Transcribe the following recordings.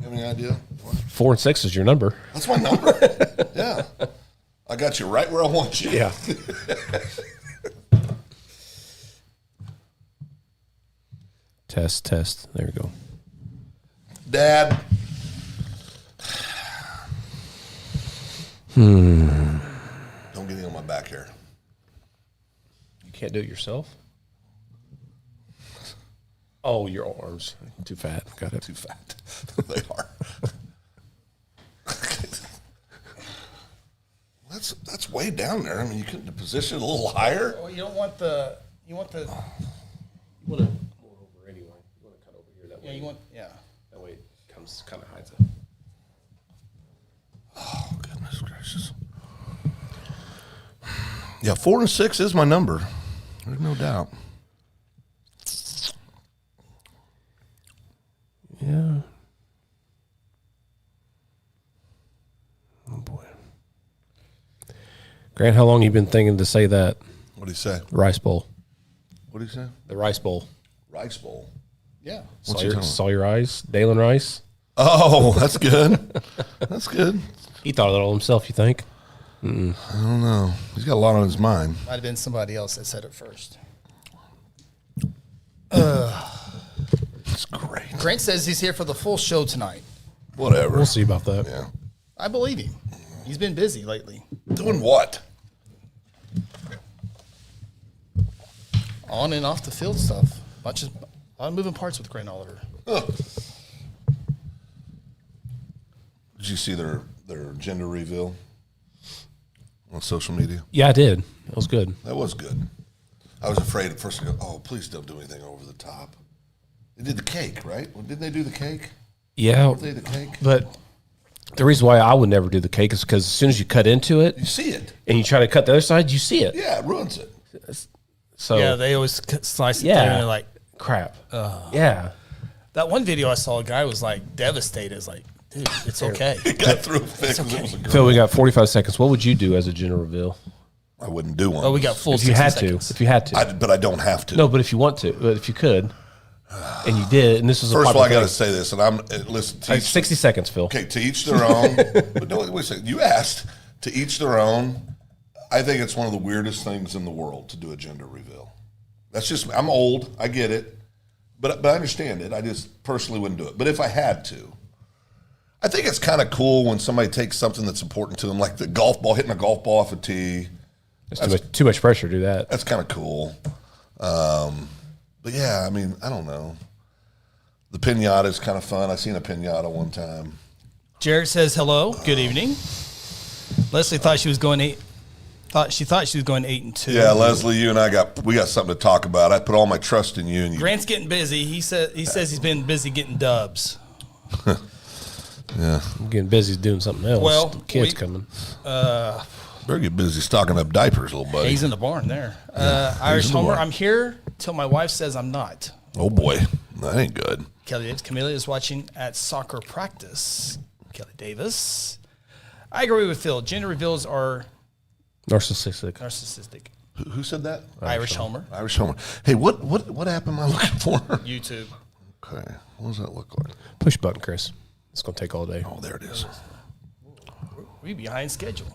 You have any idea? 4 and 6 is your number. That's my number. Yeah. I got you right where I want you. Yeah. Test. There we go. Dad. Don't get any on my back here. You can't do it yourself? Oh, your arms. Too fat. Got it. Too fat. They are. That's way down there. I mean, you couldn't position it a little higher. Well, you don't want the. You want to go over anyway. You want to cut over here that way. That way it comes kind of hides it. Oh, goodness gracious. Yeah, 4 and 6 is my number. There's no doubt. Yeah. Oh, boy. Grant, how long you been thinking to say that? What do you say? Rice bowl. What do you say? The rice bowl. Rice bowl. Yeah. Saw your eyes? Dalen Rice? Oh, that's good. That's good. He thought of it all himself, you think? I don't know. He's got a lot on his mind. Might have been somebody else that said it first. That's great. Grant says he's here for the full show tonight. Whatever. We'll see about that. Yeah. I believe him. He's been busy lately. Doing what? On and off the field stuff. A lot of moving parts with Grant Oliver. Ugh. Did you see their gender reveal on social media? Yeah, I did. That was good. That was good. I was afraid at first to go, oh, please don't do anything over the top. They did the cake, right? Well, didn't they do the cake? Yeah. Weren't they the cake? But the reason why I would never do the cake is because as soon as you cut into it You see it. and you try to cut the other side, you see it. Yeah, it ruins it. So Yeah, they always slice it Yeah. through and they're like, crap. Yeah. that one video I saw, a guy was like devastated. It's like, dude, it's okay. It got through thick. It was a girl. Phil, we got 45 seconds. What would you do as a gender reveal? I wouldn't do one. Oh, we got full If you 60 had seconds. to. If you had to. But I don't have to. No, but if you want to. But if you could. And you did. And this was First a of all, I popular got to say this, and listen. thing. 60 seconds, Phil. Okay, to each their own. But no, wait a second. You asked. To each their own. I think it's one of the weirdest things in the world to do a gender reveal. That's just, I'm old. I get it. But I understand it. I just personally wouldn't do it. But if I had to, I think it's kind of cool when somebody takes something that's important to them, like the golf ball, hitting a golf ball off a tee. It's too much pressure to do that. That's kind of cool. But yeah, I mean, I don't know. The pinata is kind of fun. I seen a pinata one time. Jared says hello. Good evening. Leslie thought she was going 8. She thought she was going 8 and 2. Yeah, Leslie, you and I got something to talk about. I put all my trust in you and you. Grant's getting busy. He says he's been busy getting dubs. Yeah, I'm getting busy doing something else. Well, The kids coming. better get busy stocking up diapers, little buddy. He's in the barn there. Irish in the Homer, barn. I'm here till my wife says I'm not. Oh boy, that ain't good. Kelly Davis. Camilla is watching at soccer practice. Kelly Davis. I agree with Phil. Gender reveals are Narcissistic. Who said that? Irish Homer. Irish Homer. Hey, what app am I looking for? YouTube. Okay, what does that look like? Push button, Chris. It's going to take all day. Oh, there it is. We behind schedule.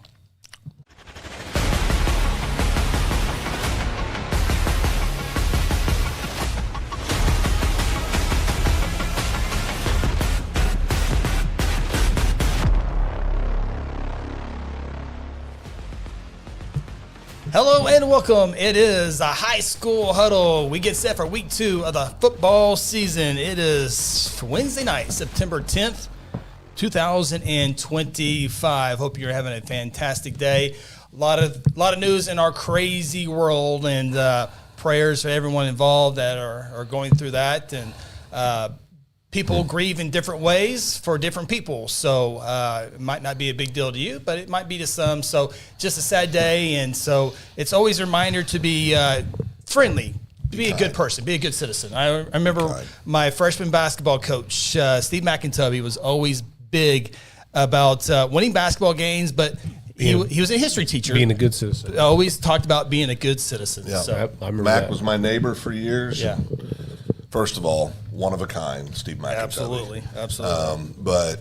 Hello and welcome. It is a high school huddle. We get set for week 2 of the football season. It is Wednesday night, September 10th, 2025. Hope you're having a fantastic day. A lot of news in our crazy world, and prayers for everyone involved that are going through that. And people grieve in different ways for different people. So it might not be a big deal to you, but it might be to some. So just a sad day. And so it's always a reminder to be friendly, to be a good person, be a good citizen. I remember my freshman basketball coach, Steve McIntyre, was always big about winning basketball games, but he was a history teacher. Being a good citizen. Always talked about being a good citizen. Yeah. So, I remember Mac that. was my neighbor for years. yeah. first of all, one of a kind, Steve McIntyre. Absolutely. But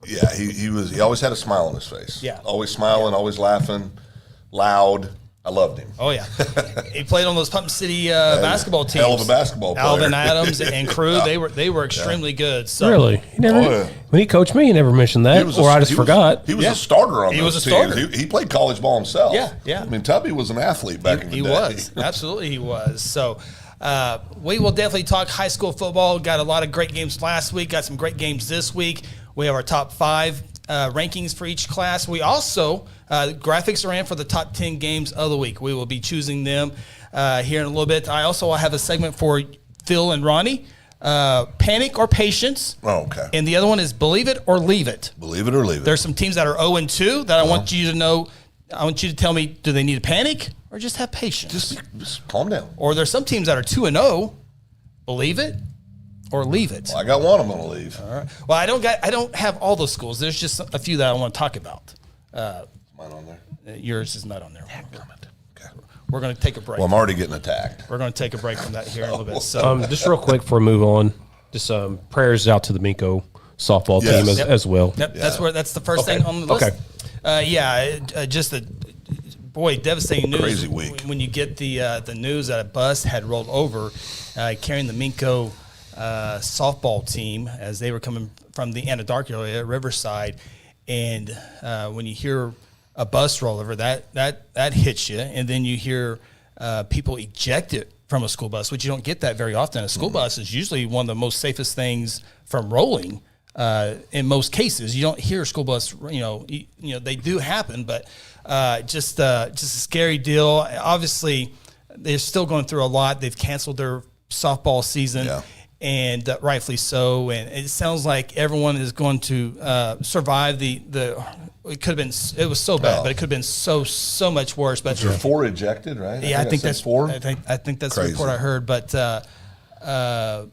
yeah, he always had a smile on his face. Yeah. Always smiling, always laughing, loud. I loved him. Oh yeah, he played on those Pump City basketball teams. Hell of a basketball player. Alvin Adams and crew, they were extremely good. So. Really? When he coached me, he never mentioned that, I just forgot. He was a starter on he those was a teams. starter. He played college ball himself. Yeah. I mean, Tubby was an athlete back in the day. He was. Absolutely he was. So we will definitely talk high school football. Got a lot of great games last week. Got some great games this week. We have our top 5 rankings for each class. We also, graphics are in for the top 10 games of the week. We will be choosing them here in a little bit. I also have a segment for Phil and Ronnie, Panic or Patience. Oh, okay. And the other one is Believe It or Leave It. Believe it or leave it. There's some teams that are 0-2 that I want you to know. I want you to tell me, do they need to panic or just have patience? Just calm down. Or there's some teams that are 2-0, Believe It or Leave It. Well, I got one I'm going to leave. All right. Well, I don't have all those schools. There's just a few that I want to talk about. Mine on there? Yours is not on there. Okay. We're going to take a break. Well, I'm already getting attacked. We're going to take a break from that here in a little bit. So, Just real quick before we move on, just prayers out to the Minko softball team as well. Yep, that's the first thing on the list. Okay. Just a devastating news. Crazy week. When you get the news that a bus had rolled over carrying the Minko softball team as they were coming from the Anadarko area, Riverside, and when you hear a bus roll over, that hits you, and then you hear people ejected from a school bus, which you don't get that very often. A school bus is usually one of the most safest things from rolling. In most cases, you don't hear a school bus. They do happen, but just a scary deal. Obviously, they're still going through a lot. They've canceled their softball season. Yeah. And rightfully so. And it sounds like everyone is going to survive the. It could have been. It was so bad, but it could have been so much worse. But there 4 ejected, right? Yeah, I think that's 4. I think that's Crazy. the report I heard. But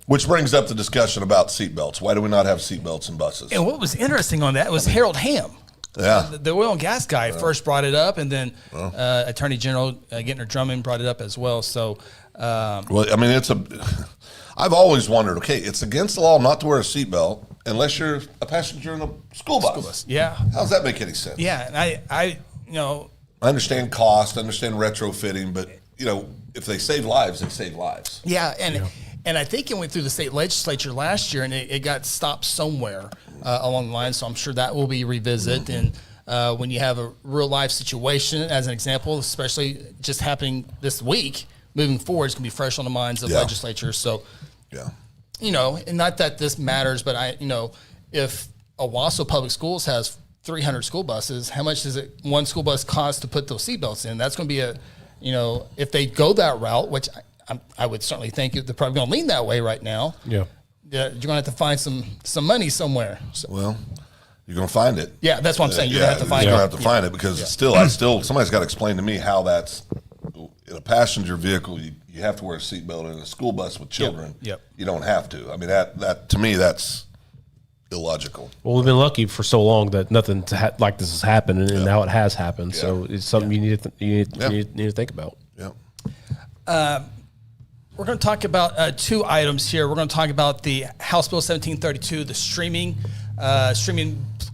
which brings up the discussion about seatbelts. Why do we not have seatbelts in buses? And what was interesting on that was Harold Hamm. Yeah, the oil and gas guy first brought it up, and then Attorney General Gentner Drummond brought it up as well. So, well, I mean, I've always wondered. Okay, it's against the law not to wear a seatbelt unless you're a passenger in a school bus. Yeah, how does that make any sense? Yeah, and I understand cost, I understand retrofitting, but if they save lives, they save lives. Yeah, and I think it went through the state legislature last year, and it got stopped somewhere along the line. So I'm sure that will be revisited. And when you have a real life situation, as an example, especially just happening this week, moving forward, it's going to be fresh on the minds of legislatures. So, and not that this matters, but if Owasso Public Schools has 300 school buses, how much does one school bus cost to put those seatbelts in? That's going to be if they go that route, which I would certainly think they're probably going to lean that way right now. Yeah. You're going to have to find some money somewhere. So. Well, you're going to find it. Yeah, that's what I'm saying. You're going to have to find it. You're going to have to find it because somebody's got to explain to me how that's in a passenger vehicle. You have to wear a seatbelt. In a school bus with children, you don't have to. I mean, that to me, that's illogical. Well, we've been lucky for so long that nothing like this has happened, and now it has happened. Yeah. So it's something you need to think about. Yeah. We're going to talk about 2 items here. We're going to talk about the House Bill 1732, the streaming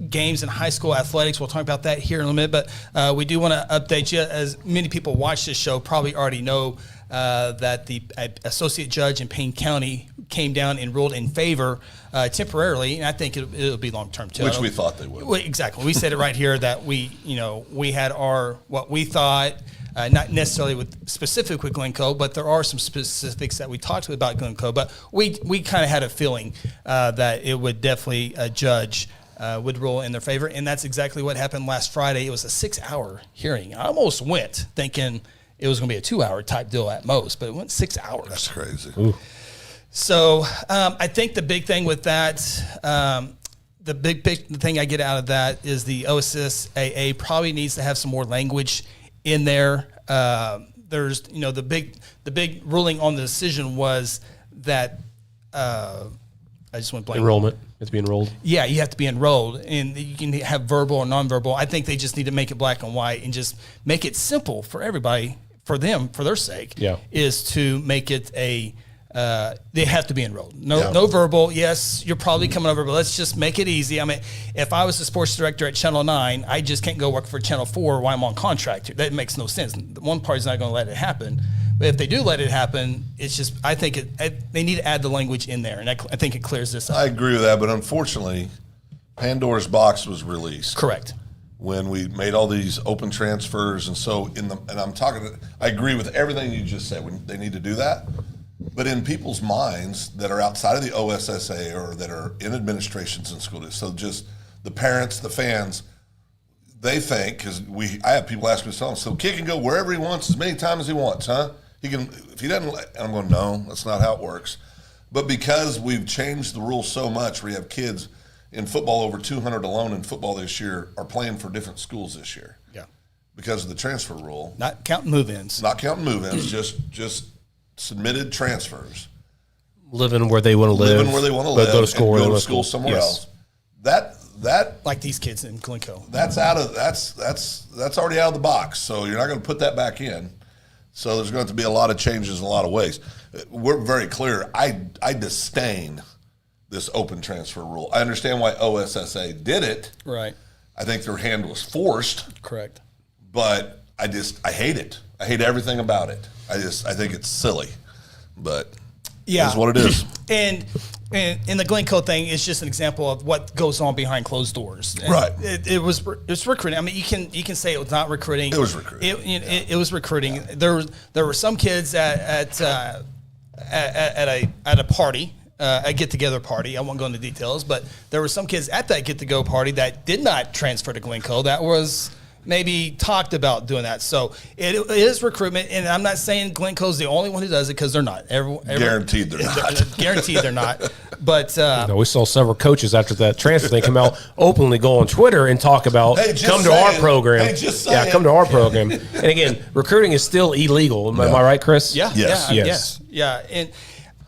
games in high school athletics. We'll talk about that here in a minute, but we do want to update you. As many people watch this show probably already know that the associate judge in Payne County came down and ruled in favor temporarily, and I think it'll be long-term too. Which we thought they would. Exactly. We said it right here that we had what we thought. Not necessarily specific with Glencoe, but there are some specifics that we talked about Glencoe. But we kind of had a feeling that it would definitely a judge would rule in their favor, and that's exactly what happened last Friday. It was a 6-hour hearing. I almost went thinking it was going to be a 2-hour type deal at most, but it went 6 hours. That's crazy. Ooh. So I think the big thing with that, the big thing I get out of that is the OSSAA probably needs to have some more language in there. There's, the big ruling on the decision was that I just went blank. Enrollment. You have to be enrolled. Yeah, you have to be enrolled, and you can have verbal or nonverbal. I think they just need to make it black and white and just make it simple for everybody, for them, for their sake. Yeah. Is to make it a they have to be enrolled. No verbal. Yes, you're probably coming over, but let's just make it easy. I mean, if I was the sports director at Channel 9, I just can't go work for Channel 4 while I'm on contract. That makes no sense. One party's not going to let it happen. But if they do let it happen, it's just, I think they need to add the language in there, and I think it clears this up. I agree with that, but unfortunately, Pandora's box was released. Correct. When we made all these open transfers, and so I agree with everything you just said. When they need to do that, but in people's minds that are outside of the OSSAA or that are in administrations in school, so just the parents, the fans, they think, because I have people ask me, so kid can go wherever he wants as many times as he wants, huh? He can, if he doesn't, and I'm going, no, that's not how it works. But because we've changed the rules so much, we have kids in football, over 200 alone in football this year, are playing for different schools this year. Yeah. Because of the transfer rule. Not counting move-ins. Not counting move-ins, just submitted transfers. Living where they want to live. Living where they want to live. Go to school. And go to school somewhere else. That like these kids in Glencoe. That's already out of the box. So you're not going to put that back in. So there's going to have to be a lot of changes in a lot of ways. We're very clear. I disdain this open transfer rule. I understand why OSSAA did it. Right. I think their hand was forced. Correct. But I hate it. I hate everything about it. I think it's silly. But it is what it is. And in the Glencoe thing, it's just an example of what goes on behind closed doors. And right. It's recruiting. I mean, you can say it was not recruiting. It was recruiting. It was recruiting. There were some kids at a party, a get-together party. I won't go into details, but there were some kids at that get-to-go party that did not transfer to Glencoe. That was maybe talked about doing that. So it is recruitment, and I'm not saying Glencoe's the only one who does it, because they're not. Guaranteed they're not. Guaranteed they're not. But we saw several coaches after that transfer thing come out openly go on Twitter and talk about come to our program. Come to our program. And again, recruiting is still illegal. Am I right, Chris? Yeah. Yes. Yeah. And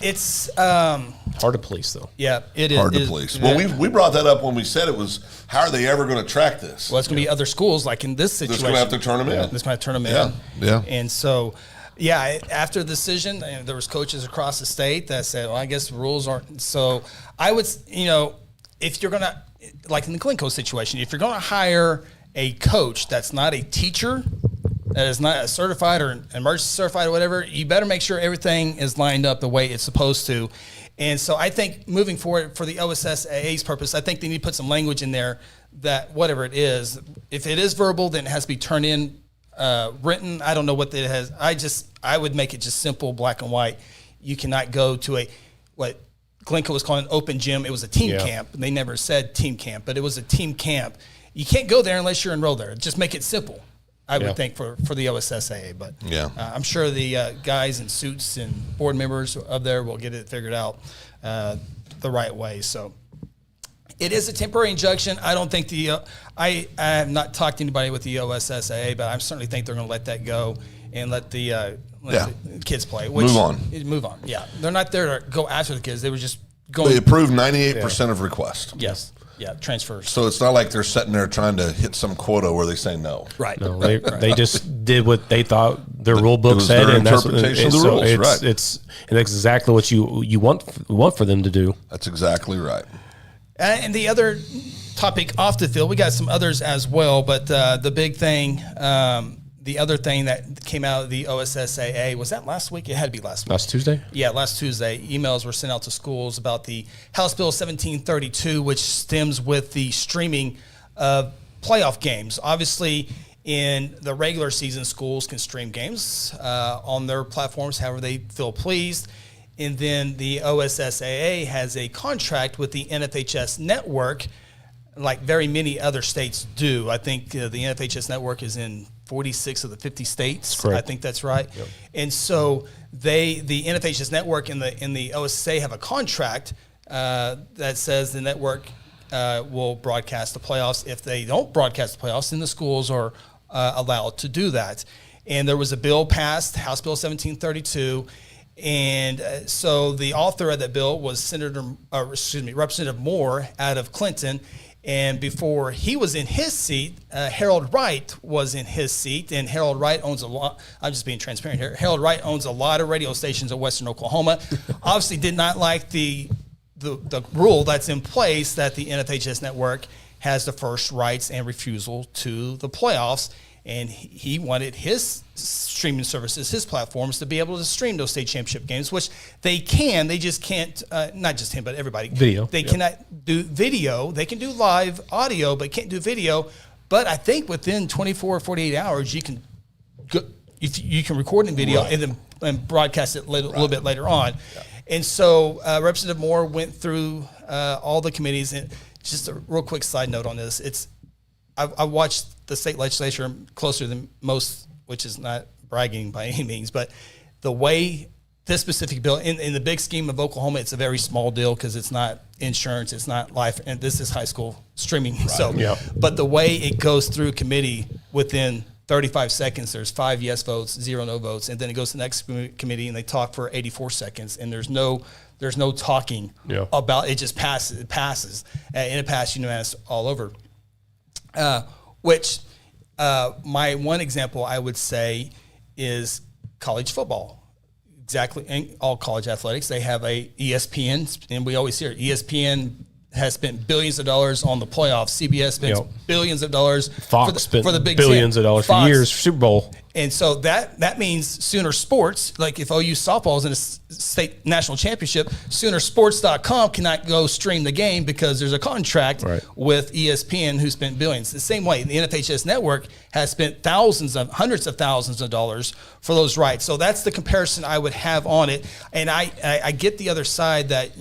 it's hard to police, though. Yeah, it is hard to police. Well, we brought that up when we said it was. How are they ever going to track this? Well, it's going to be other schools, like in this situation. They're going to have to turn them in. It's going to turn them in. Yeah. And so, after the decision, there was coaches across the state that said, well, I guess the rules aren't. So I would, if you're going to, like in the Glencoe situation, if you're going to hire a coach that's not a teacher, that is not a certified or emergency certified or whatever, you better make sure everything is lined up the way it's supposed to. And so I think moving forward for the OSSAA's purpose, I think they need to put some language in there that whatever it is, if it is verbal, then it has to be turned in written. I don't know what it has. I would make it just simple, black and white. You cannot go to what Glencoe was calling an open gym. It was a team camp. They never said team camp, but it was a team camp. You can't go there unless you're enrolled there. Just make it simple. I would think for the OSSAA, but I'm sure the guys in suits and board members up there will get it figured out the right way. So it is a temporary injunction. I don't think I have not talked to anybody with the OSSAA, but I certainly think they're going to let that go and let the kids play. Move on. Yeah, they're not there to go after the kids. They were just going. They approved 98% of requests. Yes. Yeah, transfers. So it's not like they're sitting there trying to hit some quota where they say no. Right. No, they just did what they thought their rule book said, their and interpretation of the rules. It's exactly what you want for them to do. That's exactly right. And the other topic off the field, we got some others as well, but the big thing, the other thing that came out of the OSSAA, was that last week? It had to be last week. Last Tuesday? Yeah, last Tuesday. Emails were sent out to schools about the House Bill 1732, which stems with the streaming of playoff games. Obviously, in the regular season, schools can stream games on their platforms however they feel pleased. And then the OSSAA has a contract with the NFHS network, like very many other states do. I think the NFHS network is in 46 of the 50 states. I think that's right. Yep. And so the NFHS network and the OSSAA have a contract that says the network will broadcast the playoffs. If they don't broadcast the playoffs, then the schools are allowed to do that. And there was a bill passed, House Bill 1732, and so the author of that bill was Representative Moore out of Clinton. And before he was in his seat, Harold Wright was in his seat. And Harold Wright owns a lot. I'm just being transparent here. Harold Wright owns a lot of radio stations in western Oklahoma. Obviously did not like the rule that's in place that the NFHS network has the first rights and refusal to the playoffs. And he wanted his streaming services, his platforms, to be able to stream those state championship games, which they can. They just can't, not just him, but everybody. Video. They cannot do video. They can do live audio, but can't do video. But I think within 24 or 48 hours, you can you can record in video and then broadcast it a little bit later on. Yeah. And so Representative Moore went through all the committees. And just a real quick side note on this. I watched the state legislature closer than most, which is not bragging by any means, but the way this specific bill, in the big scheme of Oklahoma, it's a very small deal because it's not insurance, it's not life, and this is high school streaming. Right. So, but the way it goes through committee within 35 seconds, there's 5 yes votes, 0 no votes, and then it goes to the next committee and they talk for 84 seconds, and there's no talking about it. Just passes. It passes, and it passed unanimous all over. Which my one example I would say is college football. Exactly, in all college athletics, they have a ESPN, and we always hear ESPN has spent billions of dollars on the playoffs. CBS spends billions of dollars. Fox spent for the Big billions Ten. of dollars for years for Super Bowl. And so that means Sooner Sports, like if OU softball is in a state national championship, Soonersports.com cannot go stream the game because there's a contract with ESPN who spent billions. The same way, the NFHS network has spent hundreds of thousands of dollars for those rights. So that's the comparison I would have on it. And I get the other side that,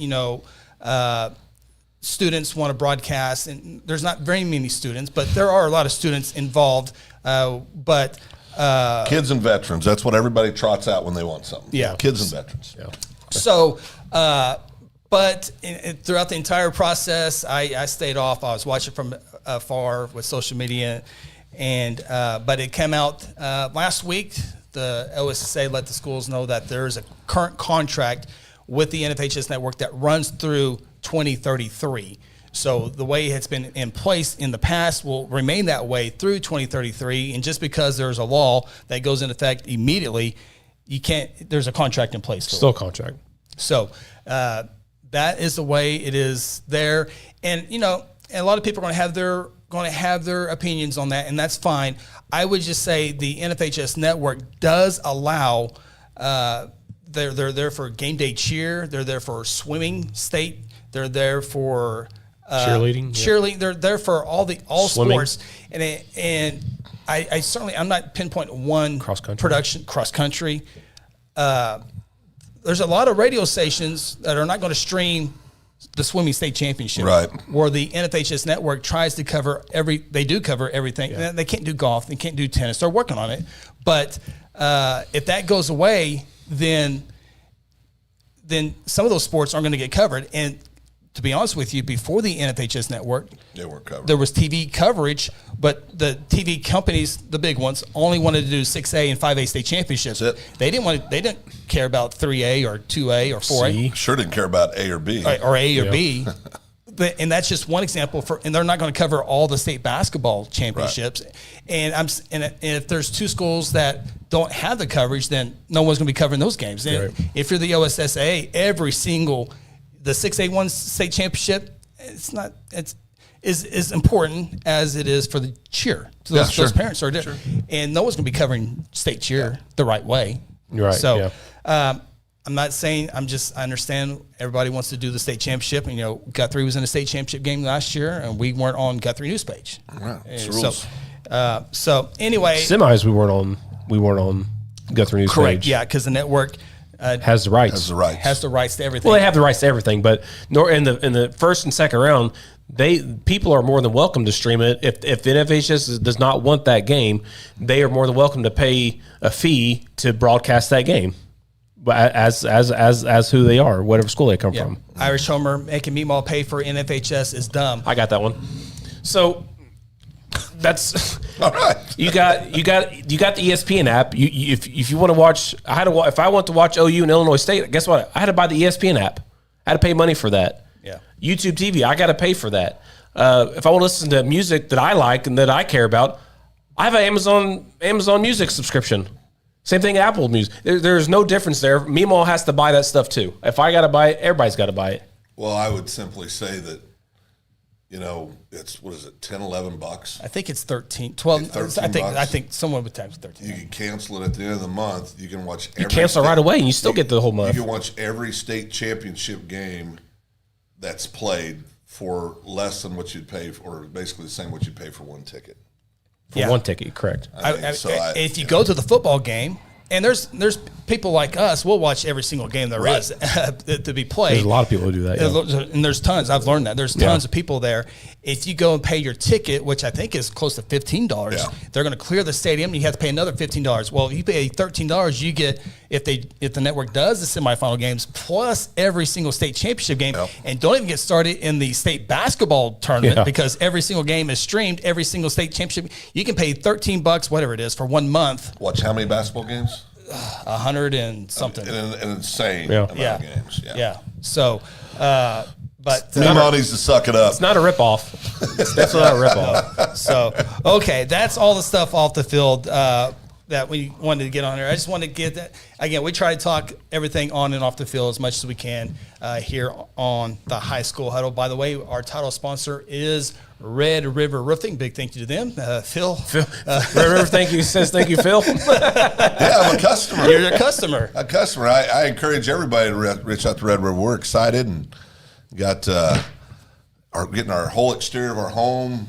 students want to broadcast, and there's not very many students, but there are a lot of students involved. Kids and veterans, that's what everybody trots out when they want something. Yeah. Kids and veterans. Yeah. So, but throughout the entire process, I stayed off. I was watching from afar with social media, but it came out last week. The OSSAA let the schools know that there is a current contract with the NFHS network that runs through 2033. So the way it's been in place in the past will remain that way through 2033. And just because there's a law that goes into effect immediately, there's a contract in place. Still a contract. So that is the way it is there. And, and a lot of people are going to have their opinions on that, and that's fine. I would just say the NFHS network does allow, they're there for game day cheer. They're there for swimming state. They're there for cheerleading. They're there for all swimming. Sports. And I certainly, I'm not pinpointing one cross country. There's a lot of radio stations that are not going to stream the swimming state championship, right? Where the NFHS network tries to cover they do cover everything. Yeah. They can't do golf. They can't do tennis. They're working on it. But if that goes away, then some of those sports aren't going to get covered. And to be honest with you, before the NFHS network, they weren't covered. There was TV coverage, but the TV companies, the big ones, only wanted to do 6A and 5A state championships. That's it. They didn't care about 3A or 2A or 4A. Sure didn't care about A or B. Or A or B. And that's just one example and they're not going to cover all the state basketball championships. Right. And if there's two schools that don't have the coverage, then no one's going to be covering those games. Right. If you're the OSSAA, the 6A1 state championship, is important as it is for the cheer. So those parents are different. Sure. And no one's going to be covering state cheer the right way. Right. So I'm not saying, I understand everybody wants to do the state championship. And, Guthrie was in a state championship game last year, and we weren't on Guthrie News page. Wow. So anyway. Semis, we weren't on Guthrie News page. Correct, yeah, because the network has the rights. Has the rights to everything. Well, they have the rights to everything, but in the first and second round, people are more than welcome to stream it. If the NFHS does not want that game, they are more than welcome to pay a fee to broadcast that game, as who they are, whatever school they come from. Irish Homer making Meatball pay for NFHS is dumb. I got that one. So that's all right. You got the ESPN app. If you want to watch, if I want to watch OU and Illinois State, guess what? I had to buy the ESPN app. I had to pay money for that. Yeah. YouTube TV, I got to pay for that. if I want to listen to music that I like and that I care about, I have an Amazon Music subscription. Same thing, Apple Music. There's no difference there. Meemaw has to buy that stuff too. If I got to buy it, everybody's got to buy it. Well, I would simply say that, it's, what is it, $10, $11? I think it's 13, 12. It's 13 I think someone would times 13. You can cancel it at the end of the month. You can watch every Cancel right away and you still get the whole month. You can watch every state championship game that's played for less than what you'd pay for, or basically the same what you'd pay for one ticket. For one ticket, correct. If you go to the football game, and there's people like us, we'll watch every single game there is to be played. There's a lot of people who do that. Yeah. And there's tons. I've learned that. There's tons of people there. If you go and pay your ticket, which I think is close to $15, they're going to clear the stadium, and you have to pay another $15. Well, if you pay $13, you get, if the network does the semifinal games, plus every single state championship game. And don't even get started in the state basketball tournament, because every single game is streamed, every single state championship. You can pay $13, whatever it is, for 1 month. Watch how many basketball games? 100 and something. An insane amount of games. Yeah. So, but Meemaw needs to suck it up. It's not a ripoff. It's definitely not a ripoff. So, okay, that's all the stuff off the field that we wanted to get on here. I just wanted to get that. Again, we try to talk everything on and off the field as much as we can here on the High School Huddle. By the way, our title sponsor is Red River Roofing. Big thank you to them. Phil. Red River, thank you. Says thank you, Phil. Yeah, I'm a customer. You're a customer. A customer. I encourage everybody to reach out to Red River. We're excited and got getting our whole exterior of our home,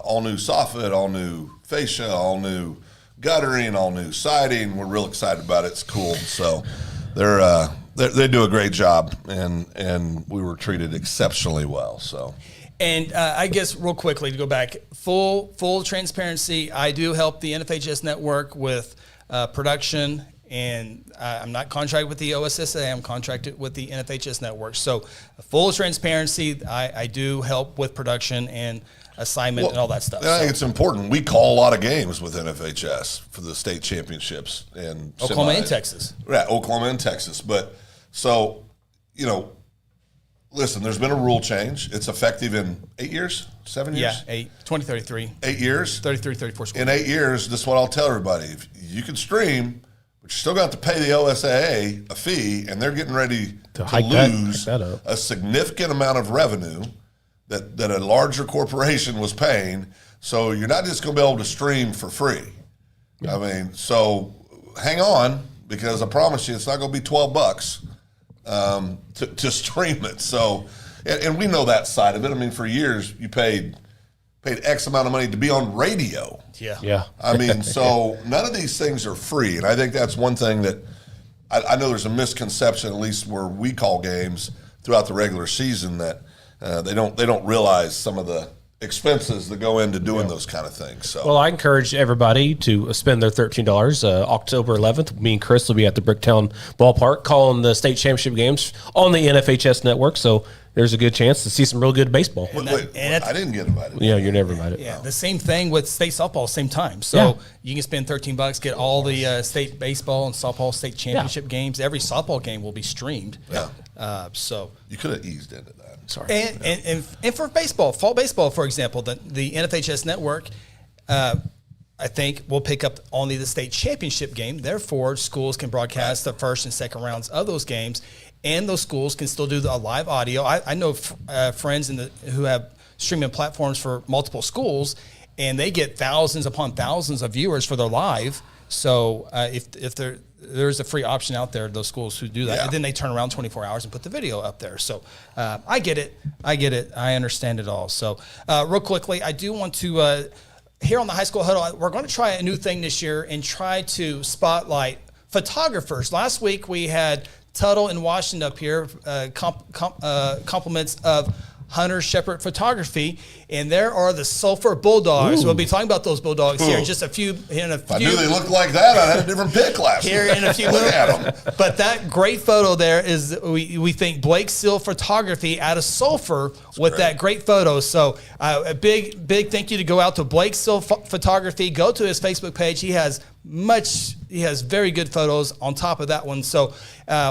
all new soffit, all new fascia, all new guttering, all new siding. We're real excited about it. It's cool. So they do a great job, and we were treated exceptionally well. So. And I guess real quickly to go back, full transparency, I do help the NFHS network with production, and I'm not contracted with the OSSAA. I'm contracted with the NFHS network. So full transparency, I do help with production and assignment and all that stuff. I think it's important. We call a lot of games with NFHS for the state championships and Oklahoma and Texas. Right, Oklahoma and Texas. But so, listen, there's been a rule change. It's effective in 8 years, 7 years? Yeah, 2033. 8 years? 33, 34 schools. In 8 years, this is what I'll tell everybody. If you can stream, but you still got to pay the OSSAA a fee, and they're getting ready to lose a significant amount of revenue that a larger corporation was paying. So you're not just going to be able to stream for free. I mean, so hang on, because I promise you it's not going to be $12 to stream it. So, and we know that side of it. I mean, for years you paid X amount of money to be on radio. Yeah. I mean, so none of these things are free, and I think that's one thing that I know there's a misconception, at least where we call games throughout the regular season, that they don't realize some of the expenses that go into doing those kind of things. So, well, I encourage everybody to spend their $13. October 11th, me and Chris will be at the Bricktown Ballpark calling the state championship games on the NFHS network. So there's a good chance to see some real good baseball. Wait, I didn't get invited. Yeah, you're never invited. Yeah, the same thing with state softball, same time. So you can spend $13, get all the state baseball and softball state championship games. Every softball game will be streamed. Yeah. So you could have eased into that. Sorry. And for baseball, fall baseball, for example, the NFHS network, I think will pick up only the state championship game. Therefore, schools can broadcast the first and second rounds of those games, and those schools can still do a live audio. I know friends who have streaming platforms for multiple schools, and they get thousands upon thousands of viewers for their live. So if there's a free option out there, those schools who do that, and then they turn around 24 hours and put the video up there. So I get it. I understand it all. So real quickly, I do want to, here on the High School Huddle, we're going to try a new thing this year and try to spotlight photographers. Last week we had Tuttle in Washington up here, compliments of Hunter Shepherd Photography, and there are the Sulphur Bulldogs. We'll be talking about those Bulldogs here in just a few. If I knew they looked like that, I had a different pick last here in a few minutes. But that great photo there is, we think, Blake Seal Photography out of Sulphur with that great photo. So a big thank you to go out to Blake Seal Photography. Go to his Facebook page. He has very good photos on top of that one. So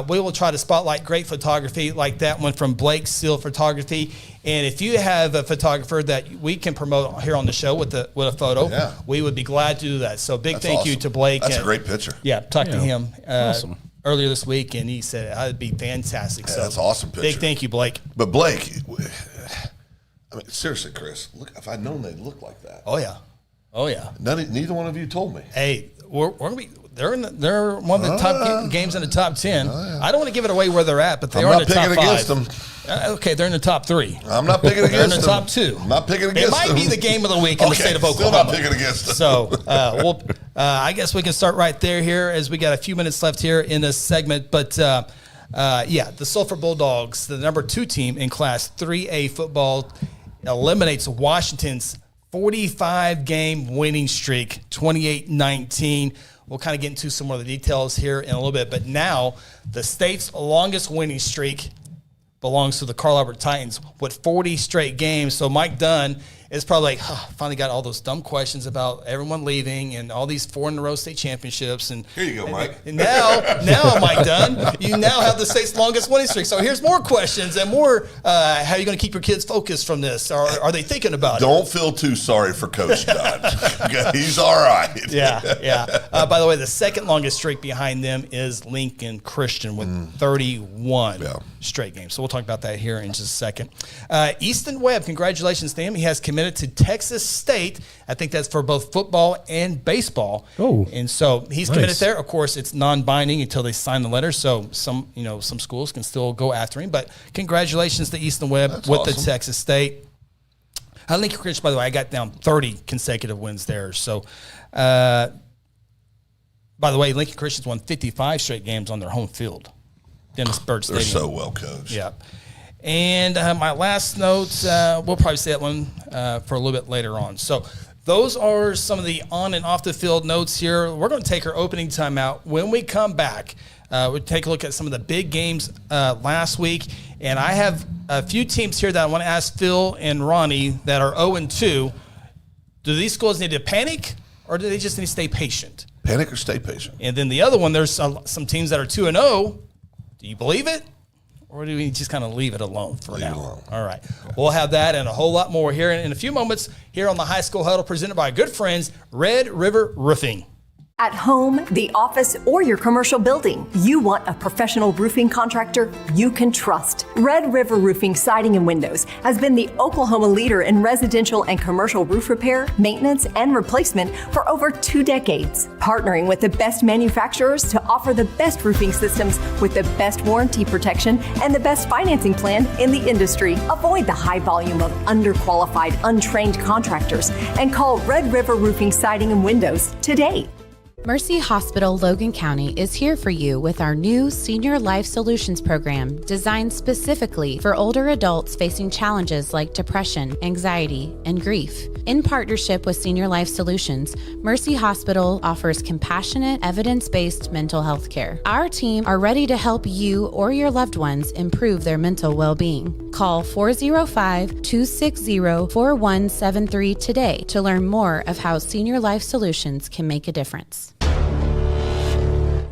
we will try to spotlight great photography like that one from Blake Seal Photography. And if you have a photographer that we can promote here on the show with a photo, we would be glad to do that. So big thank you to Blake. That's a great picture. Yeah, talked to him earlier this week, and he said it'd be fantastic. So that's an awesome picture. Big thank you, Blake. But Blake, I mean, seriously, Chris, look, if I'd known they'd look like that. Oh yeah. Neither one of you told me. Hey, we're gonna be. They're one of the top games in the top 10. I don't want to give it away where they're at, but they are in the top 5. I'm not picking against them. Okay, they're in the top 3. I'm not picking against them. They're in the top 2. I'm not picking against them. It might be the game of the week in the state of Oklahoma. Still not picking against them. So, I guess we can start right there here as we got a few minutes left here in this segment. But, the Sulphur Bulldogs, the number 2 team in Class 3A football, eliminates Washington's 45-game winning streak, 28-19. We'll kind of get into some more of the details here in a little bit. But now the state's longest winning streak belongs to the Carl Albert Titans with 40 straight games. So Mike Dunn is probably like, finally got all those dumb questions about everyone leaving and all these 4-in-a-row state championships. And here you go, Mike. And now, Mike Dunn, you now have the state's longest winning streak. So here's more questions and more. How are you going to keep your kids focused from this? Are they thinking about it? Don't feel too sorry for Coach Dunn. He's all right. Yeah. By the way, the second longest streak behind them is Lincoln Christian with 31 straight games. So we'll talk about that here in just a second. Easton Webb, congratulations to him. He has committed to Texas State. I think that's for both football and baseball. Oh, and so he's committed there. Of course, it's non-binding until they sign the letter. So some schools can still go after him. But congratulations to Easton Webb with the Texas State. Lincoln Christian, by the way, I got down 30 consecutive wins there. So, by the way, Lincoln Christian's won 55 straight games on their home field. Dennis Byrd Stadium. They're so well coached. Yeah. And my last note, we'll probably say that one for a little bit later on. So those are some of the on and off the field notes here. We're going to take our opening timeout. When we come back, we'll take a look at some of the big games last week. And I have a few teams here that I want to ask Phil and Ronnie that are 0-2. Do these schools need to panic, or do they just need to stay patient? Panic or stay patient. And then the other one, there's some teams that are 2-0. Do you believe it? Or do we just kind of leave it alone for now? Alone. All right. We'll have that and a whole lot more here in a few moments here on the High School Huddle presented by our good friends, Red River Roofing. At home, the office, or your commercial building, you want a professional roofing contractor you can trust. Red River Roofing Siding and Windows has been the Oklahoma leader in residential and commercial roof repair, maintenance, and replacement for over 2 decades. Partnering with the best manufacturers to offer the best roofing systems with the best warranty protection and the best financing plan in the industry. Avoid the high volume of underqualified, untrained contractors and call Red River Roofing Siding and Windows today. Mercy Hospital Logan County is here for you with our new Senior Life Solutions program designed specifically for older adults facing challenges like depression, anxiety, and grief. In partnership with Senior Life Solutions, Mercy Hospital offers compassionate, evidence-based mental health care. Our team are ready to help you or your loved ones improve their mental well-being. Call 405-260-4173 today to learn more of how Senior Life Solutions can make a difference.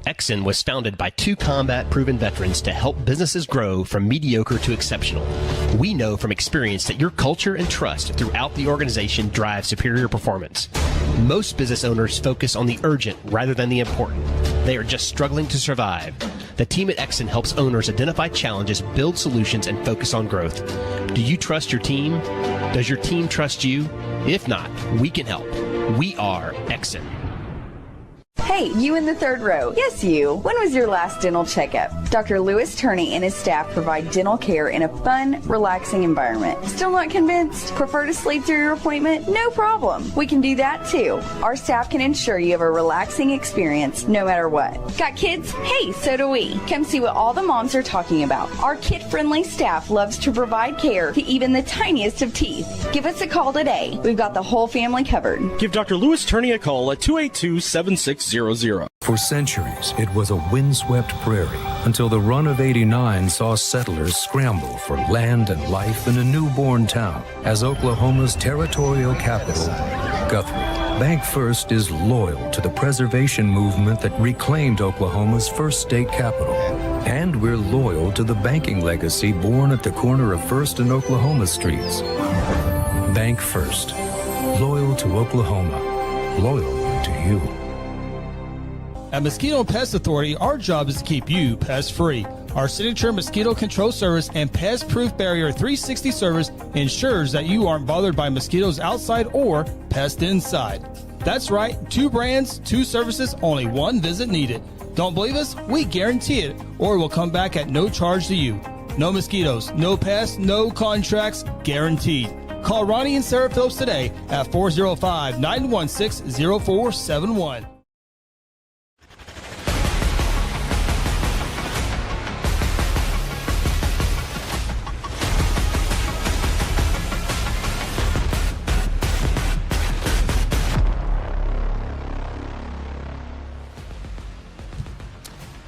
Exxon was founded by 2 combat-proven veterans to help businesses grow from mediocre to exceptional. We know from experience that your culture and trust throughout the organization drive superior performance. Most business owners focus on the urgent rather than the important. They are just struggling to survive. The team at Exxon helps owners identify challenges, build solutions, and focus on growth. Do you trust your team? Does your team trust you? If not, we can help. We are Exxon. Hey, you in the third row. Yes, you. When was your last dental checkup? Dr. Lewis Turney and his staff provide dental care in a fun, relaxing environment. Still not convinced? Prefer to sleep through your appointment? No problem. We can do that too. Our staff can ensure you have a relaxing experience no matter what. Got kids? Hey, so do we. Come see what all the moms are talking about. Our kid-friendly staff loves to provide care to even the tiniest of teeth. Give us a call today. We've got the whole family covered. Give Dr. Lewis Turney a call at 282-7600. For centuries, it was a windswept prairie until the run of '89 saw settlers scramble for land and life in a newborn town as Oklahoma's territorial capital, Guthrie. Bank First is loyal to the preservation movement that reclaimed Oklahoma's first state capital. And we're loyal to the banking legacy born at the corner of First and Oklahoma Streets. Bank First. Loyal to Oklahoma. Loyal to you. At Mosquito Pest Authority, our job is to keep you pest-free. Our signature mosquito control service and pest-proof barrier 360 service ensures that you aren't bothered by mosquitoes outside or pests inside. That's right, 2 brands, 2 services, only 1 visit needed. Don't believe us? We guarantee it, or we'll come back at no charge to you. No mosquitoes, no pests, no contracts, guaranteed. Call Ronnie and Sarah Phillips today at 405-916-0471.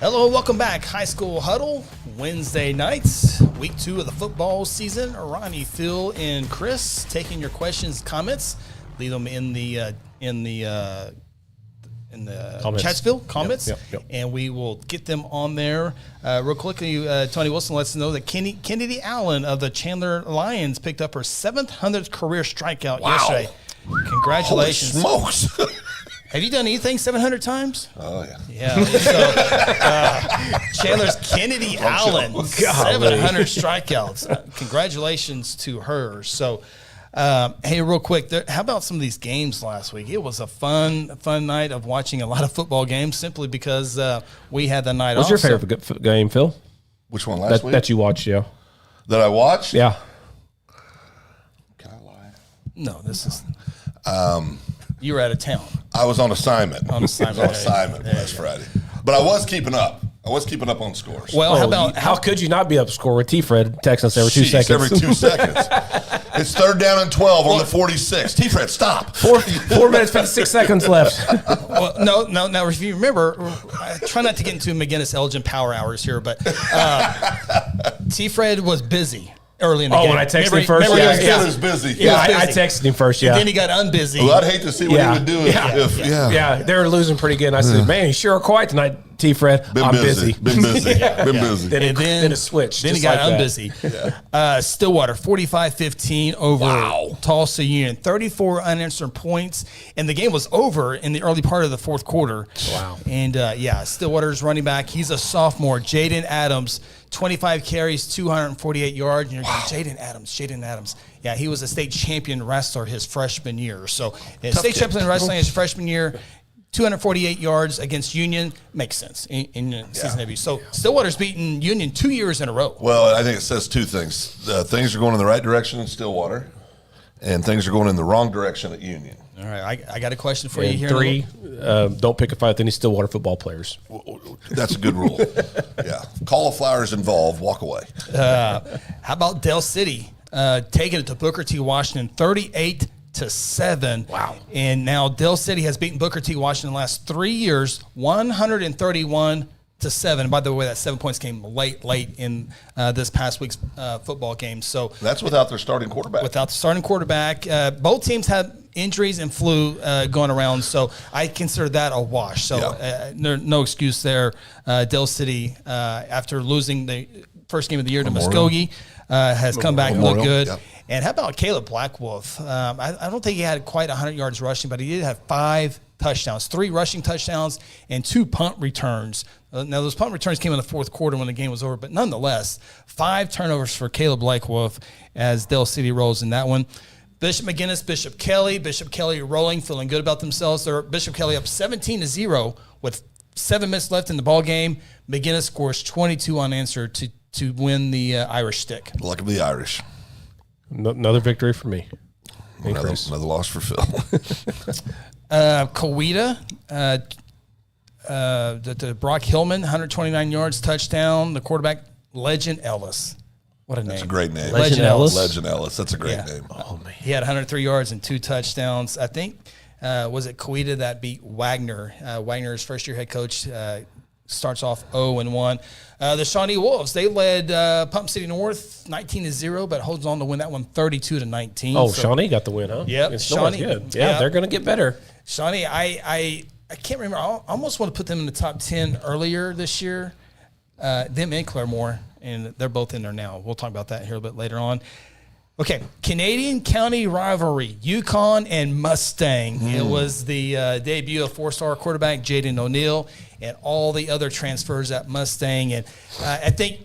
Hello, welcome back. High School Huddle, Wednesday nights, week 2 of the football season. Ronnie, Phil, and Chris taking your questions, comments. Leave them in the Chatsville comments, Yep. and we will get them on there. Real quickly, Tony Wilson lets us know that Kennedy Allen of the Chandler Lions picked up her 700th career strikeout yesterday. Congratulations! Holy smokes! Have you done anything 700 times? Oh, yeah. Yeah. So, Chandler's Kennedy Allen, 700 strikeouts. Congratulations to her. So, hey, real quick, how about some of these games last week? It was a fun night of watching a lot of football games simply because we had the night off. What's your favorite game, Phil? Which one last week? That you watched, yeah. That I watched? Yeah. Can I lie? No, this is you were out of town. I was on assignment. On assignment. I was on assignment last Friday. But I was keeping up. I was keeping up on scores. Well, how could you not be up score with T-Fred texting us every 2 seconds? Every 2 seconds. It's 3rd down and 12 on the 46. T-Fred, stop. 4 minutes, 56 seconds left. Well, no. Now, if you remember, I try not to get into McGinnis Elgin power hours here, but T-Fred was busy early in the game. When I texted him first? He Yeah. was busy. Yeah, I texted him first, yeah. And then he got unbusy. Well, I'd hate to see what he would do if Yeah, they were losing pretty good. And I said, man, you sure are quiet tonight, T-Fred. I'm busy. Been busy. Been busy. Then it switched. Then he got unbusy. Stillwater, 45-15 over Tulsa Union. 34 unanswered points. And the game was over in the early part of the 4th quarter. Wow. And, Stillwater's running back. He's a sophomore. Jaden Adams, 25 carries, 248 yards. And you're going, Jaden Adams. Yeah, he was a state champion wrestler his freshman year. So, state champion wrestling his freshman year. 248 yards against Union makes sense in season debut. So Stillwater's beaten Union 2 years in a row. Well, I think it says 2 things. Things are going in the right direction in Stillwater, and things are going in the wrong direction at Union. All right, I got a question for you here. 3, don't pick a fight with any Stillwater football players. That's a good rule. Yeah. Cauliflowers involved, walk away. How about Dell City taking it to Booker T. Washington 38-7. Wow. And now Dell City has beaten Booker T. Washington the last 3 years, 131-7. By the way, that 7 points came late in this past week's football game. So that's without their starting quarterback. Without the starting quarterback. Both teams had injuries and flu going around, so I consider that a wash. So no excuse there. Dell City, after losing the first game of the year to Muskogee, has come back and looked good. Yep. And how about Caleb Blackwolf? I don't think he had quite 100 yards rushing, but he did have 5 touchdowns, 3 rushing touchdowns, and 2 punt returns. Now, those punt returns came in the 4th quarter when the game was over, but nonetheless, 5 turnovers for Caleb Blackwolf as Dell City rolls in that one. Bishop McGinnis, Bishop Kelly rolling, feeling good about themselves. They're Bishop Kelly up 17-0 with 7 minutes left in the ball game. McGinnis scores 22 unanswered to win the Irish stick. Luck of the Irish. Another victory for me. Another loss for Phil. Coweta, the Brock Hillman, 129 yards, touchdown. The quarterback, Legend Ellis. What a name. That's a great name. Legend Ellis. Legend Ellis. That's a great name. Oh, man. He had 103 yards and 2 touchdowns. I think, was it Coweta that beat Wagner? Wagner's first-year head coach starts off 0-1. The Shawnee Wolves, they led Pump City North 19-0, but holds on to win that one 32-19. Oh, so, Shawnee got the win, huh? Yep. Shawnee, good. Yeah, they're going to get better. Shawnee, I can't remember. I almost want to put them in the top 10 earlier this year. them and Claremore, and they're both in there now. We'll talk about that here a bit later on. Okay, Canadian County rivalry, Yukon and Mustang. It was the debut of four-star quarterback Jaden O'Neal and all the other transfers at Mustang. And I think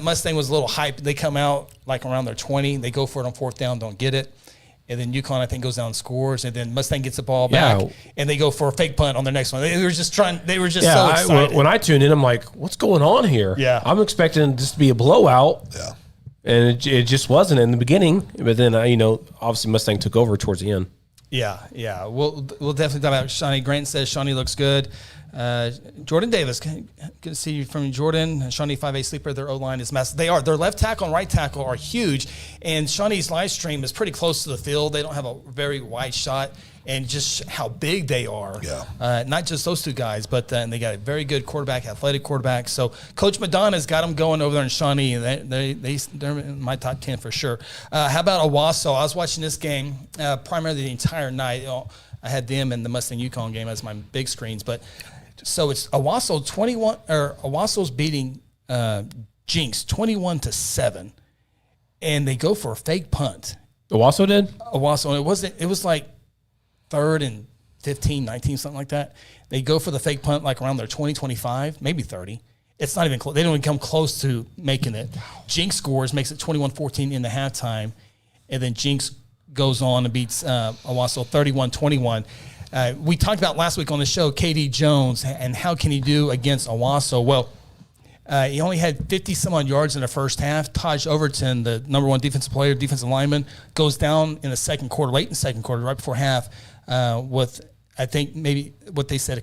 Mustang was a little hyped. They come out like around their 20. They go for it on fourth down, don't get it. And then Yukon, I think, goes down and scores. And then Mustang gets the ball back, and they go for a fake punt on their next one. They were just so excited. When I tuned in, I'm like, what's going on here? Yeah. I'm expecting this to be a blowout. Yeah. And it just wasn't in the beginning. But then, obviously Mustang took over towards the end. Yeah. We'll definitely talk about Shawnee. Grant says Shawnee looks good. Jordan Davis, good to see you from Jordan. Shawnee 5A sleeper. Their O-line is massive. They are. Their left tackle and right tackle are huge. And Shawnee's live stream is pretty close to the field. They don't have a very wide shot. And just how big they are. Yeah. Not just those two guys, but and they got a very good quarterback, athletic quarterback. So Coach Madonna's got them going over there in Shawnee. They're in my top 10 for sure. How about Owasso? I was watching this game primarily the entire night. I had them and the Mustang Yukon game as my big screens. But so it's Owasso 21, or Owasso's beating Jinx 21-7, and they go for a fake punt. Owasso did? Owasso. It was like 3rd and 15, 19, something like that. They go for the fake punt like around their 20, 25, maybe 30. It's not even close. They don't even come close to making it. Jinx scores, makes it 21-14 in the halftime, and then Jinx goes on and beats Owasso 31-21. We talked about last week on the show, KD Jones, and how can he do against Owasso? Well, he only had 50-some-odd yards in the first half. Taj Overton, the number one defensive player, defensive lineman, goes down in the second quarter, late in the second quarter, right before half, with, I think, maybe what they said, a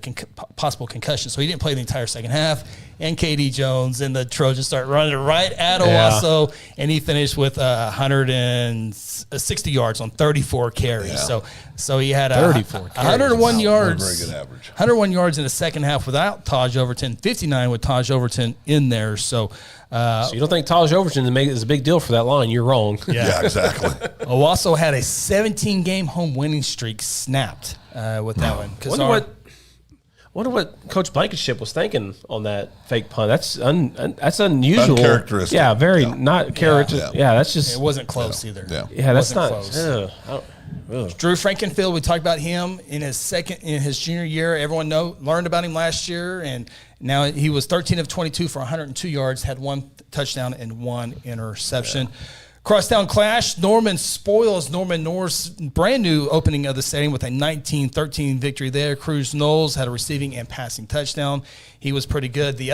possible concussion. So he didn't play the entire second half. And KD Jones and the Trojans start running right at Owasso, and he finished with 160 yards on 34 carries. Yeah. So he had 101 yards. Very good average. 101 yards in the second half without Taj Overton, 59 with Taj Overton in there. So you don't think Taj Overton is a big deal for that line? You're wrong. Yeah, exactly. Owasso had a 17-game home winning streak snapped with that one. Wonder what Coach Blankenship was thinking on that fake punt. That's unusual. Uncharacteristic. Yeah, very not characteristic. Yeah, that's just. It wasn't close either. Yeah, that's not close. Drew Frankenfield, we talked about him in his junior year. Everyone learned about him last year, and now he was 13 of 22 for 102 yards, had 1 touchdown and 1 interception. Yeah. Crosstown clash. Norman spoils Norman North's brand new opening of the setting with a 19-13 victory there. Cruz Knowles had a receiving and passing touchdown. He was pretty good. The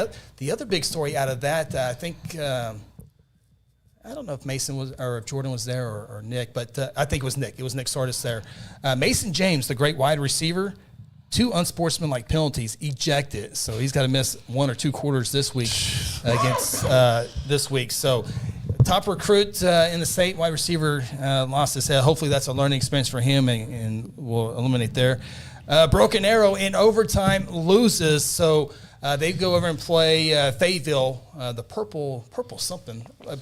other big story out of that, I think, I don't know if Mason was or if Jordan was there or Nick, but I think it was Nick. It was Nick Sardis there. Mason James, the great wide receiver, 2 unsportsmanlike penalties, ejected. So he's got to miss 1 or 2 quarters this week against this week. So top recruit in the state, wide receiver, lost his head. Hopefully that's a learning experience for him and we'll eliminate there. Broken Arrow in overtime loses. So they go over and play Fayetteville, the purple something, a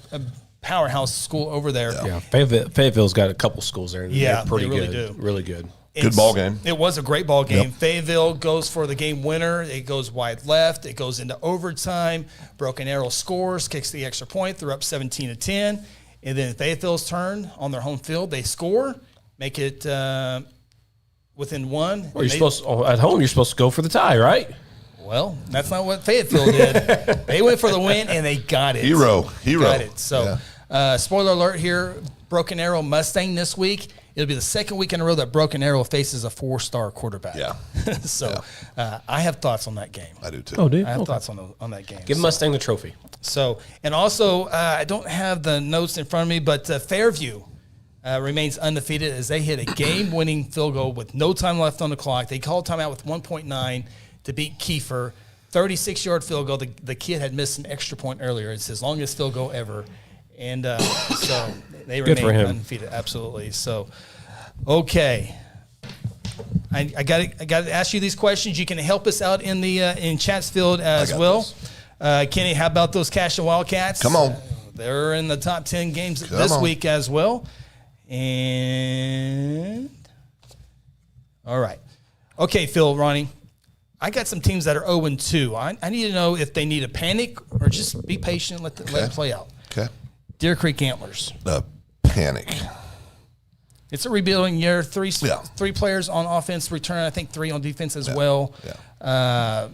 powerhouse school over there. Yeah, Fayetteville's got a couple schools there. Yeah, they're pretty they really good. do. Really good. Good ball game. It was a great ball game. Yep. Fayetteville goes for the game winner. It goes wide left. It goes into overtime. Broken Arrow scores, kicks the extra point. They're up 17-10. And then Fayetteville's turn on their home field. They score, make it within 1. Well, at home, you're supposed to go for the tie, right? Well, that's not what Fayetteville did. They went for the win, and they got it. Hero. Got it. So, spoiler alert here, Broken Arrow Mustang this week. It'll be the second week in a row that Broken Arrow faces a 4-star quarterback. Yeah. So I have thoughts on that game. I do too. Oh, dude. I have thoughts on that game. Give Mustang the trophy. So, and also, I don't have the notes in front of me, but Fairview remains undefeated as they hit a game-winning field goal with no time left on the clock. They called timeout with 1.9 to beat Kiefer. 36-yard field goal. The kid had missed an extra point earlier. It's his longest field goal ever. And so they remain undefeated. Absolutely. So, okay. I got to ask you these questions. You can help us out in the in Chatsfield as well. Kenny, how about those Cassia Wildcats? Come on. They're in the top 10 games this week as well. And all right. Okay, Phil, Ronnie. I got some teams that are 0-2. I need to know if they need to panic or just be patient, let it play out. Okay. Deer Creek Antlers. Panic. It's a rebuilding year. Three players on offense return. I think 3 on defense as well. Yeah.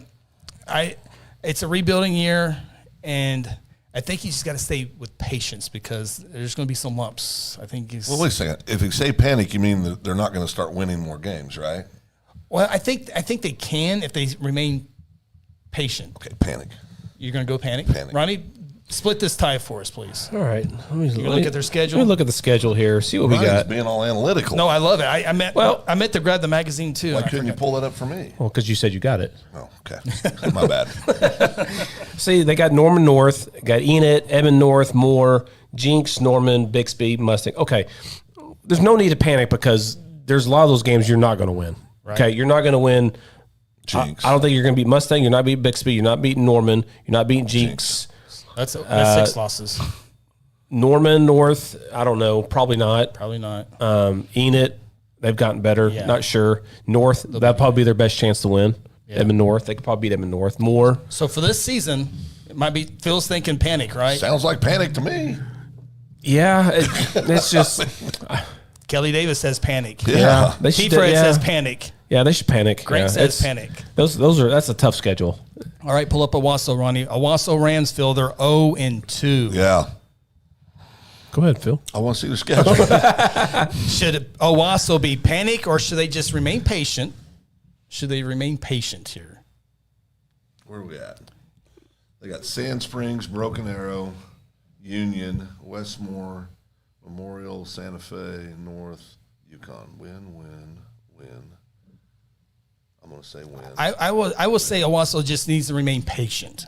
It's a rebuilding year, and I think he's got to stay with patience because there's going to be some lumps. I think he's. Well, wait a second. If you say panic, you mean that they're not going to start winning more games, right? Well, I think they can if they remain patient. Okay, panic. You're going to go panic? Panic. Ronnie, split this tie for us, please. All right. Let me look at their schedule? Let me look at the schedule here. See what we got. Being all analytical. No, I love it. I meant to grab the magazine too. Why couldn't you pull that up for me? Well, because you said you got it. Oh, okay. My bad. See, they got Norman North, got Enid, Edmond North, Moore, Jinx, Norman, Bixby, Mustang. Okay. There's no need to panic because there's a lot of those games you're not going to win. Right. Okay. You're not going to win. Jinx. I don't think you're going to beat Mustang. You're not beating Bixby. You're not beating Norman. You're not beating Jinx. That's 6 losses. Norman North, I don't know. Probably not. Probably not. Enid, they've gotten better. Yeah. Not sure. North, that'd probably be their best chance to win. Yeah. Edmond North, they could probably beat Edmond North. Moore. So for this season, it might be Phil's thinking panic, right? Sounds like panic to me. Yeah, it's just. Kelly Davis says panic. Yeah. T. Fred says panic. Yeah, they should panic. Grant says panic. That's a tough schedule. All right, pull up Owasso, Ronnie. Owasso Ramsville, they're 0-2. Yeah. Go ahead, Phil. I want to see the schedule. Should Owasso be panic or should they just remain patient? Should they remain patient here? Where are we at? They got Sand Springs, Broken Arrow, Union, Westmore, Memorial, Santa Fe, North, Yukon. Win. I'm going to say win. I will say Owasso just needs to remain patient.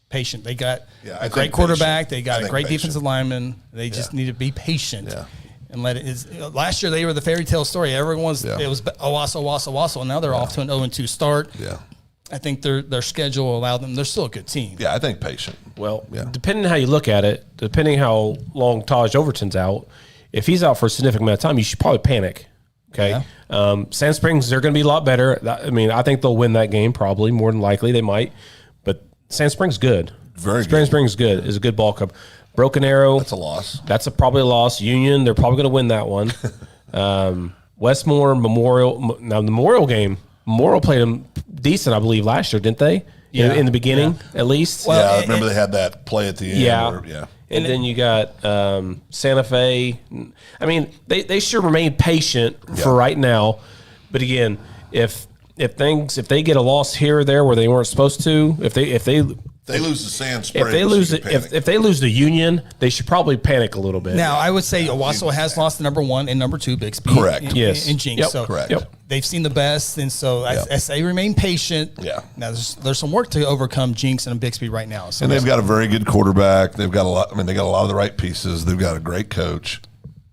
They got a great quarterback. They got a great defensive lineman. They just need to be patient. Yeah. And let it. Last year they were the fairy tale story. It was Owasso, and now they're off to an 0-2 start. Yeah. I think their schedule allowed them. They're still a good team. Yeah, I think patient. Well, depending on how you look at it, depending how long Taj Overton's out, if he's out for a significant amount of time, you should probably panic. Okay. Yeah. Sand Springs, they're going to be a lot better. I mean, I think they'll win that game probably, more than likely. They might. But Sand Springs good. Very good. Sand Springs good. Is a good ball club. Broken Arrow. That's a loss. That's probably a loss. Union, they're probably going to win that one. Westmore, Memorial. Now, the Memorial game, Memorial played them decent, I believe, last year, didn't they? Yeah. In the beginning, at least. Well, I remember they had that play at the end. Yeah. And then you got Santa Fe. I mean, they should remain patient for right now. But again, if they get a loss here or there where they weren't supposed to, if they lose the Sand Springs, if they lose the Union, they should probably panic a little bit. Now, I would say Owasso has lost the number 1 and number 2 Bixby. Correct. And Yes. And Jinx. Yep. So Correct. Yep. They've seen the best, and so as they remain patient. Yeah. Now there's some work to overcome Jinx and Bixby right now. So and they've got a very good quarterback. They've got a lot. I mean, they got a lot of the right pieces. They've got a great coach.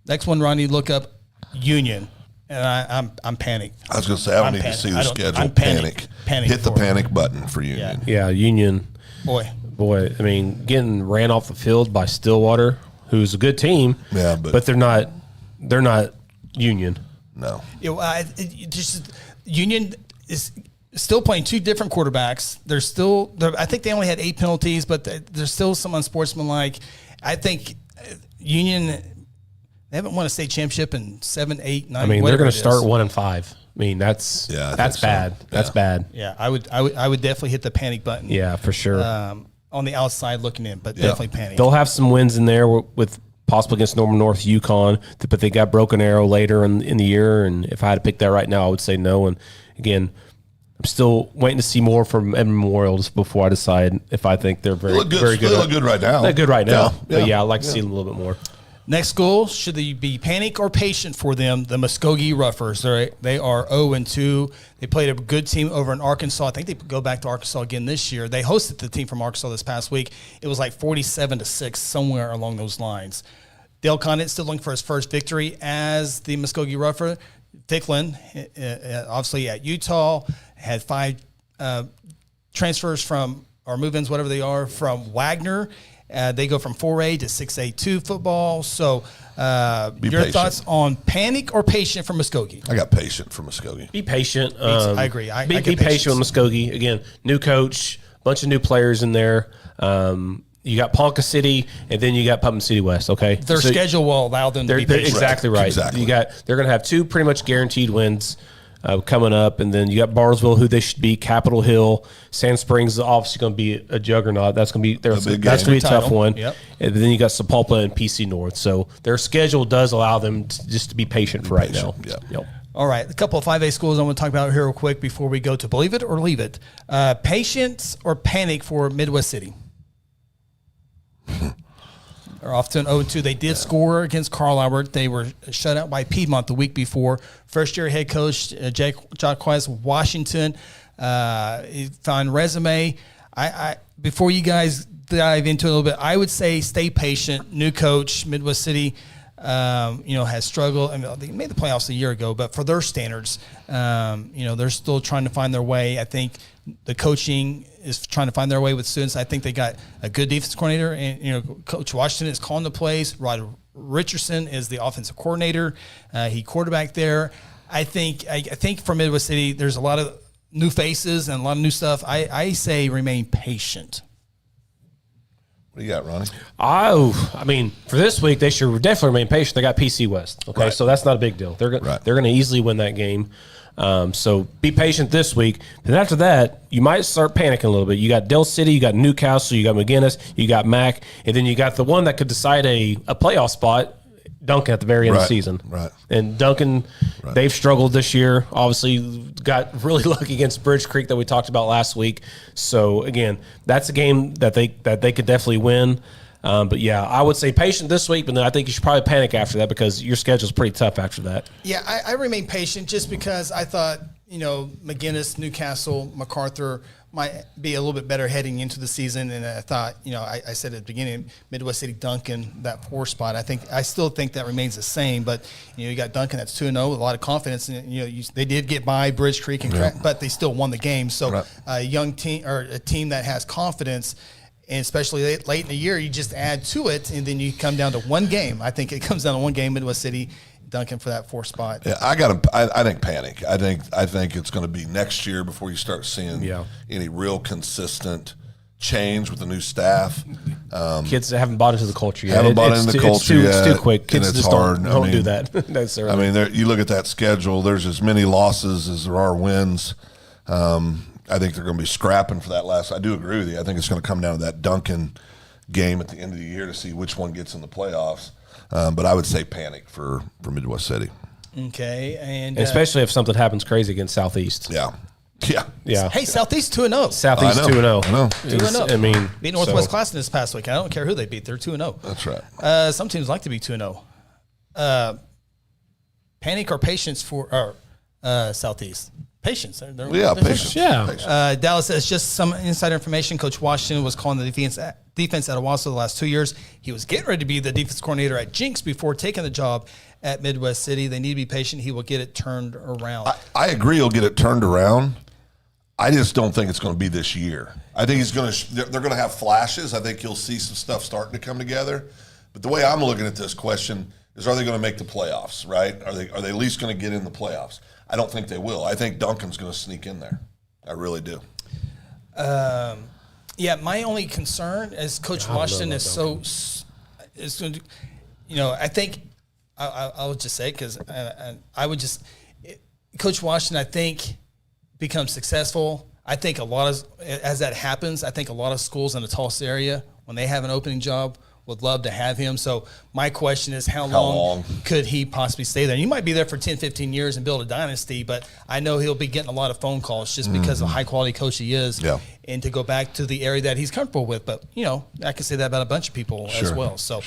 Next one, Ronnie, look up Union, and I'm panicked. I was going to say I don't need to see the schedule. I'm panic. Hit the panic button for Union. Yeah, Union. Boy, I mean, getting ran off the field by Stillwater, who's a good team. Yeah, but they're not Union. No. Union is still playing 2 different quarterbacks. I think they only had 8 penalties, but there's still some unsportsmanlike. I think Union, they haven't won a state championship in 7, 8, 9. I mean, they're going to start 1-5. I mean, that's bad. That's bad. Yeah, I would definitely hit the panic button. Yeah, for sure. On the outside looking in, but definitely panic. They'll have some wins in there with possibly against Norman North, Yukon, but they got Broken Arrow later in the year. And if I had to pick that right now, I would say no. And again, I'm still waiting to see more from Edmond Memorials before I decide if I think they're very good. They look good right now. They're good right now. But I'd like to see them a little bit more. Next school, should they be panic or patient for them? The Muskogee Roughers. They are 0-2. They played a good team over in Arkansas. I think they go back to Arkansas again this year. They hosted the team from Arkansas this past week. It was like 47-6, somewhere along those lines. Dale Condit still looking for his first victory as the Muskogee Rougher. Dicklin, obviously at Utah, had 5 transfers from, or move-ins, whatever they are, from Wagner. They go from 4A to 6A2 football. So your patient. thoughts on panic or patient for Muskogee? I got patient for Muskogee. Be patient. I agree. I be get patient with Muskogee. Again, new coach, bunch of new players in there. You got Ponca City, and then you got Putnam City West. Okay, Their schedule will allow them to be patient. Exactly right. Exactly. They're going to have 2 pretty much guaranteed wins coming up, and then you got Barnesville, who they should beat. Capitol Hill, Sand Springs is obviously going to be a juggernaut. That's going to be that's going to be a tough one. Yep. And then you got Sapulpa and PC North. So their schedule does allow them to be patient for right now. Yep. All right, a couple of 5A schools I want to talk about here real quick before we go to Believe It or Leave It. Patience or panic for Midwest City? They're off to an 0-2. They did score against Carl Albert. They were shut out by Piedmont the week before. First-year head coach Jacques Washington. Fine resume. Before you guys dive into it a little bit, I would say stay patient. New coach, Midwest City, has struggled. I mean, they made the playoffs a year ago, but for their standards, they're still trying to find their way. I think the coaching is trying to find their way with students. I think they got a good defense coordinator, and Coach Washington is calling the plays. Rod Richardson is the offensive coordinator. He quarterbacked there. I think for Midwest City, there's a lot of new faces and a lot of new stuff. I say remain patient. What do you got, Ronnie? I mean, for this week, they should definitely remain patient. They got PC West. Okay, so that's not a big deal. They're going to easily win that game. So be patient this week. And after that, you might start panicking a little bit. You got Del City, you got Newcastle, you got McGinnis, you got Mac, and then you got the one that could decide a playoff spot, Duncan, at the very end of the season. Right. And Duncan, they've struggled this year. Obviously, got really lucky against Bridge Creek that we talked about last week. So, again, that's a game that they could definitely win. But, yeah, I would say patient this week, but then I think you should probably panic after that because your schedule's pretty tough after that. Yeah, I remain patient just because I thought, McGinnis, Newcastle, MacArthur might be a little bit better heading into the season. And I thought, I said at the beginning, Midwest City, Duncan, that 4 spot. I still think that remains the same. But, you got Duncan that's 2-0 with a lot of confidence. And, they did get by Bridge Creek, but they still won the game. So a young team or a team that has confidence, and especially late in the year, you just add to it, and then you come down to one game. I think it comes down to one game, Midwest City, Duncan for that 4 spot. Yeah, I think panic. I think it's going to be next year before you start seeing any real consistent change with the new staff. Kids that haven't bought into the culture yet. Haven't bought into the culture yet. It's too quick. Kids just hard. don't do that necessarily. I mean, you look at that schedule. There's as many losses as there are wins. I think they're going to be scrapping for that last. I do agree with you. I think it's going to come down to that Duncan game at the end of the year to see which one gets in the playoffs. But I would say panic for Midwest City. Okay, and especially if something happens crazy against Southeast. Yeah. Hey, Southeast 2-0. Southeast 2-0. I know. 2-0. I mean, beat Northwest Classen this past week. I don't care who they beat. They're 2-0. That's right. Some teams like to be 2-0. Panic or patience for Southeast? Patience. Patience. Yeah. Dallas says just some inside information. Coach Washington was calling the defense at Owasso the last 2 years. He was getting ready to be the defense coordinator at Jinx before taking the job at Midwest City. They need to be patient. He will get it turned around. I agree he'll get it turned around. I just don't think it's going to be this year. I think they're going to have flashes. I think you'll see some stuff starting to come together. But the way I'm looking at this question is, are they going to make the playoffs, right? Are they at least going to get in the playoffs? I don't think they will. I think Duncan's going to sneak in there. I really do. My only concern is Coach Washington is going to, I think I would just say, because Coach Washington, I think, becomes successful. I think as that happens, I think a lot of schools in the Tulsa area, when they have an opening job, would love to have him. So my question is, how long could he possibly stay there? You might be there for 10, 15 years and build a dynasty, but I know he'll be getting a lot of phone calls just because of the high-quality coach he is, and to go back to the area that he's comfortable with. But, I can say that about a bunch of people as well. So,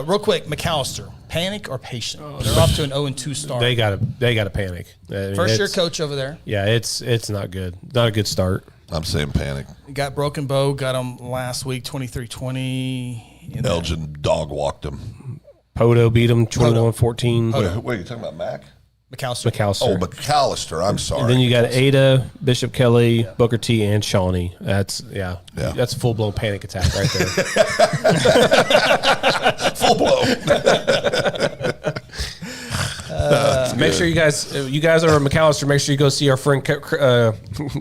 real quick, McAllister, panic or patient? They're off to an 0-2 start. They got to panic. First-year coach over there. Yeah, it's not good. Not a good start. I'm saying panic. Got Broken Bow, got him last week, 23-20. Elgin dog walked him. Poto beat him 21-14. Wait, are you talking about Mac? McAllister. Oh, McAllister. I'm sorry. And then you got Ada, Bishop Kelly, Booker T, and Shawnee. That's a full blown panic attack right there. Full blown. Make sure you guys are at McAllister. Make sure you go see our friend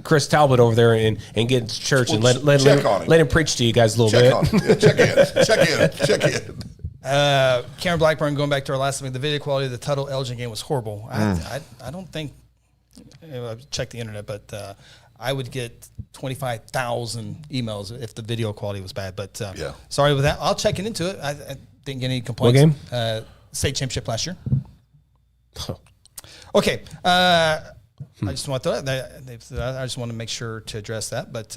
Chris Talbot over there and get into church and let him preach to you guys a little bit. Check in. Cameron Blackburn, going back to our last week, the video quality of the Tuttle Elgin game was horrible. I don't think, I've checked the internet, but I would get 25,000 emails if the video quality was bad. But sorry with that. I'll check into it. I didn't get any complaints. What game? State championship last year. Okay. I just want to make sure to address that. But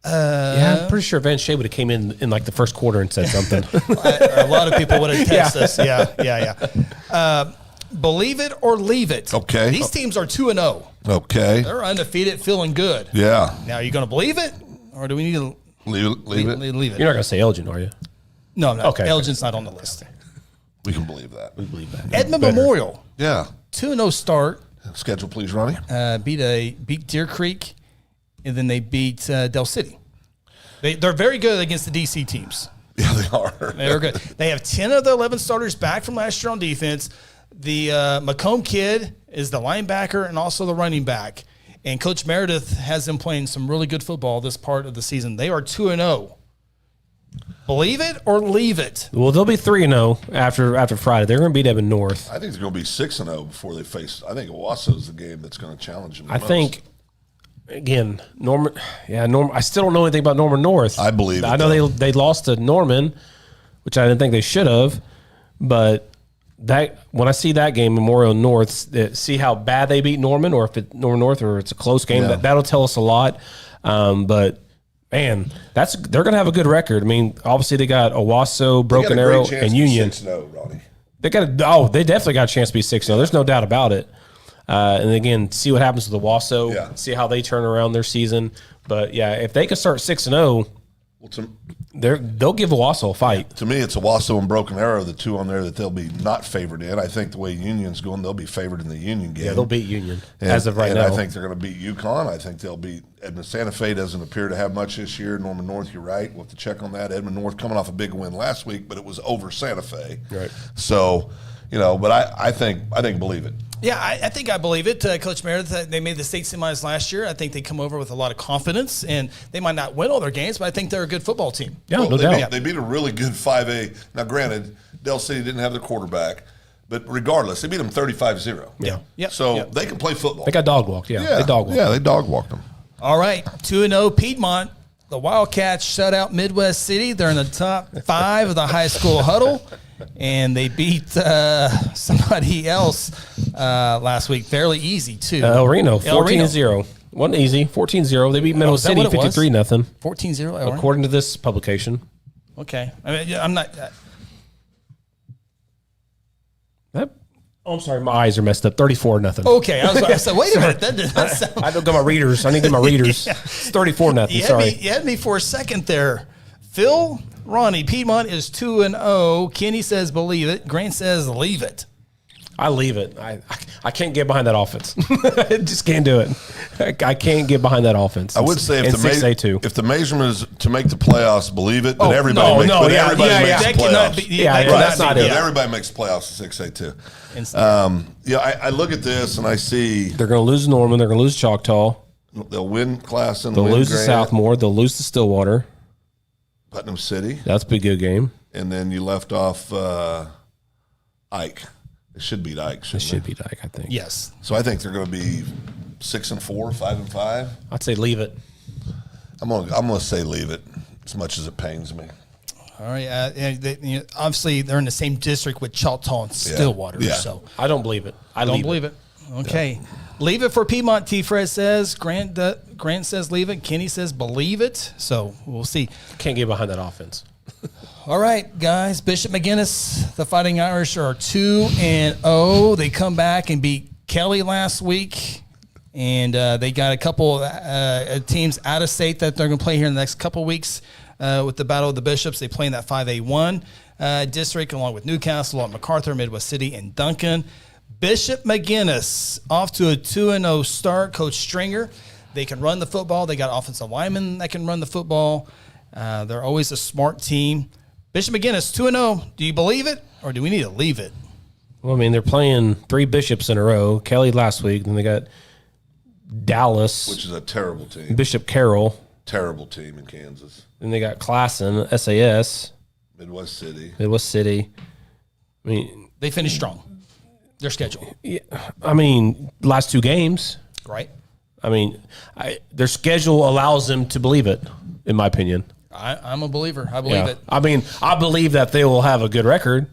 I'm pretty sure Van Shea would have came in like the first quarter and said something. A lot of people would have texted us. Yeah. Believe it or leave it. Okay. These teams are 2-0. Okay. They're undefeated, feeling good. Yeah. Now, are you going to believe it, or do we need to leave it? Leave it. You're not going to say Elgin, are you? No, I'm not. Okay. Elgin's not on the list. We can believe that. We believe that. Edmond Memorial. Yeah. 2-0 start. Schedule, please, Ronnie. Beat Deer Creek, and then they beat Del City. They're very good against the DC teams. Yeah, they are. They're good. They have 10 of the 11 starters back from last year on defense. The Macomb kid is the linebacker and also the running back. And Coach Meredith has them playing some really good football this part of the season. They are 2-0. Believe it or leave it. Well, they'll be 3-0 after Friday. They're going to beat Edmond North. I think they're going to be 6-0 before they face. I think Owasso is the game that's going to challenge them. I think, again, Norman. I still don't know anything about Norman North. I believe it. I know they lost to Norman, which I didn't think they should have. But when I see that game, Memorial North, see how bad they beat Norman, or if it's Norman North, or it's a close game. Yeah. That'll tell us a lot. But man, they're going to have a good record. I mean, obviously they got Owasso, Broken Arrow, and Union. 6-0, Ronnie. They definitely got a chance to be 6-0. There's no doubt about it. And again, see what happens with Owasso. See how they turn around their season. But yeah, if they can start 6-0, they'll give Owasso a fight. To me, it's Owasso and Broken Arrow, the two on there that they'll be not favored in. I think the way Union's going, they'll be favored in the Union game. Yeah, they'll beat Union as of right now. I think they're going to beat UConn. I think they'll beat Edmond. Santa Fe doesn't appear to have much this year. Norman North, you're right. We'll have to check on that. Edmond North coming off a big win last week, but it was over Santa Fe. Right. So, but I think believe it. Yeah, I think I believe it. Coach Meredith, they made the state semis last year. I think they come over with a lot of confidence, and they might not win all their games, but I think they're a good football team. Yeah, no doubt. They beat a really good 5A. Now, granted, Del City didn't have their quarterback, but regardless, they beat them 35-0. Yeah. So they can play football. They got dog walked. Yeah, they dog walked. Yeah, they dog walked them. All right, 2-0 Piedmont. The Wildcats shut out Midwest City. They're in the top 5 of the high school huddle. And they beat somebody else last week fairly easy, too. El Reno, 14-0. Wasn't easy, 14-0. They beat Middle City 53-0. 14-0? According to this publication. Okay. I mean, I'm not... I'm sorry, my eyes are messed up. 34-0. Okay, I said, wait a minute. That did not sound... I don't get my readers. I need to get my readers. It's 34-0. Sorry. You had me for a second there. Phil... Ronnie, Piedmont is 2-0. Kenny says believe it. Grant says leave it. I leave it. I can't get behind that offense. Just can't do it. I can't get behind that offense. I would say if the measurement is to make the playoffs, believe it. But everybody makes the playoffs. That's not it. Everybody makes playoffs at 6A2. I look at this and I see they're going to lose Norman. They're going to lose Choctaw. They'll win Classen. They'll lose to Southmore. They'll lose to Stillwater. Putnam City. That's a big good game. And then you left off Ike. It should beat Ike. It should beat Ike, I think. Yes. So I think they're going to be 6-4, 5-5. I'd say leave it. I'm gonna say leave it, as much as it pains me. All right. Obviously, they're in the same district with Choctaw and Stillwater. Yeah. So I don't believe it. I don't believe it. Okay. Yeah. Leave it for Piedmont, T-Fred says. Grant says leave it. Kenny says believe it. So we'll see. Can't get behind that offense. All right, guys. Bishop McGinnis, the Fighting Irish are 2-0. They come back and beat Kelly last week. And they got a couple teams out of state that they're going to play here in the next couple weeks with the Battle of the Bishops. They play in that 5A1 district along with Newcastle, MacArthur, Midwest City, and Duncan. Bishop McGinnis off to a 2-0 start. Coach Stringer, they can run the football. They got offensive linemen that can run the football. They're always a smart team. Bishop McGinnis, 2-0. Do you believe it, or do we need to leave it? Well, I mean, they're playing 3 Bishops in a row. Kelly last week. Then they got Dallas. Which is a terrible team. Bishop Carroll. Terrible team in Kansas. Then they got Classen, SAS. Midwest City. I mean, they finished strong. Their schedule. Yeah, I mean, last 2 games. Right. I mean, their schedule allows them to believe it, in my opinion. I'm a believer. I believe it. I mean, I believe that they will have a good record.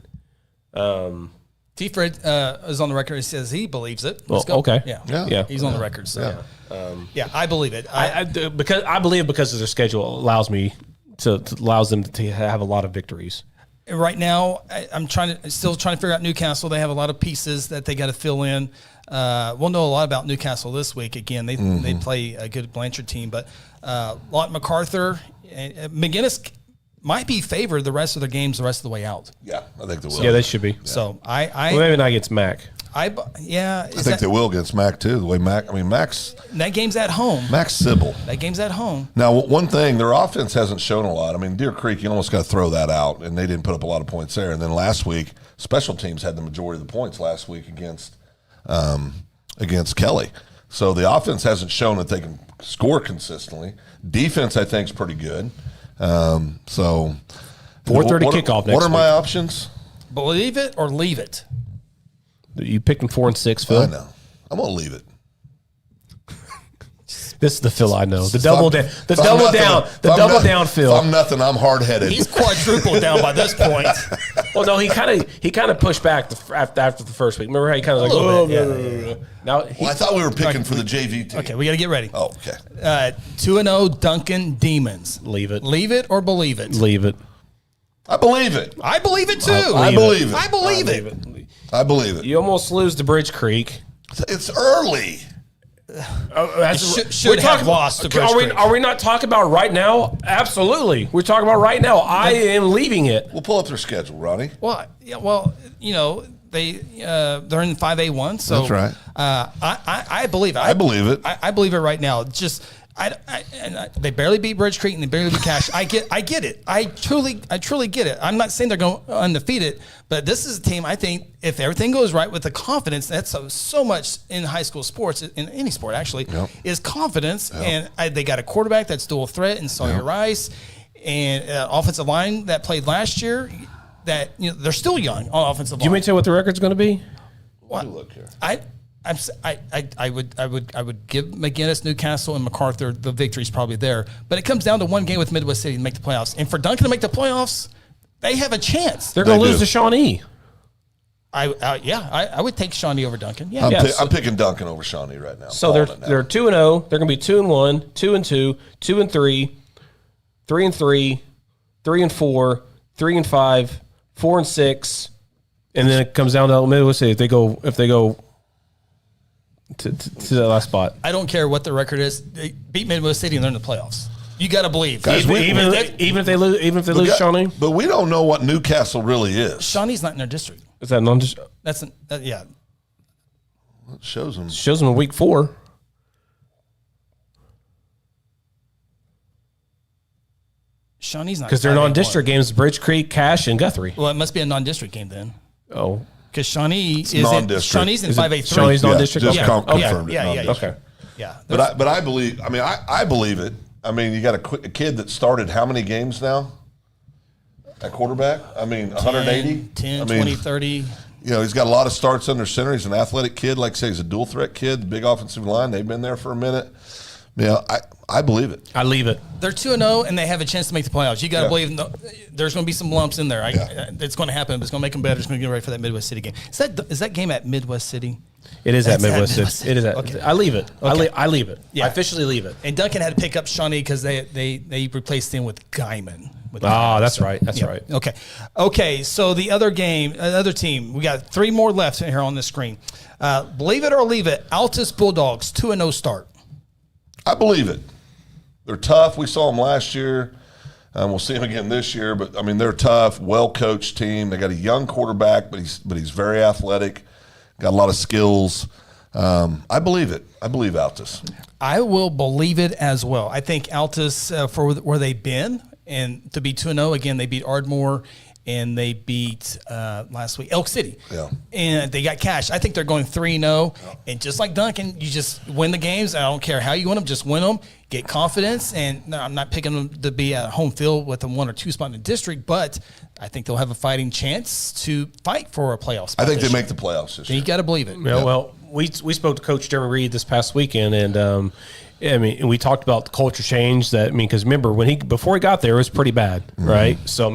T-Fred is on the record. He says he believes it. Let's go. Okay. Yeah. He's on the record. So, I believe it. I believe because of their schedule allows them to have a lot of victories. Right now, I'm still trying to figure out Newcastle. They have a lot of pieces that they got to fill in. We'll know a lot about Newcastle this week. Again, they play a good Blanchard team, but Lawton MacArthur, McGinnis might be favored the rest of their games the rest of the way out. Yeah, I think they will. Yeah, they should be. So maybe not against Mac. I think they will against Mac too. The way Mac's that game's at home. Mac's Sybil. That game's at home. Now, one thing, their offense hasn't shown a lot. I mean, Deer Creek, you almost got to throw that out, and they didn't put up a lot of points there. And then last week, special teams had the majority of the points last week against Kelly. So the offense hasn't shown that they can score consistently. Defense, I think, is pretty good. So 4:30 kickoff next week. What are my options? Believe it or leave it. You picked them 4 and 6, Phil. I know. I'm gonna leave it. This is the Phil I know. The double down. The double down, Phil. If I'm nothing, I'm hard headed. He's quadrupled down by this point. Well, no, he kind of pushed back after the first week. Remember how he kind of like, Now, I thought we were picking for the JV team. Okay, we got to get ready. Oh, okay. 2-0 Duncan Demons. Leave it. Leave it or believe it. Leave it. I believe it. I believe it too. I believe it. I believe it. I believe it. You almost lose to Bridge Creek. It's early. Should have lost to Bridge Creek. Are we not talking about right now? Absolutely. We're talking about right now. I am leaving it. We'll pull up their schedule, Ronnie. Well, they're in 5A1, so that's right. I believe it. I believe it. I believe it right now. Just they barely beat Bridge Creek and they barely beat Cash. I get it. I truly get it. I'm not saying they're going undefeated, but this is a team. I think if everything goes right with the confidence, that's so much in high school sports, in any sport actually, is confidence. Yep. And they got a quarterback that's dual threat in Sawyer Rice, and offensive line that played last year. That they're still young on offensive line. Do you mean to tell what the record's going to be? What? Look here. I would give McGinnis, Newcastle, and MacArthur the victory's probably there, but it comes down to one game with Midwest City to make the playoffs. And for Duncan to make the playoffs, they have a chance. They're going to lose to Shawnee. I would take Shawnee over Duncan. Yeah, I'm picking Duncan over Shawnee right now. So they're 2-0. They're going to be 2-1, 2-2, 2-3, 3-3, 3-4, 3-5, 4-6, and then it comes down to Midwest City if they go to the last spot. I don't care what the record is. They beat Midwest City and they're in the playoffs. You got to believe. Guys, even if they lose Shawnee. But we don't know what Newcastle really is. Shawnee's not in their district. Is that non-district? Yeah. It shows them in week 4. Shawnee's not, because they're non-district games: Bridge Creek, Cache, and Guthrie. Well, it must be a non-district game then. Oh, because Shawnee is in 5A3. Shawnee's non-district. Just confirmed. Yeah. Okay. Yeah. But I believe. I mean, I believe it. I mean, you got a kid that started how many games now at quarterback? I mean, 180? 10, 20, 30. He's got a lot of starts under center. He's an athletic kid. Like I say, he's a dual threat kid, big offensive line. They've been there for a minute. I believe it. I leave it. They're 2-0, and they have a chance to make the playoffs. You got to believe there's going to be some lumps in there. It's going to happen. But it's going to make them better. It's going to get ready for that Midwest City game. Is that game at Midwest City? It is at Midwest City. It is at. Okay. I leave it. Okay. I leave it. Yeah. I officially leave it. And Duncan had to pick up Shawnee because they replaced him with Guyman. That's right. That's right. Okay. So the other team, we got 3 more left here on the screen. Believe it or leave it, Altus Bulldogs 2-0 start. I believe it. They're tough. We saw them last year. We'll see them again this year. But I mean, they're tough, well-coached team. They got a young quarterback, but he's very athletic. got a lot of skills. I believe it. I believe Altus. I will believe it as well. I think Altus, for where they've been, and to be 2-0, again, they beat Ardmore and they beat last week Elk City. Yeah. And they got cash. I think they're going 3-0. And just like Duncan, you just win the games. I don't care how you win them, just win them, get confidence. And no, I'm not picking them to be at home field with a 1 or 2 spot in the district, but I think they'll have a fighting chance to fight for a playoff spot. I think they make the playoffs this year. You got to believe it. Yeah, well, we spoke to Coach Jeremy Reed this past weekend, and we talked about the culture change. Because remember before he got there, it was pretty bad, right? So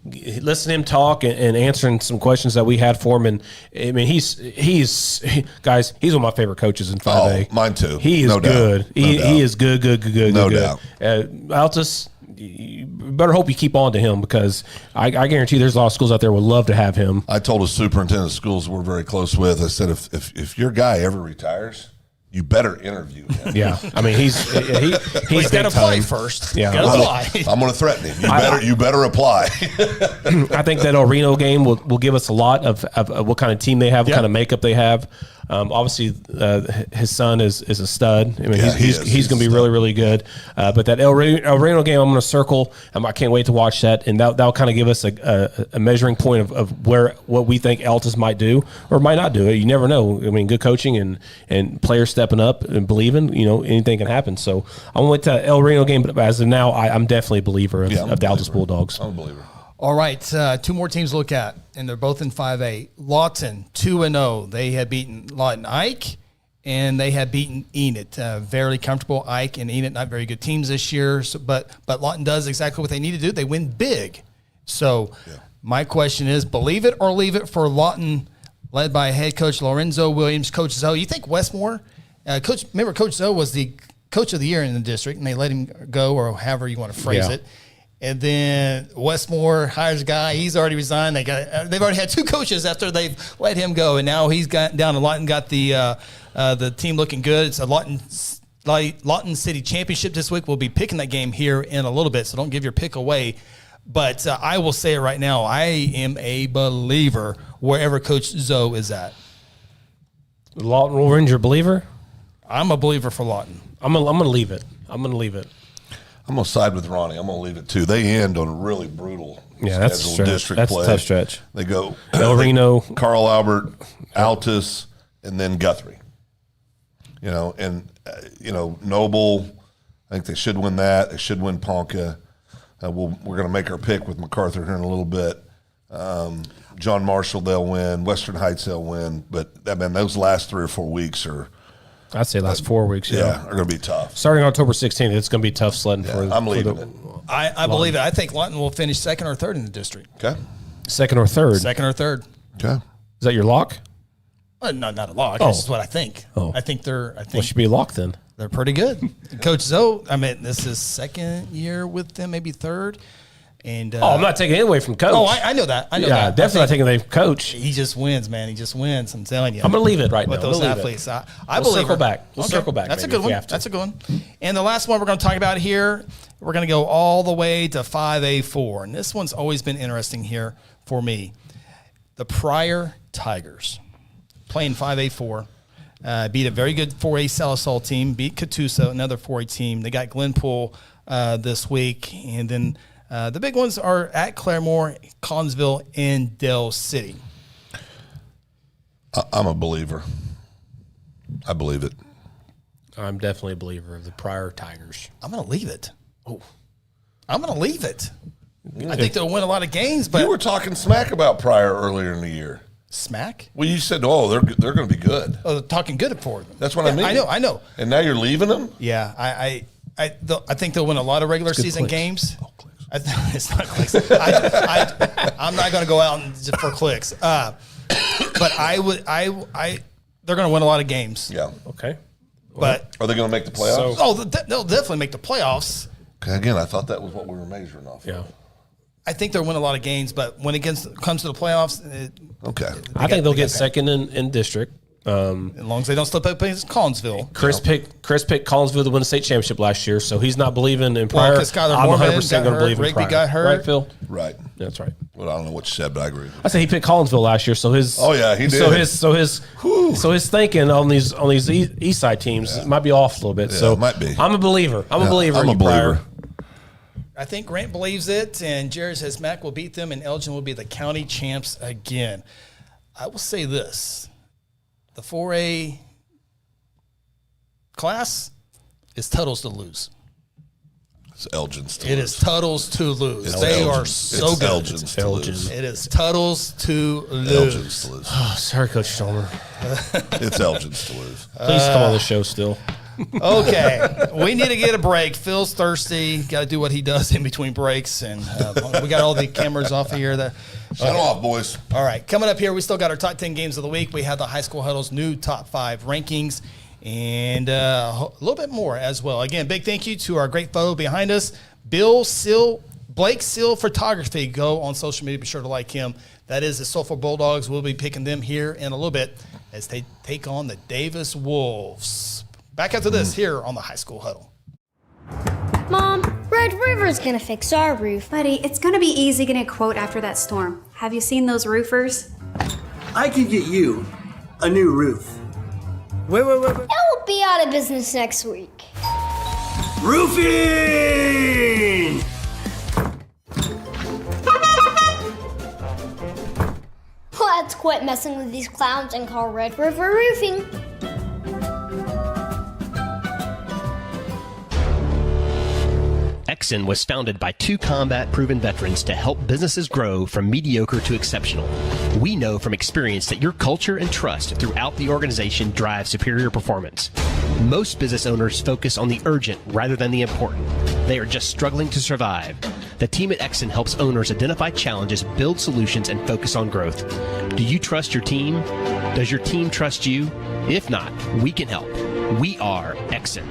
listen to him talk and answering some questions that we had for him, and he's guys, he's one of my favorite coaches in 5A. Oh, mine too. He is No good. doubt. He is good. No doubt. Altus, you better hope you keep on to him, because I guarantee there's a lot of schools out there would love to have him. I told a superintendent of schools we're very close with, I said, if your guy ever retires, you better interview him. Yeah, he's got to play first. Yeah, got to apply. I'm going to threaten him. You better apply. I think that El Reno game will give us a lot of what kind of team they have, what kind of makeup they have. Obviously, his son is a stud. He's going to be really, really good. But that El Reno game, I'm going to circle. I can't wait to watch that, and that'll kind of give us a measuring point of what we think Altus might do or might not do. You never know. Good coaching and players stepping up and believing. Anything can happen. So I'm going to wait to El Reno game, but as of now, I'm definitely a believer of the Altus Bulldogs. I'm a believer. All right, 2 more teams to look at, and they're both in 5A. Lawton, 2-0. They had beaten Lawton Ike, and they had beaten Enid. Very comfortable. Ike and Enid, not very good teams this year, but Lawton does exactly what they need to do. They win big. So my question is, believe it or leave it for Lawton, led by head coach Lorenzo Williams, Coach Zoe. You think Westmore, remember Coach Zoe was the coach of the year in the district, and they let him go, or however you want to phrase it. And then Westmore hires a guy. He's already resigned. They've already had 2 coaches after they've let him go, and now he's got down to Lawton, got the team looking good. It's a Lawton City Championship this week. We'll be picking that game here in a little bit, so don't give your pick away. But I will say it right now. I am a believer wherever Coach Zoe is at. Lawton will Ranger believer? I'm a believer for Lawton. I'm gonna leave it. I'm I'm going to side with Ronnie. I'm going to leave it too. They end on a really brutal that's district that's play. A tough stretch. They go El Reno, Carl Albert, Altus, and then Guthrie. Noble. I think they should win that. They should win Ponca. We're going to make our pick with MacArthur here in a little bit. John Marshall, they'll win. Western Heights, they'll win. But those last 3 or 4 weeks are. I'd say last 4 weeks. Yeah, are going to be tough. Starting October 16th, it's going to be tough sledding for. I'm leaving it. I believe it. I think Lawton will finish 2nd or 3rd in the district. Okay. 2nd or 3rd. 2nd or 3rd. Okay. Is that your lock? No, not a lock. This is what I think. Oh. I think they're. What should be a lock then? They're pretty good. Coach Zoe. This is 2nd year with them, maybe 3rd. And I'm not taking it away from Coach. Oh, I know that. I know that. Definitely not taking it away from Coach. He just wins, man. He just wins. I'm telling you. I'm going to leave it right now. With those athletes, I we'll believe circle back. We'll circle back. That's a good one. That's a good one. And the last one we're going to talk about here, we're going to go all the way to 5A4, and this one's always been interesting here for me. The Pryor Tigers playing 5A4. Beat a very good 4A Salisol team. Beat Catoosa, another 4A team. They got Glenpool this week, and then. The big ones are at Claremore, Collinsville, and Dell City. I'm a believer. I believe it. I'm definitely a believer of the Pryor Tigers. I'm going to leave it. I'm going to leave it. I think they'll win a lot of games. But you were talking smack about Pryor earlier in the year. Smack? Well, you said, they're going to be good. Oh, they're talking good for them. That's what I mean. I know. And now you're leaving them? Yeah, I think they'll win a lot of regular season games. It's not clicks. I'm not going to go out for clicks. But they're going to win a lot of games. Yeah. Okay. But are they going to make the playoffs? They'll definitely make the playoffs. Okay, again, I thought that was what we were measuring off. Yeah. I think they'll win a lot of games, but when it comes to the playoffs, okay. I think they'll get 2nd in district. As long as they don't slip up against Collinsville. Chris picked Collinsville to win the state championship last year, so he's not believing in Pryor. Well, Skylar I'm Mormon 100% going to believe in Rigby Pryor. got hurt. Right, Phil? Right. That's right. Well, I don't know what you said, but I agree. I said he picked Collinsville last year, so his he did. So his thinking on these East Side teams might be off a little bit. Yeah, so it might be. I'm a believer. I'm a believer. I'm in a you, believer. Pryor. I think Grant believes it, and Jared says Mac will beat them, and Elgin will be the county champs again. I will say this. The 4A class is Tuttle's to lose. It's Elgin's to It lose. is Tuttle's to lose. It's They Elgin. are so It's good. Elgin's to lose. It is Tuttle's to lose. Elgin's to lose. Oh, sorry, Coach Stolmer. It's Elgin's to lose. Please come on the show still. Okay, we need to get a break. Phil's thirsty. Got to do what he does in between breaks, and we got all the cameras off of here. Shut them off, boys. All right, coming up here, we still got our top 10 games of the week. We have the High School Huddle's new top 5 rankings, and a little bit more as well. Again, big thank you to our great photo behind us, Blake Seal Photography. Go on social media, be sure to like him. That is the Sulphur Bulldogs. We'll be picking them here in a little bit as they take on the Davis Wolves. Back after this here on the High School Huddle. Mom, Red River's gonna fix our roof. Buddy, it's gonna be easy getting a quote after that storm. Have you seen those roofers? I can get you a new roof. Wait. That will be out of business next week. Roofing! Let's quit messing with these clowns and call Red River Roofing. Exxon was founded by 2 combat-proven veterans to help businesses grow from mediocre to exceptional. We know from experience that your culture and trust throughout the organization drive superior performance. Most business owners focus on the urgent rather than the important. They are just struggling to survive. The team at Exxon helps owners identify challenges, build solutions, and focus on growth. Do you trust your team? Does your team trust you? If not, we can help. We are Exxon.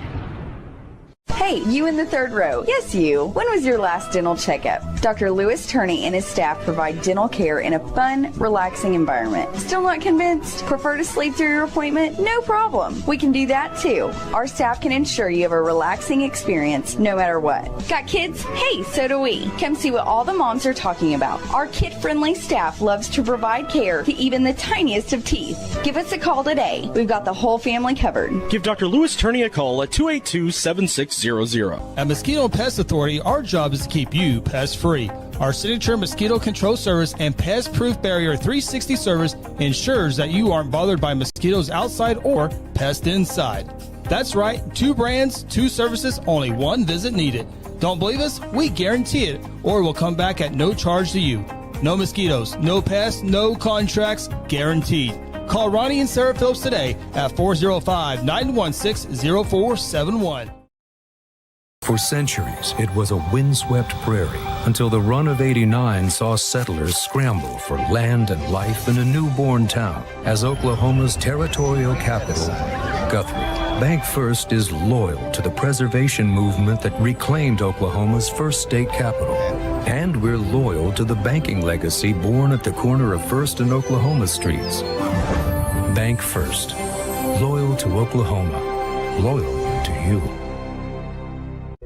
Hey, you in the third row. Yes, you. When was your last dental checkup? Dr. Louis Turney and his staff provide dental care in a fun, relaxing environment. Still not convinced? Prefer to sleep through your appointment? No problem. We can do that too. Our staff can ensure you have a relaxing experience no matter what. Got kids? Hey, so do we. Come see what all the moms are talking about. Our kid-friendly staff loves to provide care to even the tiniest of teeth. Give us a call today. We've got the whole family covered. Give Dr. Louis Turney a call at 282-7600. At Mosquito and Pest Authority, our job is to keep you pest-free. Our signature mosquito control service and pest-proof barrier 360 service ensures that you aren't bothered by mosquitoes outside or pests inside. That's right, 2 brands, 2 services, only 1 visit needed. Don't believe us? We guarantee it, or we'll come back at no charge to you. No mosquitoes, no pests, no contracts, guaranteed. Call Ronnie and Sarah Phillips today at 405-916-0471. For centuries, it was a windswept prairie until the run of '89 saw settlers scramble for land and life in a newborn town as Oklahoma's territorial capital, Guthrie. Bank First is loyal to the preservation movement that reclaimed Oklahoma's first state capital. And we're loyal to the banking legacy born at the corner of First and Oklahoma Streets. Bank First. Loyal to Oklahoma. Loyal to you.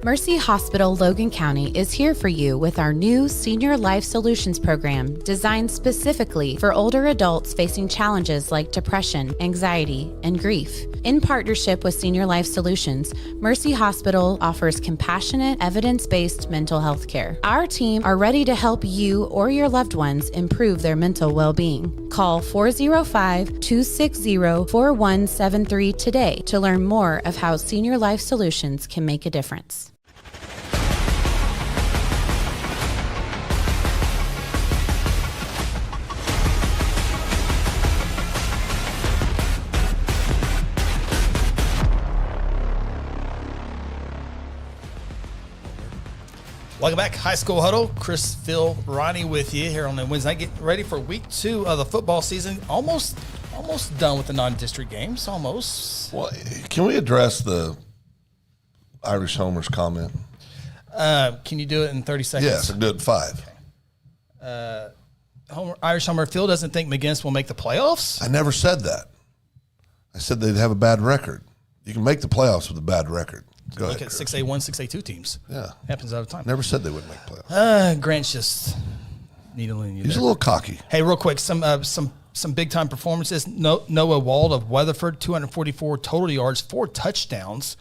Mercy Hospital Logan County is here for you with our new Senior Life Solutions program designed specifically for older adults facing challenges like depression, anxiety, and grief. In partnership with Senior Life Solutions, Mercy Hospital offers compassionate, evidence-based mental health care. Our team are ready to help you or your loved ones improve their mental well-being. Call 405-260-4173 today to learn more of how Senior Life Solutions can make a difference. Welcome back, High School Huddle. Chris, Phil, Ronnie with you here on the Wednesday night. Getting ready for week 2 of the football season. Almost done with the non-district games. Almost. Well, can we address the Irish Homer's comment? Can you do it in 30 seconds? Yes, I'll do it in 5. Irish Homer, Phil doesn't think McGinnis will make the playoffs. I never said that. I said they'd have a bad record. You can make the playoffs with a bad record. Go Look ahead, at Chris. 6A1, 6A2 teams. Yeah. Happens all the time. Never said they wouldn't make playoffs. Grant's just needling you He's there. a little cocky. Hey, real quick, some big time performances. Noah Wald of Weatherford, 244 total yards, 4 touchdowns.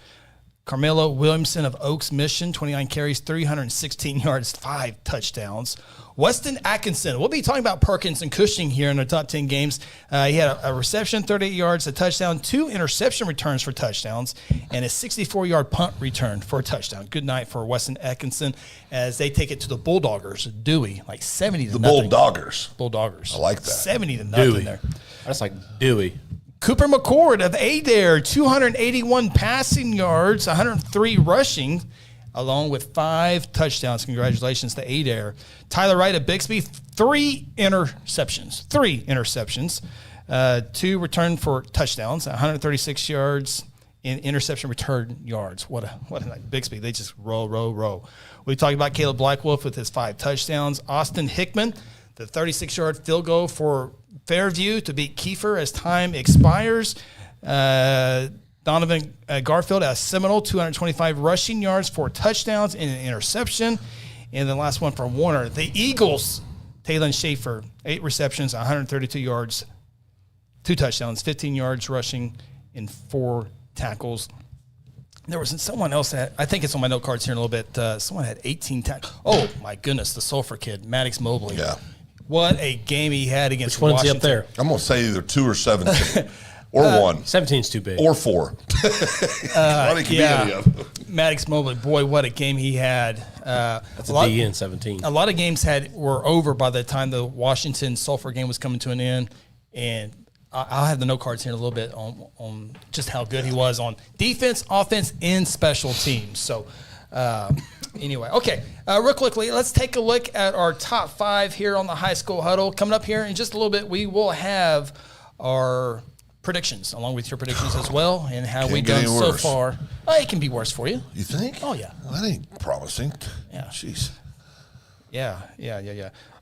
Carmelo Williamson of Oaks Mission, 29 carries, 316 yards, 5 touchdowns. Weston Atkinson. We'll be talking about Perkins and Cushing here in our top 10 games. He had a reception, 38 yards, a touchdown, 2 interception returns for touchdowns, and a 64-yard punt return for a touchdown. Good night for Weston Atkinson as they take it to the Bulldoggers. Dewey, like 70 to nothing. Bulldoggers. I like that. 70 to nothing Dewey. there. That's like Dewey. Cooper McCord of Adair, 281 passing yards, 103 rushing, along with 5 touchdowns. Congratulations to Adair. Tyler Wright of Bixby, 3 interceptions. 2 returned for touchdowns, 136 yards in interception return yards. What a night. Bixby, they just roll. We talked about Caleb Blackwolf with his 5 touchdowns. Austin Hickman, the 36-yard field goal for Fairview to beat Kiefer as time expires. Donovan Garfield at Seminole, 225 rushing yards, 4 touchdowns, and an interception. And the last one for Warner. The Eagles, Taylon Schaefer, 8 receptions, 132 yards, 2 touchdowns, 15 yards rushing, and 4 tackles. There was someone else that, I think it's on my note cards here in a little bit. Someone had 18 tackles. Oh, my goodness, the Sulphur kid, Maddox Mobley. Yeah. What a game he had against Which one's Washington. he up there? I'm going to say either 2 or 17. Or 1. 17's too big. Or 4. Ronnie can be any of them. Maddox Mobley, boy, what a game he had. That's a D in 17. A lot of games were over by the time the Washington-Sulphur game was coming to an end. And I'll have the note cards here in a little bit on just how good he was on defense, offense, and special teams. So, anyway, okay, real quickly, let's take a look at our top 5 here on the High School Huddle. Coming up here in just a little bit, we will have our predictions, along with your predictions as well, and how we've done so far. It can be worse for you. You think? Oh, yeah. Well, that ain't promising. Yeah. Jeez. Yeah.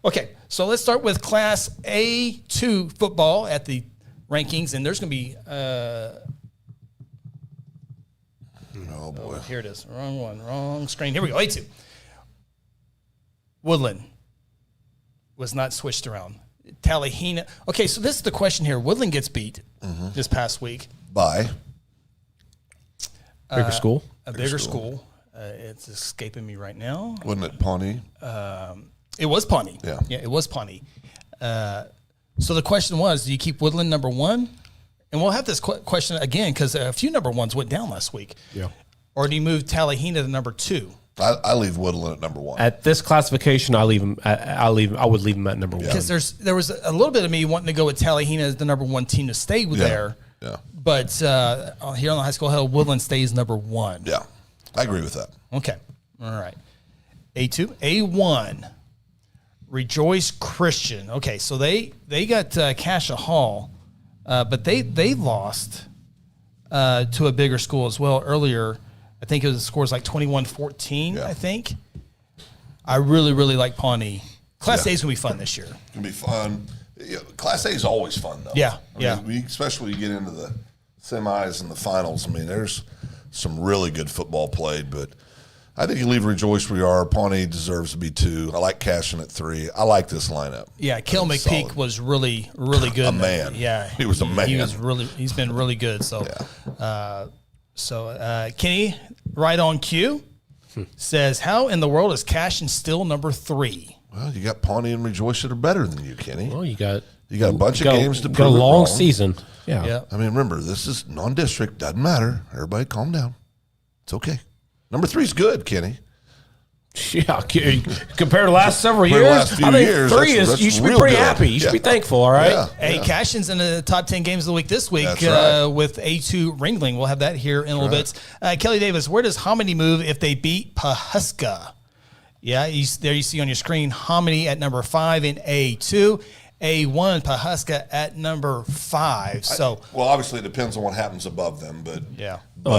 Okay, so let's start with Class A2 football at the rankings, and there's going to be oh, boy. here it is. Wrong screen. Here we go. A2. Woodland was not switched around. Tallahena. Okay, so this is the question here. Woodland gets beat this past week. By? Bigger school? A bigger school. It's escaping me right now. Wasn't it Pawnee? It was Pawnee. Yeah, it was Pawnee. So the question was, do you keep Woodland number 1? And we'll have this question again because a few number 1s went down last week. Yeah. Or do you move Tallahena to number 2? I leave Woodland at number 1. At this classification, I leave him. I would leave him at number 1 because there was a little bit of me wanting to go with Tallahena as the number 1 team to stay there. Yeah. But here on the High School Huddle, Woodland stays number 1. Yeah, I agree with that. Okay. All right. A2, A1. Rejoice Christian. Okay, so they got Cassia Hall, but they lost to a bigger school as well earlier. I think it was scores like 21-14, I think. I really, really like Pawnee. Class A is going to be fun this year. It's going to be fun. Class A is always fun, though. Yeah, I mean, especially when you get into the semis and the finals. I mean, there's some really good football played, but I think you leave Rejoice where you are. Pawnee deserves to be 2. I like Cashin at 3. I like this lineup. Yeah, Kel McPeak was really, really good. A man. Yeah. He was a man. He's been really good. So, Kenny, right on cue, says, how in the world is Cashin still number 3? Well, you got Pawnee and Rejoice that are better than you, Kenny. Well, you got a bunch of games to prove got a long wrong. season. Yeah. I mean, remember, this is non-district. Doesn't matter. Everybody calm down. It's okay. Number 3 is good, Kenny. Yeah, compared to the last several Compared to years, the last few I think years, 3 that's you should be real pretty good. happy. You should be thankful, all right? Hey, Cashin's in the top 10 games of the week this week That's right. with A2 Ringling. We'll have that here in a little bit. Kelly Davis, where does Hominy move if they beat Pawhuska? Yeah, there you see on your screen, Hominy at number 5 in A2. A1, Pawhuska at number 5. So, well, obviously it depends on what happens above them, but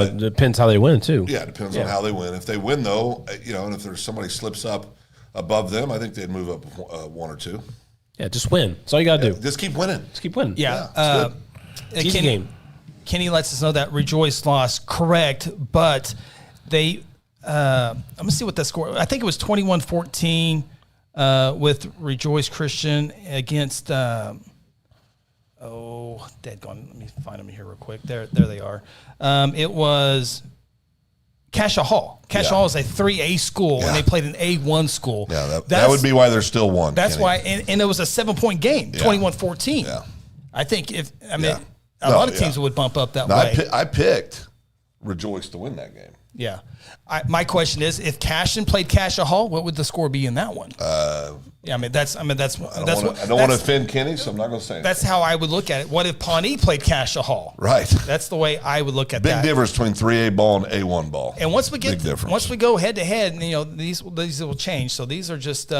it depends how they win too. Yeah, it depends on how they win. If they win, though, and if there's somebody slips up above them, I think they'd move up 1 or 2. Yeah, just win. That's all you got to do. Just keep winning. Just keep winning. Yeah. Easy game. Kenny lets us know that Rejoice lost, correct, but they I'm going to see what that score, I think it was 21-14 with Rejoice Christian against dead gone. Let me find them here real quick. There they are. It was Cassia Hall. Cassia Hall is a 3A school, and they played an A1 school. Yeah, that would be why they're still one. That's Kenny. why, and it was a 7-point game, 21-14. Yeah. I think a lot of teams would bump up that way. I picked Rejoice to win that game. Yeah. My question is, if Cashin played Cassia Hall, what would the score be in that one? I don't want to offend Kenny, so I'm not going to say anything. That's how I would look at it. What if Pawnee played Cassia Hall? Right. That's the way I would look at Big that. difference between 3A ball and A1 ball. And once we go head to head, these will change. So these are just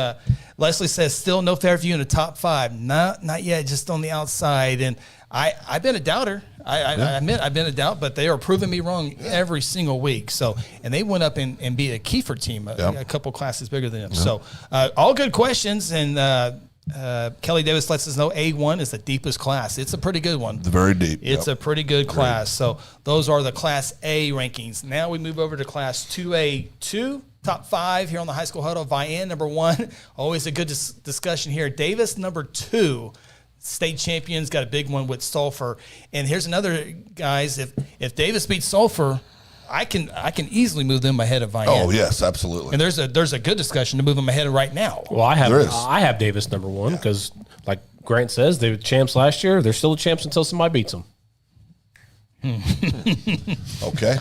Leslie says still no Fairview in the top 5. Not yet, just on the outside. And I've been a doubter. I admit I've been a doubt, but they are proving me wrong every single week. So, and they went up and beat a Kiefer team, a couple classes bigger than them. Yep. So, all good questions. And Kelly Davis lets us know A1 is the deepest class. It's a pretty good one. It's very deep. It's a pretty good class. So, those are the Class A rankings. Now we move over to Class 2A2. Top 5 here on the High School Huddle. Vian, number 1. Always a good discussion here. Davis, number 2. State champions, got a big one with Sulphur. And here's another, guys, if Davis beats Sulphur, I can easily move them ahead of Vian. Oh, yes, absolutely. And there's a good discussion to move them ahead of right now. Well, I have Davis number 1 because, like Grant says, they were champs last year. They're still the champs until somebody beats them. Okay.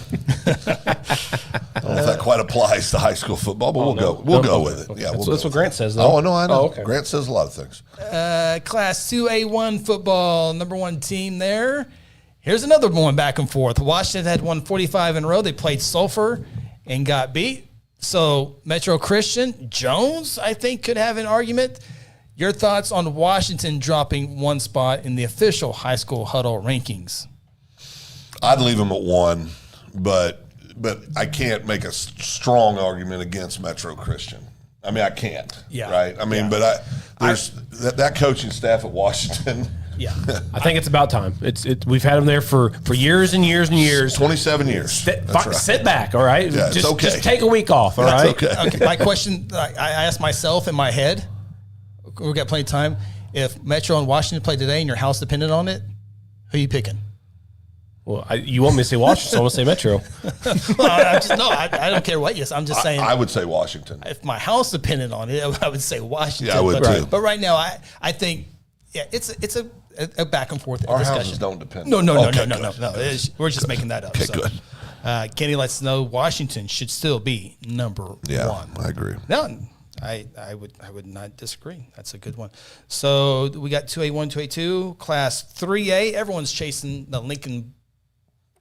I don't know if that quite applies to high school football, but we'll go with it. Okay. Yeah, That's what Grant says, though. Oh, no, I know. Oh, okay. Grant says a lot of things. Class 2A1 football, number 1 team there. Here's another one back and forth. Washington had won 45 in a row. They played Sulphur and got beat. So Metro Christian, Jones, I think, could have an argument. Your thoughts on Washington dropping 1 spot in the official High School Huddle rankings? I'd leave them at 1, but I can't make a strong argument against Metro Christian. I mean, I can't. Yeah. Right. I mean, but there's that coaching staff at Washington. Yeah. I think it's about time. We've had them there for years and years and years. 27 years. Sit back, all right? Yeah, just, okay. Just take a week off, all right? Okay. My question, I asked myself in my head, we've got plenty of time, if Metro and Washington play today and your house depended on it, who are you picking? Well, you want me to say Washington, so I'm going to say Metro. I don't care what. Yes, I'm just saying. I would say Washington. If my house depended on it, I would say Washington. Yeah, I would too. But right now, I think, it's a back and forth Our discussion. houses don't depend. No. Okay, We're just making that up. Okay, good. Kenny lets us know Washington should still be number 1. Yeah, I agree. No, I would not disagree. That's a good one. So we got 2A1, 2A2, Class 3A. Everyone's chasing the Lincoln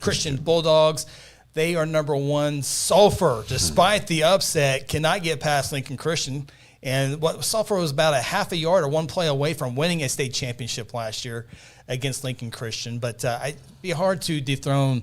Christian Bulldogs. They are number 1. Sulphur, despite the upset, cannot get past Lincoln Christian. And Sulphur was about a half a yard or 1 play away from winning a state championship last year against Lincoln Christian. But it'd be hard to dethrone,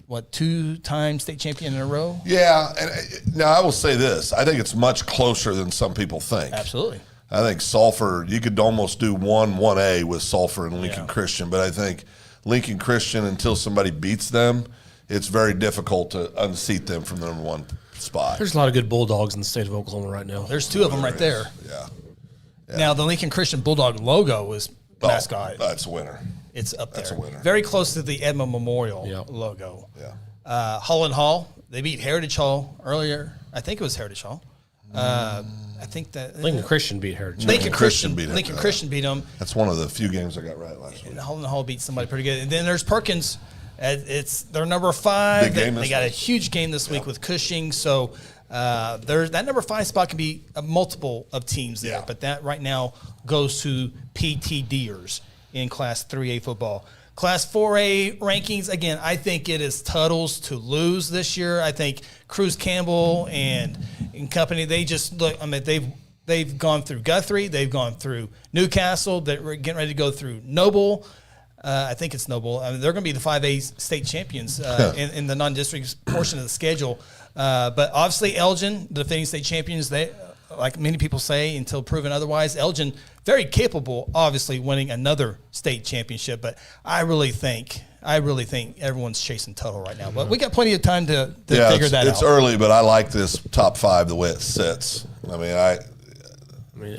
2-time state champion in a row? Yeah. And now I will say this. I think it's much closer than some people think. Absolutely. I think Sulphur, you could almost do 1A with Sulphur and Lincoln Christian. But I think Lincoln Christian, until somebody beats them, it's very difficult to unseat them from the number 1 spot. There's a lot of good Bulldogs in the state of Oklahoma right now. There's 2 of them right there. Yeah. Now, the Lincoln Christian Bulldog logo is mascot. That's a winner. It's up there. That's a winner. Very close to the Edmond Memorial logo. Yeah. Holland Hall, they beat Heritage Hall earlier. I think it was Heritage Hall. I think that Lincoln Christian beat Heritage. Lincoln Christian beat them. That's one of the few games I got right last week. And Holland Hall beat somebody pretty good. And then there's Perkins. They're number 5. They got a huge game this week with Cushing. So that number 5 spot can be a multiple of teams there. But that right now goes to PTDers in Class 3A football. Class 4A rankings, again, I think it is Tuttle's to lose this year. I think Cruz Campbell and company, they just look, I mean, they've gone through Guthrie, they've gone through Newcastle, they're getting ready to go through Noble. I think it's Noble. I mean, they're going to be the 5A state champions in the non-district portion of the schedule. But obviously Elgin, the defending state champions, they like many people say, until proven otherwise. Elgin, very capable, obviously, winning another state championship. But I really think everyone's chasing Tuttle right now. But we got plenty of time to figure that out. It's early, but I like this top 5 the way it sits. I mean,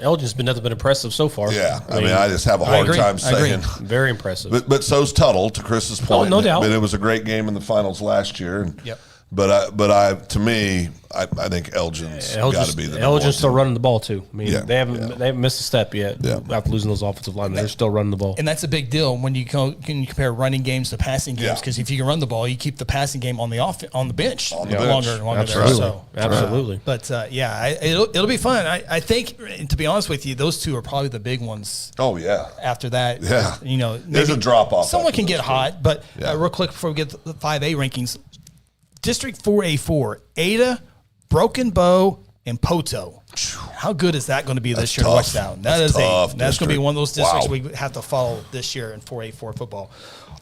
Elgin's been nothing but impressive so far. Yeah, I mean, I just have a hard time saying. Very impressive. But so's Tuttle, to Chris's point. No doubt. But it was a great game in the finals last year. And, yep. To me, I think Elgin's got to be the Elgin's still running the ball too. I mean, Yeah. they haven't missed a step yet after losing those offensive linemen. They're still running the ball, and that's a big deal when you compare running games to passing games. Because if you can run the ball, you keep the passing game on the bench longer. Absolutely. So, absolutely. But it'll be fun. I think, to be honest with you, those two are probably the big ones. Oh yeah. After that, there's a drop off. Someone can get hot, but real quick before we get the 5A rankings. District 4A4, Ada, Broken Bow, and Poto. How good is that going to be this year in West Down? That's going to be one of those districts we have to follow this year in 4A4 football.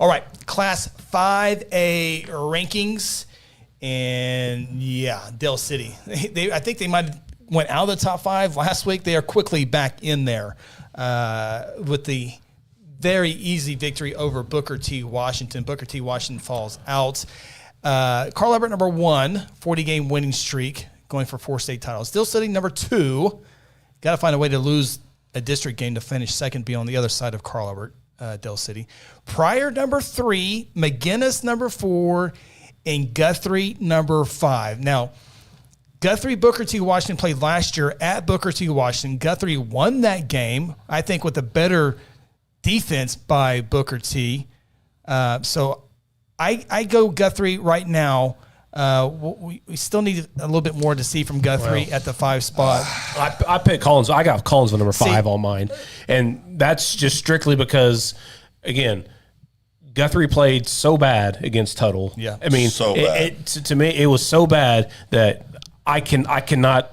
All right, Class 5A rankings, and Dale City. I think they might have went out of the top 5 last week. They are quickly back in there with the very easy victory over Booker T. Washington. Booker T. Washington falls out. Carl Everett, number 1, 40-game winning streak, going for 4 state titles. Still sitting number 2. Got to find a way to lose a district game to finish second, be on the other side of Carl Everett, Dale City. Pryor, number 3, McGinnis, number 4, and Guthrie, number 5. Now, Guthrie, Booker T. Washington played last year at Booker T. Washington. Guthrie won that game, I think, with a better defense by Booker T. So I go Guthrie right now. We still need a little bit more to see from Guthrie at the 5 spot. I picked Collins. I got Collins with number 5 on mine, and that's just strictly because, again, Guthrie played so bad against Tuttle. Yeah, I mean, so bad. To me, it was so bad that I cannot,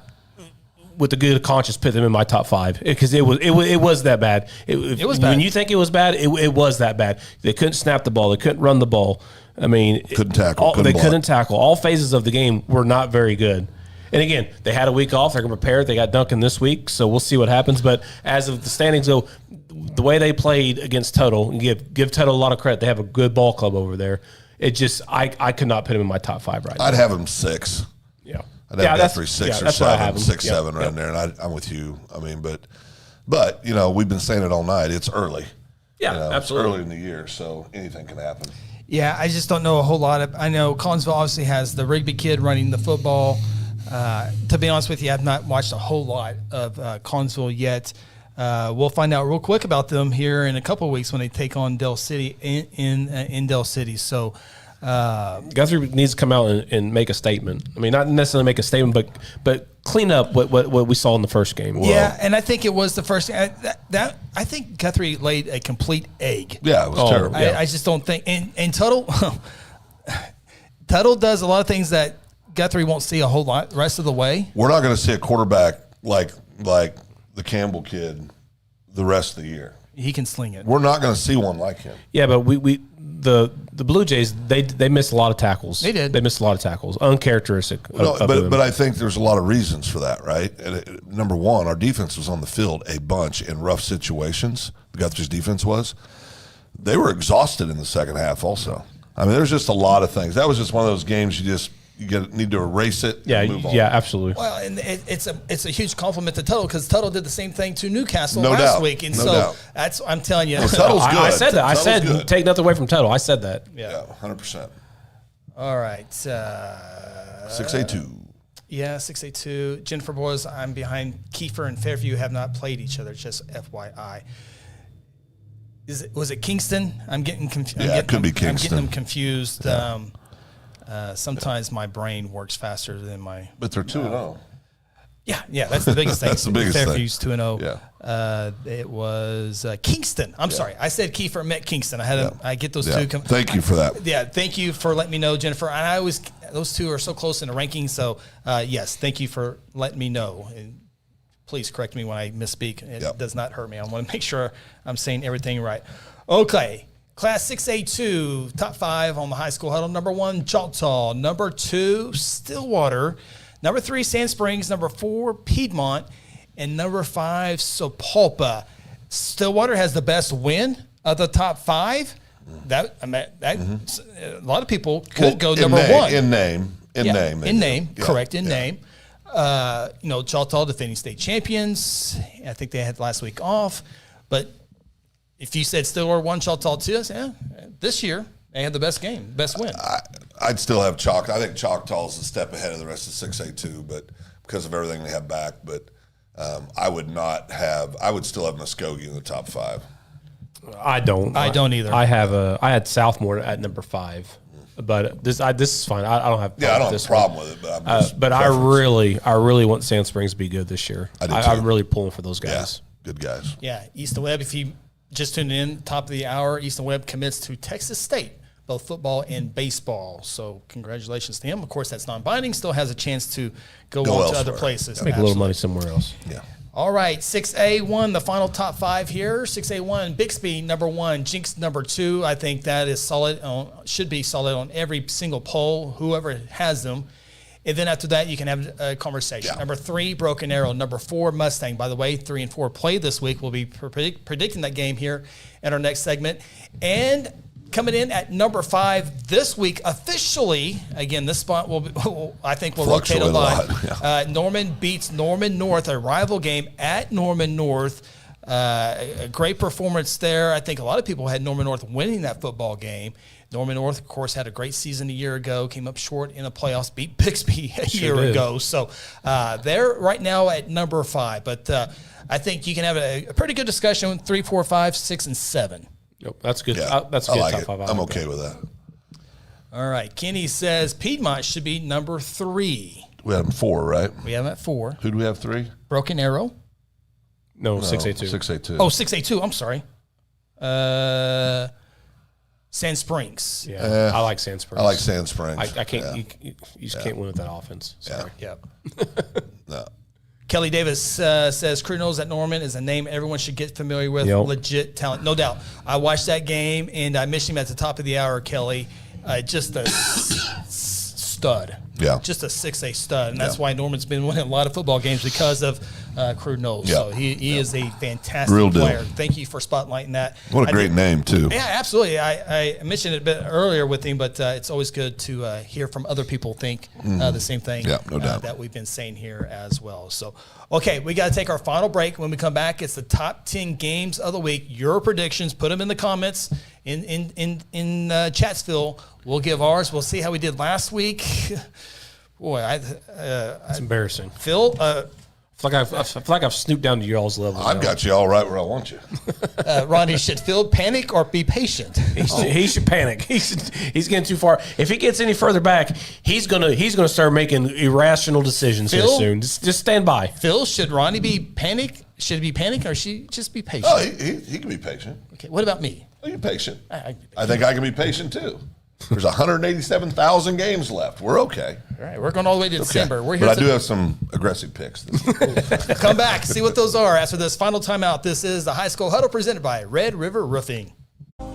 with a good conscience, put them in my top 5 because it was that bad. It was bad. When you think it was bad, it was that bad. They couldn't snap the ball. They couldn't run the ball. I mean, couldn't tackle. They couldn't tackle. All phases of the game were not very good. And again, they had a week off. They're going to prepare. They got Duncan this week, so we'll see what happens. But as of the standings go, the way they played against Tuttle, and give Tuttle a lot of credit. They have a good ball club over there. It just I could not put him in my top 5 right now. I'd have him 6. Yeah. I'd have Guthrie 6 or 7, 6, 7 right there, and I'm with you. I mean, but we've been saying it all night. It's early. Yeah, absolutely. It's early in the year, so anything can happen. Yeah, I just don't know a whole lot. I know Collinsville obviously has the Rigby kid running the football. To be honest with you, I've not watched a whole lot of Collinsville yet. We'll find out real quick about them here in a couple of weeks when they take on Dale City in Dale City. So Guthrie needs to come out and make a statement. I mean, not necessarily make a statement, but clean up what we saw in the first game. Yeah, and I think it was the first. I think Guthrie laid a complete egg. Yeah, it was terrible. I just don't think. And Tuttle does a lot of things that Guthrie won't see a whole lot the rest of the way. We're not going to see a quarterback like the Campbell kid the rest of the year. He can sling it. We're not going to see one like him. Yeah, but the Blue Jays, they missed a lot of tackles. They did. They missed a lot of tackles. Uncharacteristic. But I think there's a lot of reasons for that, right? Number one, our defense was on the field a bunch in rough situations. Guthrie's defense was. They were exhausted in the second half also. I mean, there's just a lot of things. That was just one of those games you need to erase it and move on. Yeah, absolutely. Well, and it's a huge compliment to Tuttle because Tuttle did the same thing to Newcastle No last doubt. week. And No so doubt. that's, I'm telling you. Well, Tuttle's good. I said that. I Tuttle's said good. take nothing away from Tuttle. I said that. Yeah, 100%. All right. 6A2. Yeah, 6A2. Jennifer Boys, I'm behind. Kiefer and Fairview have not played each other, just FYI. Was it Kingston? I'm getting confused. Yeah, it could be Kingston. I'm getting them confused. Yeah. Sometimes my brain works faster than my. But they're 2-0. Yeah, that's the biggest thing. That's the biggest Fairview's thing. 2-0. Yeah. It was Kingston. I'm sorry. I said Kiefer, meant Kingston. I get those two. Thank you for that. Yeah, thank you for letting me know, Jennifer. And those two are so close in the rankings. So, yes, thank you for letting me know. And please correct me when I misspeak. It does not hurt me. I want to make sure I'm saying everything right. Okay. Class 6A2, top 5 on the High School Huddle. Number 1, Choctaw. Number 2, Stillwater. Number 3, Sand Springs. Number 4, Piedmont. And number 5, Sapulpa. Stillwater has the best win of the top 5. A lot of people could go number 1. In name. Correct, in name. Choctaw defending state champions. I think they had last week off. But if you said Stillwater 1, Choctaw 2, this year they had the best game, best win. I'd still have Choctaw. I think Choctaw's a step ahead of the rest of 6A too, but because of everything they have back. But I would still have Muskogee in the top 5. I don't either. I had Southmore at number 5. But this is fine. I don't have. I don't have a problem with it. But I really want Sand Springs to be good this year. I'm really pulling for those guys. Yeah, good guys. Yeah, Easton Webb. If you just tuned in, top of the hour, Easton Webb commits to Texas State, both football and baseball. So congratulations to him. Of course, that's non-binding. Still has a chance to go on to other places. Make a little money somewhere else. Yeah. All right, 6A1, the final top 5 here. 6A1, Bixby, number 1, Jinx, number 2. I think that is solid, should be solid on every single poll, whoever has them. And then after that, you can have a conversation. Yeah. Number 3, Broken Arrow. Number 4, Mustang. By the way, 3 and 4 play this week. We'll be predicting that game here in our next segment. And coming in at number 5 this week, officially, again, this spot I think will rotate a lot. Yeah. Norman beats Norman North, a rival game at Norman North. A great performance there. I think a lot of people had Norman North winning that football game. Norman North, of course, had a great season a year ago, came up short in the playoffs, beat Bixby a year ago. So they're right now at number 5. But I think you can have a pretty good discussion with 3, 4, 5, 6, and 7. Yep, that's good. Yeah, that's good. Like top 5. I'm okay with that. All right. Kenny says Piedmont should be number 3. We have them 4, right? We have them at 4. Who do we have 3? Broken Arrow. No, 6A2. 6A2. Oh, 6A2. I'm sorry. Sand Springs. Yeah, I like Sand Springs. I like Sand Springs. I can't. You just can't win with that offense. Sorry. Yeah. No. Kelly Davis says Crew Knows that Norman is a name everyone should get familiar with. Yep. Legit talent, no doubt. I watched that game, and I missed him at the top of the hour, Kelly. Just a stud. Yeah. Just a 6A stud. And that's why Norman's been winning a lot of football games because of Crew Knows. Yeah. So he is a fantastic player. Thank you for spotlighting that. What a great name, too. Yeah, absolutely. I mentioned it a bit earlier with him, but it's always good to hear from other people think the same thing no doubt. that we've been saying here as well. So, okay, we got to take our final break. When we come back, it's the top 10 games of the week. Your predictions, put them in the comments in Chatsville. We'll give ours. We'll see how we did last week. Boy, it's embarrassing. Phil, I feel like I've snooped down to y'all's level. I've got you all right where I want you. Ronnie, should Phil panic or be patient? He should panic. He's getting too far. If he gets any further back, he's gonna start making irrational decisions here soon. Just stand by. Phil, should Ronnie be panic? Should he be panic or should he just be patient? Oh, he can be patient. Okay, what about me? Oh, you're patient. I think I can be patient too. There's 187,000 games left. We're okay. All right, we're going all the way to December. We're here. But I do have some aggressive picks. Come back, see what those are after this final timeout. This is the High School Huddle presented by Red River Roofing.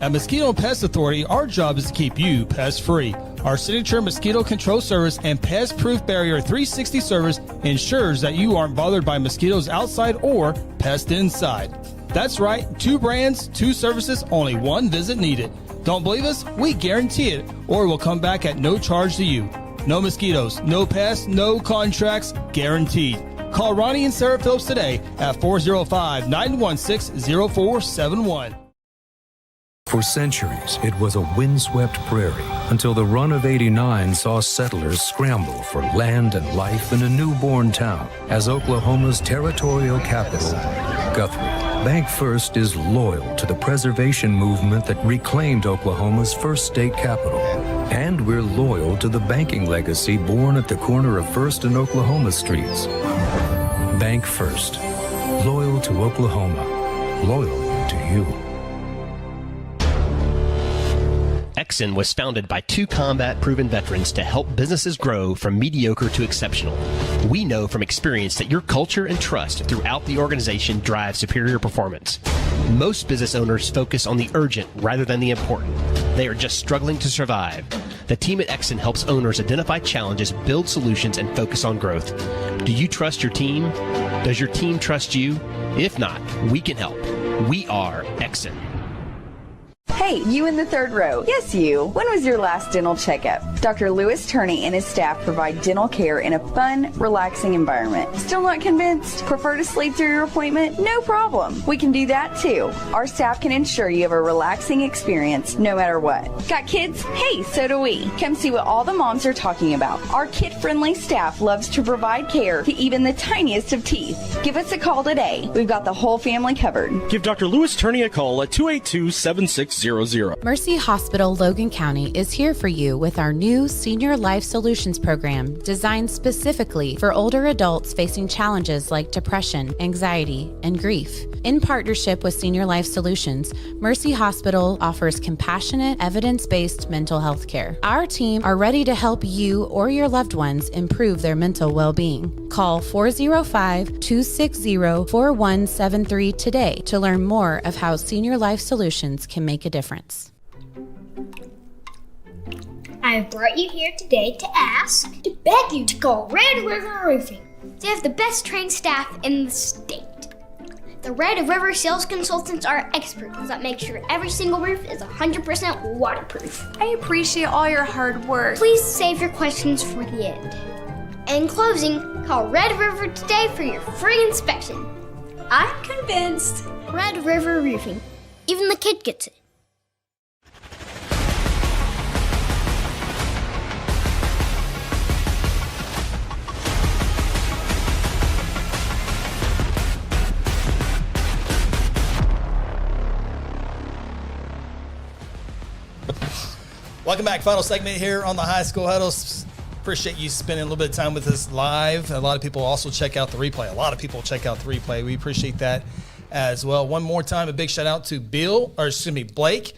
At Mosquito and Pest Authority, our job is to keep you pest-free. Our signature mosquito control service and pest-proof barrier 360 service ensures that you aren't bothered by mosquitoes outside or pests inside. That's right, 2 brands, 2 services, only 1 visit needed. Don't believe us? We guarantee it, or we'll come back at no charge to you. No mosquitoes, no pests, no contracts, guaranteed. Call Ronnie and Sarah Phillips today at 405-916-0471. For centuries, it was a windswept prairie until the run of '89 saw settlers scramble for land and life in a newborn town as Oklahoma's territorial capital, Guthrie. Bank First is loyal to the preservation movement that reclaimed Oklahoma's first state capital. And we're loyal to the banking legacy born at the corner of First and Oklahoma Streets. Bank First. Loyal to Oklahoma. Loyal to you. Exxon was founded by 2 combat-proven veterans to help businesses grow from mediocre to exceptional. We know from experience that your culture and trust throughout the organization drive superior performance. Most business owners focus on the urgent rather than the important. They are just struggling to survive. The team at Exxon helps owners identify challenges, build solutions, and focus on growth. Do you trust your team? Does your team trust you? If not, we can help. We are Exxon. Hey, you in the third row. Yes, you. When was your last dental checkup? Dr. Louis Turney and his staff provide dental care in a fun, relaxing environment. Still not convinced? Prefer to sleep through your appointment? No problem. We can do that too. Our staff can ensure you have a relaxing experience no matter what. Got kids? Hey, so do we. Come see what all the moms are talking about. Our kid-friendly staff loves to provide care to even the tiniest of teeth. Give us a call today. We've got the whole family covered. Give Dr. Louis Turney a call at 282-7600. Mercy Hospital Logan County is here for you with our new Senior Life Solutions program designed specifically for older adults facing challenges like depression, anxiety, and grief. In partnership with Senior Life Solutions, Mercy Hospital offers compassionate, evidence-based mental health care. Our team are ready to help you or your loved ones improve their mental well-being. Call 405-260-4173 today to learn more of how Senior Life Solutions can make a difference. I brought you here today to beg you to call Red River Roofing. They have the best trained staff in the state. The Red River sales consultants are experts that make sure every single roof is 100% waterproof. I appreciate all your hard work. Please save your questions for the end. In closing, call Red River today for your free inspection. I'm convinced. Red River Roofing. Even the kid gets it. Welcome back. Final segment here on the High School Huddle. Appreciate you spending a little bit of time with us live. A lot of people also check out the replay. We appreciate that as well. One more time, a big shout out to Blake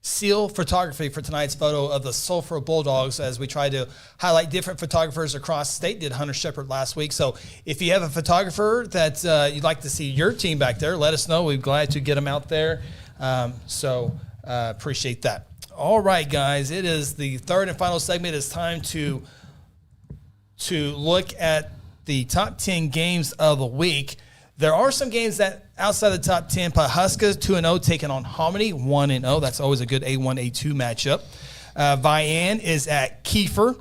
Seal Photography for tonight's photo of the Sulphur Bulldogs as we try to highlight different photographers across the state. Did Hunter Shepherd last week. So if you have a photographer that you'd like to see your team back there, let us know. We're glad to get them out there. Appreciate that. All right, guys, it is the third and final segment. It's time to look at the top 10 games of the week. There are some games that outside the top 10, Pawhuska 2-0 taking on Hominy 1-0. That's always a good A1-A2 matchup. Vian is at Kiefer.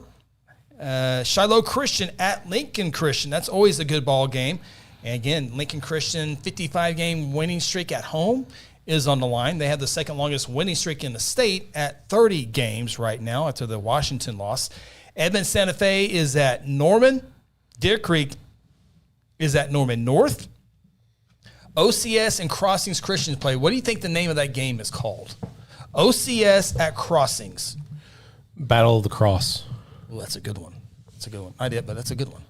Shiloh Christian at Lincoln Christian. That's always a good ball game. And again, Lincoln Christian 55-game winning streak at home is on the line. They have the second longest winning streak in the state at 30 games right now after the Washington loss. Edmond Santa Fe is at Norman. Deer Creek is at Norman North. OCS and Crossings Christians play. What do you think the name of that game is called? OCS at Crossings. Battle of the Cross. Well, that's a good one. Idea, but that's a good one.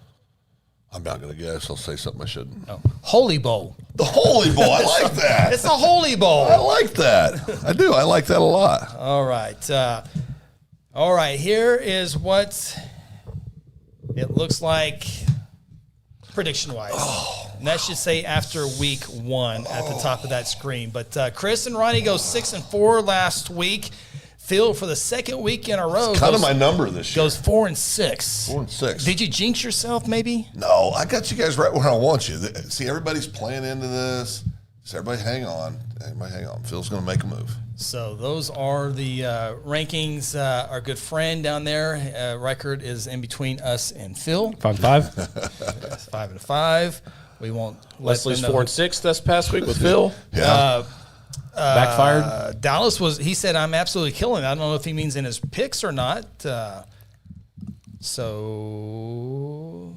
I'm not going to guess. I'll say something I shouldn't. Oh. Holy Bowl. The Holy Bowl. I like that. It's the Holy Bowl. I like that. I do. I like that a lot. All right. Here is what it looks like prediction-wise. And that should say after week 1 at the top of that screen. But Chris and Ronnie go 6-4 last week. Phil, for the second week in a row, kind of my number this year. Goes 4-6. 4-6. Did you jinx yourself, maybe? No, I got you guys right where I want you. See, everybody's playing into this. So everybody hang on. Phil's going to make a move. So those are the rankings. Our good friend down there, record is in between us and Phil. 5-5. 5-5. We won't. Leslie's 4-6 this past week with Phil. Yeah. Backfired. Dallas he said, I'm absolutely killing it. I don't know if he means in his picks or not. So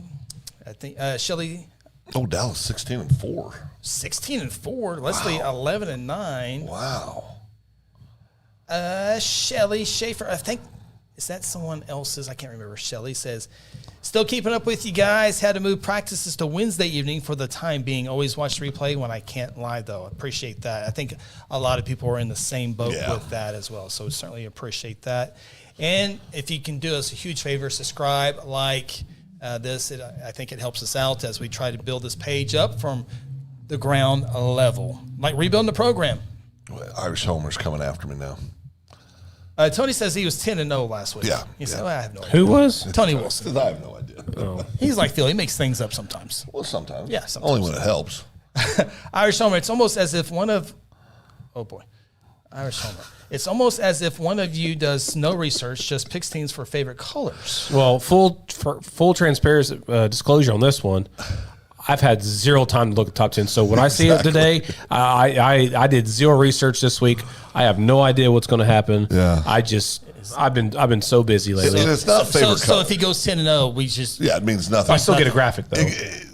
I think Shelly. Oh, Dallas 16-4. 16-4. Leslie 11-9. Wow. Shelly Schaefer, I think, is that someone else's? I can't remember. Shelly says, still keeping up with you guys. Had to move practices to Wednesday evening for the time being. Always watch the replay when I can't live, though. Appreciate that. I think a lot of people are in the same boat with that as well. So certainly appreciate that. And if you can do us a huge favor, subscribe, like this. I think it helps us out as we try to build this page up from the ground level. Like rebuilding the program. Irish Homer's coming after me now. Tony says he was 10-0 last week. Yeah, He said, well, I have no idea. Who was? Tony Wilson. I have no idea. He's like Phil. He makes things up sometimes. Well, sometimes. Yeah, sometimes. Only when it helps. Irish Homer, it's almost as if Irish Homer. It's almost as if one of you does no research, just picks teams for favorite colors. Well, full transparency disclosure on this one. I've had zero time to look at top 10. So when I see it today, I did zero research this week. I have no idea what's going to happen. Yeah. I've been so busy lately. It's not favorite So color. if he goes 10-0, we just Yeah, it means nothing. I still get a graphic though.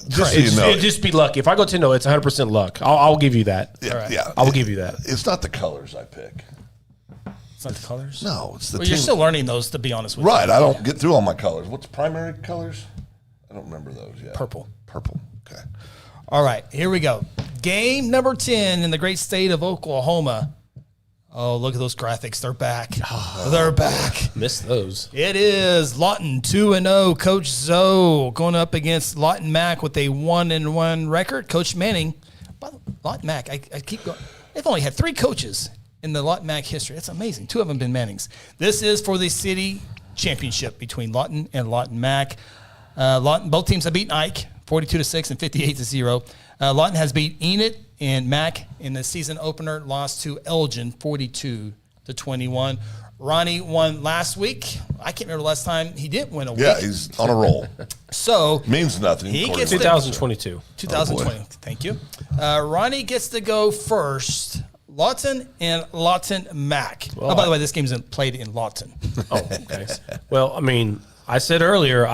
Just so you know. It'd just be lucky. If I go 10-0, it's 100% luck. I'll give you that. Yeah. I will give you that. It's not the colors I pick. It's not the colors. No, it's the Well, team. you're still learning those, to be honest with Right. you. I don't get through all my colors. What's primary colors? I don't remember those yet. Purple. Okay. All right, here we go. Game number 10 in the great state of Oklahoma. Oh, look at those graphics. They're back. They're back. Missed those. It is Lawton 2-0. Coach Zoe going up against Lawton Mac with a 1-1 record. Coach Manning. Lawton Mac, I keep going. They've only had 3 coaches in the Lawton Mac history. That's amazing. 2 of them been Mannings. This is for the city championship between Lawton and Lawton Mac. Lawton, both teams have beaten Ike 42-6 and 58-0. Lawton has beat Enid and Mac in the season opener, lost to Elgin 42-21. Ronnie won last week. I can't remember the last time he didn't win a week. Yeah, he's on a roll. So means nothing. He gets 2022. 2020. Thank you. Ronnie gets to go first. Lawton and Lawton Mac. Well, by the way, this game's played in Lawton. Oh, okay. Well, I mean, I said earlier,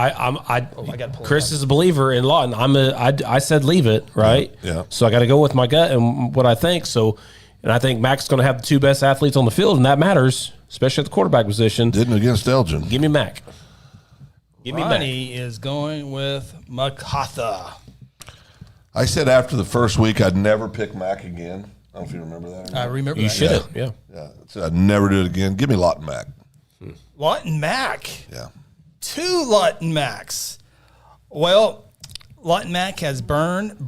Chris is a believer in Lawton. I said leave it, right? Yeah. So I got to go with my gut and what I think. So, and I think Mac's going to have the 2 best athletes on the field, and that matters, especially at the quarterback position. Didn't against Elgin. Give me Mac. Give me Mac. Ronnie is going with MacArthur. I said after the first week I'd never pick Mac again. I don't know if you remember that. I remember You that. should have, yeah. Yeah. So I'd never do it again. Give me Lawton Mac. Lawton Mac. Yeah. 2 Lawton Macs. Well, Lawton Mac has burned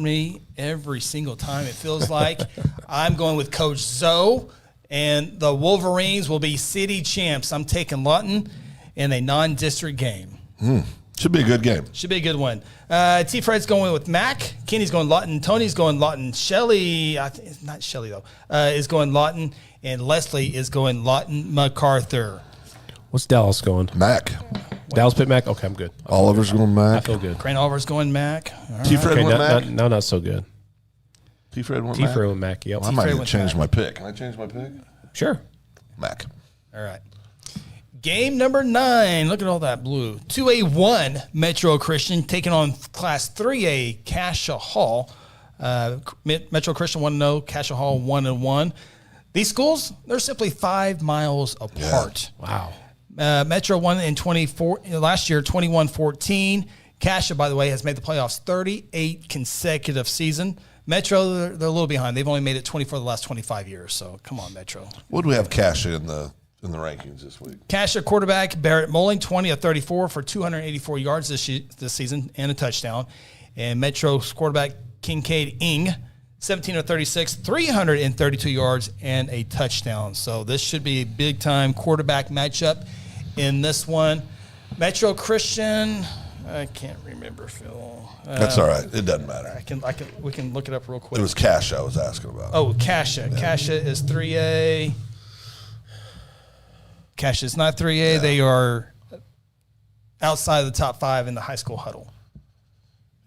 me every single time, it feels like. I'm going with Coach Zoe, and the Wolverines will be city champs. I'm taking Lawton in a non-district game. Should be a good game. Should be a good one. T. Fred's going with Mac. Kenny's going Lawton. Tony's going Lawton. Shelly, it's not Shelly though, is going Lawton. And Leslie is going Lawton MacArthur. What's Dallas going? Mac. Dallas pick Mac? Okay, I'm good. Oliver's going I Mac. feel good. Grant Oliver's going Mac. All T. Fred Okay, went Mac. no, not so good. T. Fred went Mac. T-Fred with Mac, yep. Well, I might T-Fred need to went change Mac. my pick. Can I change my pick? Sure. Mac. All right. Game number 9. Look at all that blue. 2A1 Metro Christian taking on Class 3A Cassia Hall. Metro Christian 1-0, Cassia Hall 1-1. These schools, they're simply 5 miles apart. Wow. Metro won in 24 last year, 21-14. Cassia, by the way, has made the playoffs 38 consecutive season. Metro, they're a little behind. They've only made it 24 of the last 25 years. So come on, Metro. What do we have Cassia in the rankings this week? Cassia quarterback Barrett Moling, 20 of 34 for 284 yards this season and a touchdown. And Metro's quarterback Kincaid Ing, 17 of 36, 332 yards and a touchdown. So this should be a big-time quarterback matchup in this one. Metro Christian, I can't remember, Phil. That's all right. It doesn't matter. We can look it up real quick. It was Cassia I was asking about. Oh, Cassia. Yeah. Cassia is 3A. Cassia is not 3A. Yeah. They are outside of the top 5 in the high school huddle.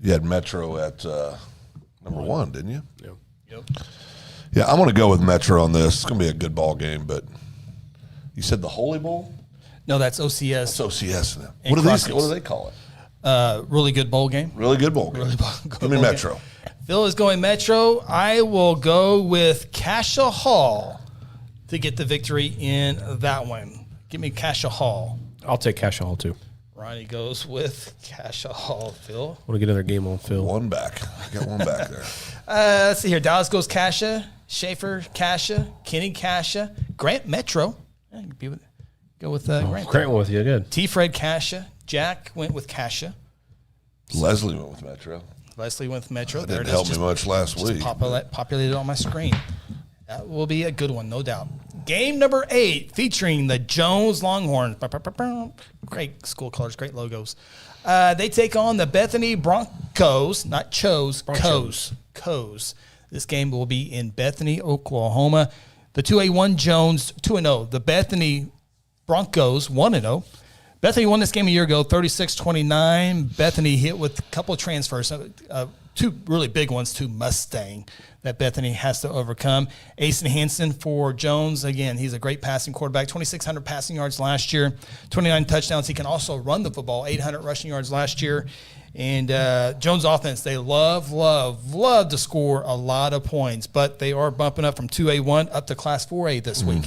You had Metro at number 1, didn't you? Yep. Yeah, I'm going to go with Metro on this. It's going to be a good ball game, but you said the Holy Bowl? No, that's OCS. It's OCS now. What do they call it? Really good bowl game. Really good bowl game. Give me Metro. Phil is going Metro. I will go with Cassia Hall to get the victory in that one. Give me Cassia Hall. I'll take Cassia Hall too. Ronnie goes with Cassia Hall. Phil. Want to get another game on Phil. One back. Got one back there. Let's see here. Dallas goes Cassia. Schaefer Cassia. Kenny Cassia. Grant Metro. Go with Grant. Grant went with you. Good. T-Fred Cassia. Jack went with Cassia. Leslie went with Metro. Leslie went with Metro. That didn't help me much last week. Populated on my screen. That will be a good one, no doubt. Game number 8 featuring the Jones Longhorns. Great school colors, great logos. They take on the Bethany Broncos, not Chose, Coes. This game will be in Bethany, Oklahoma. The 2A1 Jones, 2-0. The Bethany Broncos, 1-0. Bethany won this game a year ago, 36-29. Bethany hit with a couple of transfers, two really big ones to Mustang that Bethany has to overcome. Asen Hansen for Jones. Again, he's a great passing quarterback, 2,600 passing yards last year, 29 touchdowns. He can also run the football, 800 rushing yards last year. And Jones offense, they love to score a lot of points, but they are bumping up from 2A1 up to Class 4A this week.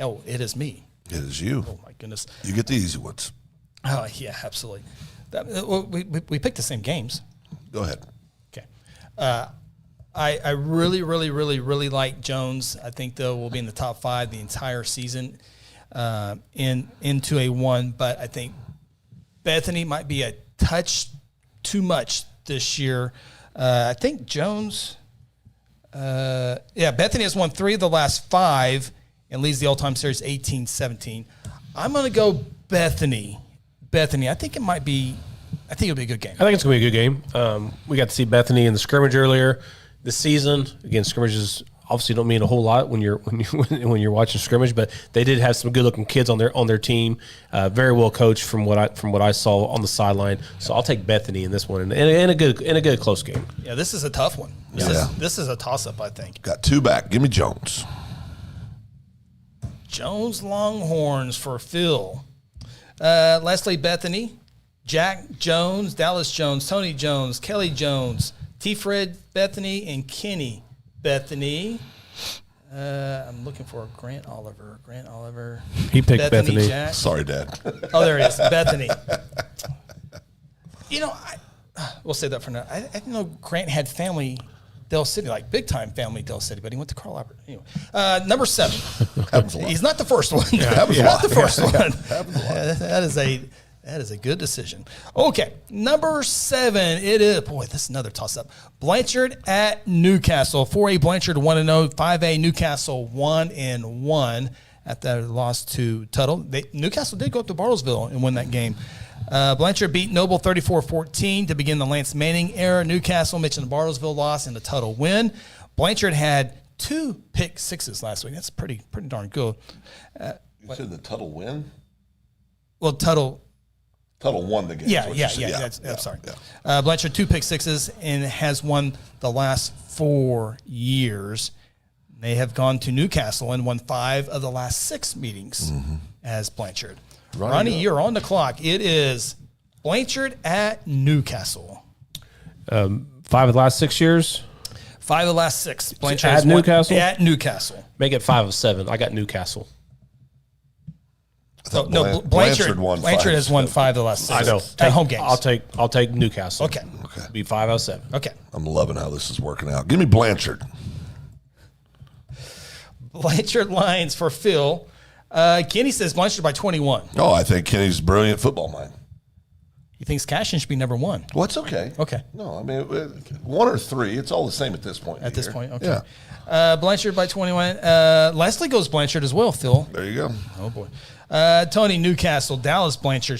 Oh, it is me. It is you. Oh, my goodness. You get the easy ones. Oh, yeah, absolutely. We picked the same games. Go ahead. Okay. I really like Jones. I think, though, we'll be in the top 5 the entire season in 2A1, but I think Bethany might be a touch too much this year. I think Jones, Bethany has won 3 of the last 5 and leads the all-time series 18-17. I'm going to go Bethany. I think it'll be a good game. I think it's going to be a good game. We got to see Bethany in the scrimmage earlier this season. Again, scrimmages obviously don't mean a whole lot when you're watching scrimmage, but they did have some good-looking kids on their team. Very well coached from what I saw on the sideline. So I'll take Bethany in this one in a good close game. Yeah, this is a tough one. This is a toss-up, I think. Got 2 back. Give me Jones. Jones Longhorns for Phil. Leslie Bethany, Jack Jones, Dallas Jones, Tony Jones, Kelly Jones, T. Fred Bethany, and Kenny Bethany. I'm looking for Grant Oliver. He picked Bethany. Jack. Sorry, Dad. Oh, there it is. Bethany. We'll say that for now. I didn't know Grant had family Dell City, like big-time family Dell City, but he went to Carl Albert. Anyway, number 7. He's not the first one. Not the first one. That is a good decision. Okay, number 7. It is, this is another toss-up. Blanchard at Newcastle. 4A Blanchard 1-0. 5A Newcastle 1-1 at that loss to Tuttle. Newcastle did go up to Bartlesville and win that game. Blanchard beat Noble 34-14 to begin the Lance Manning era. Newcastle mentioned the Bartlesville loss and the Tuttle win. Blanchard had 2 pick sixes last week. That's pretty darn good. You said the Tuttle win? Well, Tuttle won the game. I'm sorry. Yeah. Blanchard 2 pick sixes and has won the last 4 years. They have gone to Newcastle and won 5 of the last 6 meetings as Blanchard. Ronnie, you're on the clock. It is Blanchard at Newcastle. 5 of the last 6 years? 5 of the last 6. Blanchard at Newcastle? At Newcastle. Make it 5 of 7. I got Newcastle. Blanchard has won 5 of the last 6. I know. At home games. I'll take Newcastle. Okay. Be 5 out of 7. Okay. I'm loving how this is working out. Give me Blanchard. Blanchard Lions for Phil. Kenny says Blanchard by 21. Oh, I think Kenny's a brilliant football mind. He thinks Cashin should be number 1. Well, it's okay. Okay. No, I mean, 1 or 3, it's all the same at this point. Okay. Yeah. Blanchard by 21. Leslie goes Blanchard as well, Phil. There you go. Oh, boy. Tony Newcastle, Dallas Blanchard,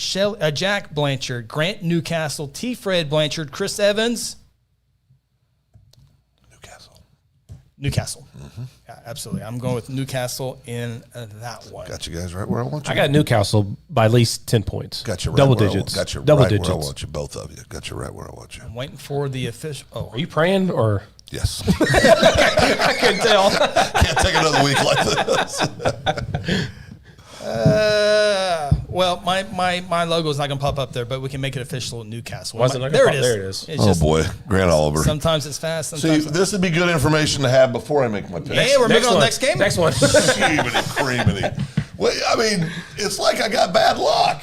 Jack Blanchard, Grant Newcastle, T. Fred Blanchard, Chris Evans. Newcastle. Yeah, absolutely. I'm going with Newcastle in that one. Got you guys right where I want you. I got Newcastle by at least 10 points. Got you right double where digits. Got you double right digits. where I want you, both of you. Got you right where I want you. I'm waiting for the official. Oh, are you praying or? Yes. I couldn't tell. Can't take another week like this. Well, my logo is not going to pop up there, but we can make it official in Newcastle. There it is. It's just, boy, Grant Oliver. Sometimes it's fast. Sometimes this would be good information to have before I make my pick. Yeah, we're moving on to the next game. Next one. Creamity. Well, I mean, it's like I got bad luck.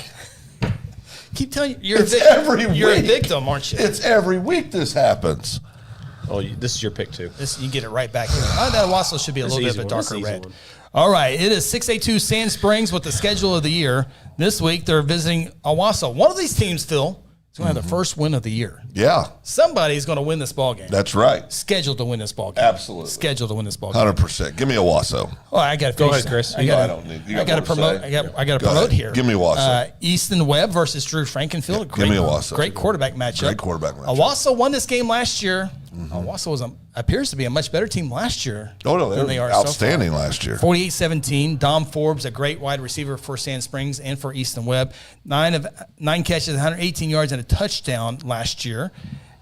Keep telling you, you're a victim, aren't you? It's every week this happens. Oh, this is your pick too. You get it right back here. That Wausau should be a little bit of a darker red. All right, it is 6A2 Sand Springs with the schedule of the year. This week they're visiting Owasso. One of these teams, Phil, It's going to have the first win of the year. Yeah. Somebody's going to win this ball game. That's right. Scheduled to win this ball game. Absolutely. Scheduled to win this ball game. 100%. Give me Oh, Owasso. I got to Go ahead, Chris. I don't need. I got to promote. I got to promote here. Give me Owasso. Easton Webb versus Drew Frankenfield. Give me Owasso. Great quarterback matchup. Great quarterback matchup. Owasso won this game last year. Owasso appears to be a much better team last year. Oh, no, than they were are outstanding so far. last year. 48-17. Dom Forbes, a great wide receiver for Sand Springs and for Easton Webb. 9 catches, 118 yards, and a touchdown last year.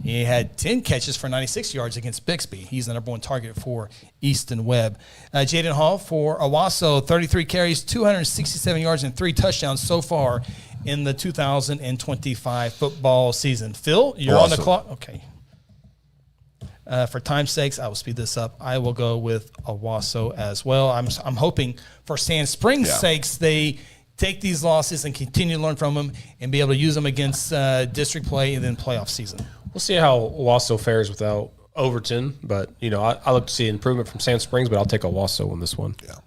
He had 10 catches for 96 yards against Bixby. He's the number one target for Easton Webb. Jaden Hall for Owasso, 33 carries, 267 yards, and 3 touchdowns so far in the 2025 football season. Phil, you're on the clock. Okay. For time's sakes, I will speed this up. I will go with Owasso as well. I'm hoping for Sand Springs' sakes they take these losses and continue to learn from them and be able to use them against district play and then playoff season. We'll see how Owasso fares without Overton, but I look to see improvement from Sand Springs, but I'll take Owasso on this one. Yeah. All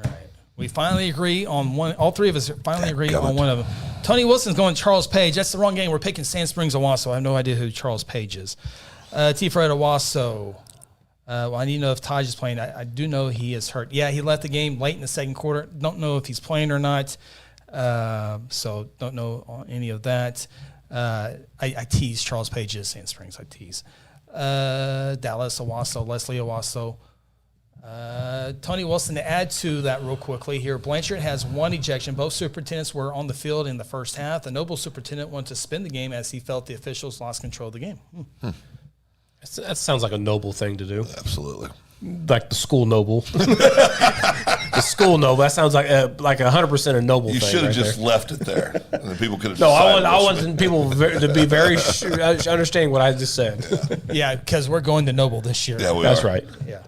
right. We finally agree on one. All three of us finally agree on one of them. Tony Wilson's going Charles Page. That's the wrong game. We're picking Sand Springs Owasso. I have no idea who Charles Page is. T. Fred Owasso. I need to know if Taj is playing. I do know he is hurt. Yeah, he left the game late in the second quarter. Don't know if he's playing or not. So don't know any of that. I tease Charles Page's Sand Springs. I tease. Dallas Owasso, Leslie Owasso. Tony Wilson, to add to that real quickly here, Blanchard has 1 ejection. Both superintendents were on the field in the first half. The Noble superintendent wanted to spin the game as he felt the officials lost control of the game. That sounds like a noble thing to do. Absolutely. Like the school noble. The school noble. That sounds like 100% a noble thing. You should have right just there. left it there, and then people could have. No, I want people to be very understanding what I just said. Yeah, because we're going to Noble this year. Yeah, That's are. right. Yeah.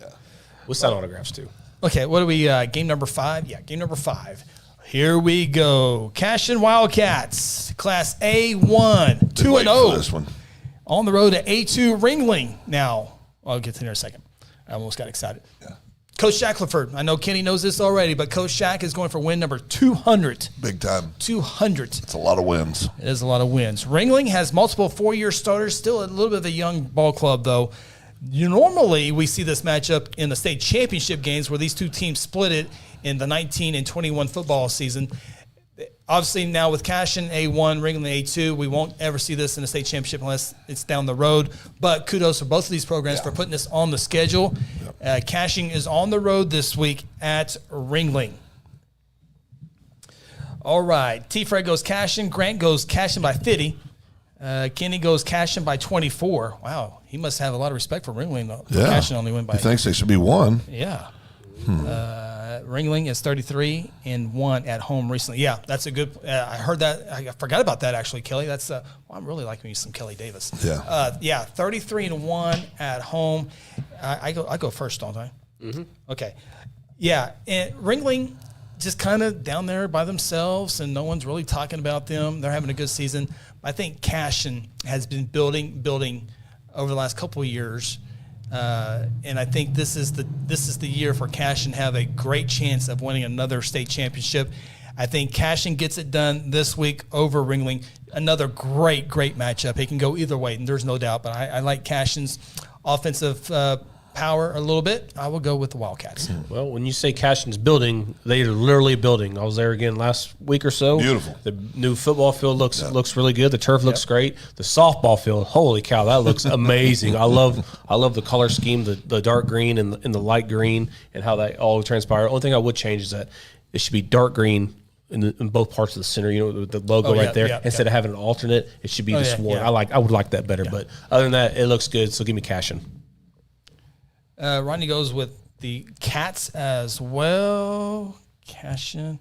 We'll sign autographs too. Okay, what do we, game number 5? Yeah, game number 5. Here we go. Cashin Wildcats, Class A1, 2-0. This one. On the road to A2 Ringling. Now, I'll get to there in a second. I almost got excited. Yeah. Coach Shackleford, I know Kenny knows this already, but Coach Shack is going for win number 200. Big time. 200. It's a lot of wins. It is a lot of wins. Ringling has multiple 4-year starters, still a little bit of a young ball club, though. Normally, we see this matchup in the state championship games where these two teams split it in the 19 and 21 football season. Obviously, now with Cashin A1, Ringling A2, we won't ever see this in the state championship unless it's down the road. But kudos for both of these programs for putting this on the schedule. Cashin is on the road this week at Ringling. All right. T-Fred goes Cashin. Grant goes Cashin by 50. Kenny goes Cashin by 24. Wow. He must have a lot of respect for Ringling. Yeah. Cashin only went by. He thinks they should be 1. Yeah. Ringling is 33-1 at home recently. Yeah, that's a good. I heard that. I forgot about that actually, Kelly. That's. Well, I'm really liking me some Kelly Davis. Yeah. 33-1 at home. I go first, don't I? Mm-hmm. Okay. Yeah, and Ringling just kind of down there by themselves, and no one's really talking about them. They're having a good season. I think Cashin has been building over the last couple of years. And I think this is the year for Cashin have a great chance of winning another state championship. I think Cashin gets it done this week over Ringling. Another great matchup. It can go either way, and there's no doubt. But I like Cashin's offensive power a little bit. I will go with the Wildcats. Well, when you say Cashin's building, they are literally building. I was there again last week or so. Beautiful. The new football field looks really good. The turf looks great. The softball field, holy cow, that looks amazing. I love the color scheme, the dark green and the light green, and how that all transpire. Only thing I would change is that it should be dark green in both parts of the center. With the logo right there. Instead of having an alternate, it should be just one. I would like that better. But other than that, it looks good. So give me Cashin. Ronnie goes with the Cats as well. Cashin.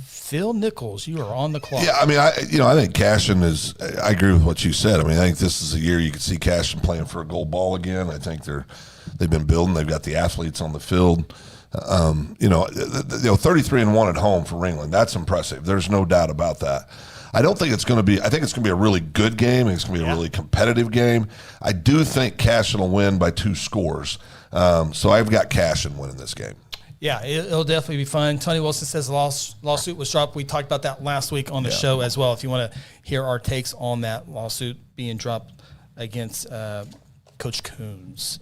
Phil Nichols, you are on the clock. Yeah, I mean, I think Cashin is. I agree with what you said. I mean, I think this is a year you could see Cashin playing for a gold ball again. I think they've been building. They've got the athletes on the field. 33-1 at home for Ringling. That's impressive. There's no doubt about that. I don't think it's going to be. I think it's going to be a really good game. It's going to be a really competitive game. I do think Cashin will win by 2 scores. So I've got Cashin winning this game. Yeah, it'll definitely be fun. Tony Wilson says the lawsuit was dropped. We talked about that last week on the show as well. If you want to hear our takes on that lawsuit being dropped against Coach Coons.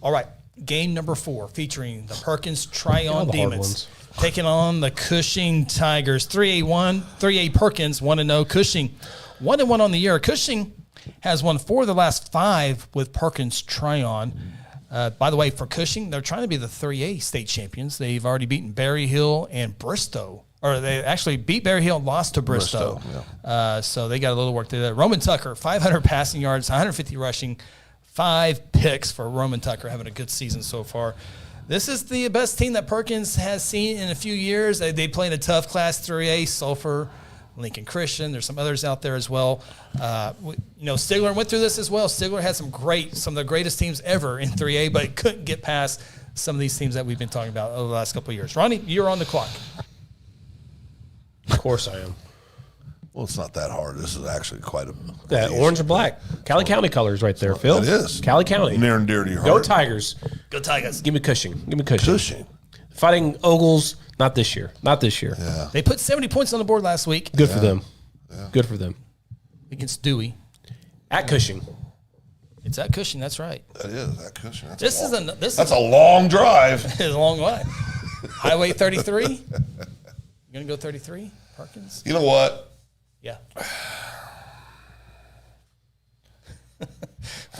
All right, game number 4 featuring the Perkins Tryon Demons taking on the Cushing Tigers. 3A Perkins 1-0. Cushing 1-1 on the year. Cushing has won 4 of the last 5 with Perkins Tryon. By the way, for Cushing, they're trying to be the 3A state champions. They've already beaten Berry Hill and Bristow. Or they actually beat Berry Hill and lost to Bristow. So they got a little work to do. Roman Tucker, 500 passing yards, 150 rushing, 5 picks for Roman Tucker, having a good season so far. This is the best team that Perkins has seen in a few years. They play in a tough Class 3A, Sulphur, Lincoln Christian. There's some others out there as well. Stigler went through this as well. Stigler had some of the greatest teams ever in 3A, but couldn't get past some of these teams that we've been talking about over the last couple of years. Ronnie, you're on the clock. Of course I am. Well, it's not that hard. This is actually quite a... That orange and black. Cali County colors right there, Phil. It is. Cali County. Near and dear to your heart. Go Tigers. Go Tigers. Give me Cushing. Cushing. Fighting Ogles, not this year. Yeah. They put 70 points on the board last week. Good for them. Yeah. Good for them. Against Dewey. At Cushing. It's at Cushing, that's right. That is, at Cushing. That's a long drive. It's a long way. Highway 33? You going to go 33, Perkins? You know what? Yeah.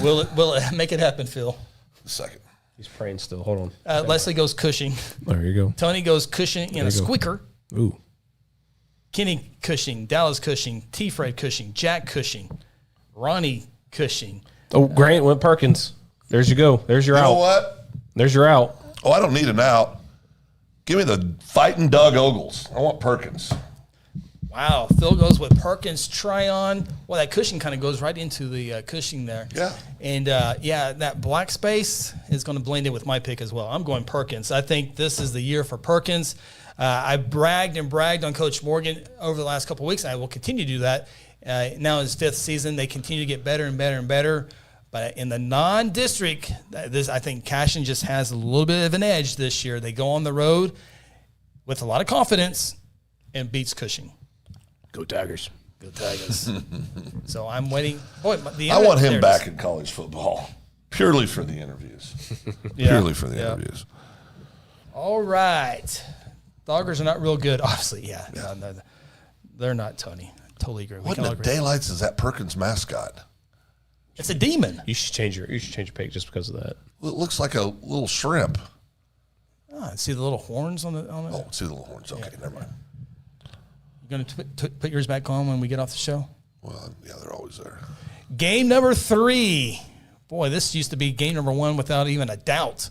Will it make it happen, Phil? A second. He's praying still. Hold on. Leslie goes Cushing. There you go. Tony goes Cushing in a squeaker. Ooh. Kenny Cushing, Dallas Cushing, T. Fred Cushing, Jack Cushing, Ronnie Cushing. Oh, Grant went Perkins. There's you go. There's your out. You know what? There's your out. Oh, I don't need an out. Give me the fighting Doug Ogles. I want Perkins. Wow. Phil goes with Perkins Tryon. Well, that Cushing kind of goes right into the Cushing there. Yeah. And, that black space is going to blend in with my pick as well. I'm going Perkins. I think this is the year for Perkins. I bragged on Coach Morgan over the last couple of weeks, and I will continue to do that. Now in his 5th season, they continue to get better and better and better. But in the non-district, I think Cashin just has a little bit of an edge this year. They go on the road with a lot of confidence and beats Cushing. Go Tigers. Go Tigers. So I'm waiting. Boy, I want him back in college football purely for the interviews. Purely for the interviews. All right. Doggers are not real good, obviously. Yeah. No, they're not, Tony. Totally agree. What in the daylights is that Perkins mascot? It's a demon. You should change your pick just because of that. Well, it looks like a little shrimp. Oh, see the little horns on it? Oh, see the little horns. Okay, never mind. You going to put yours back on when we get off the show? Well, yeah, they're always there. Game number 3. Boy, this used to be game number 1 without even a doubt.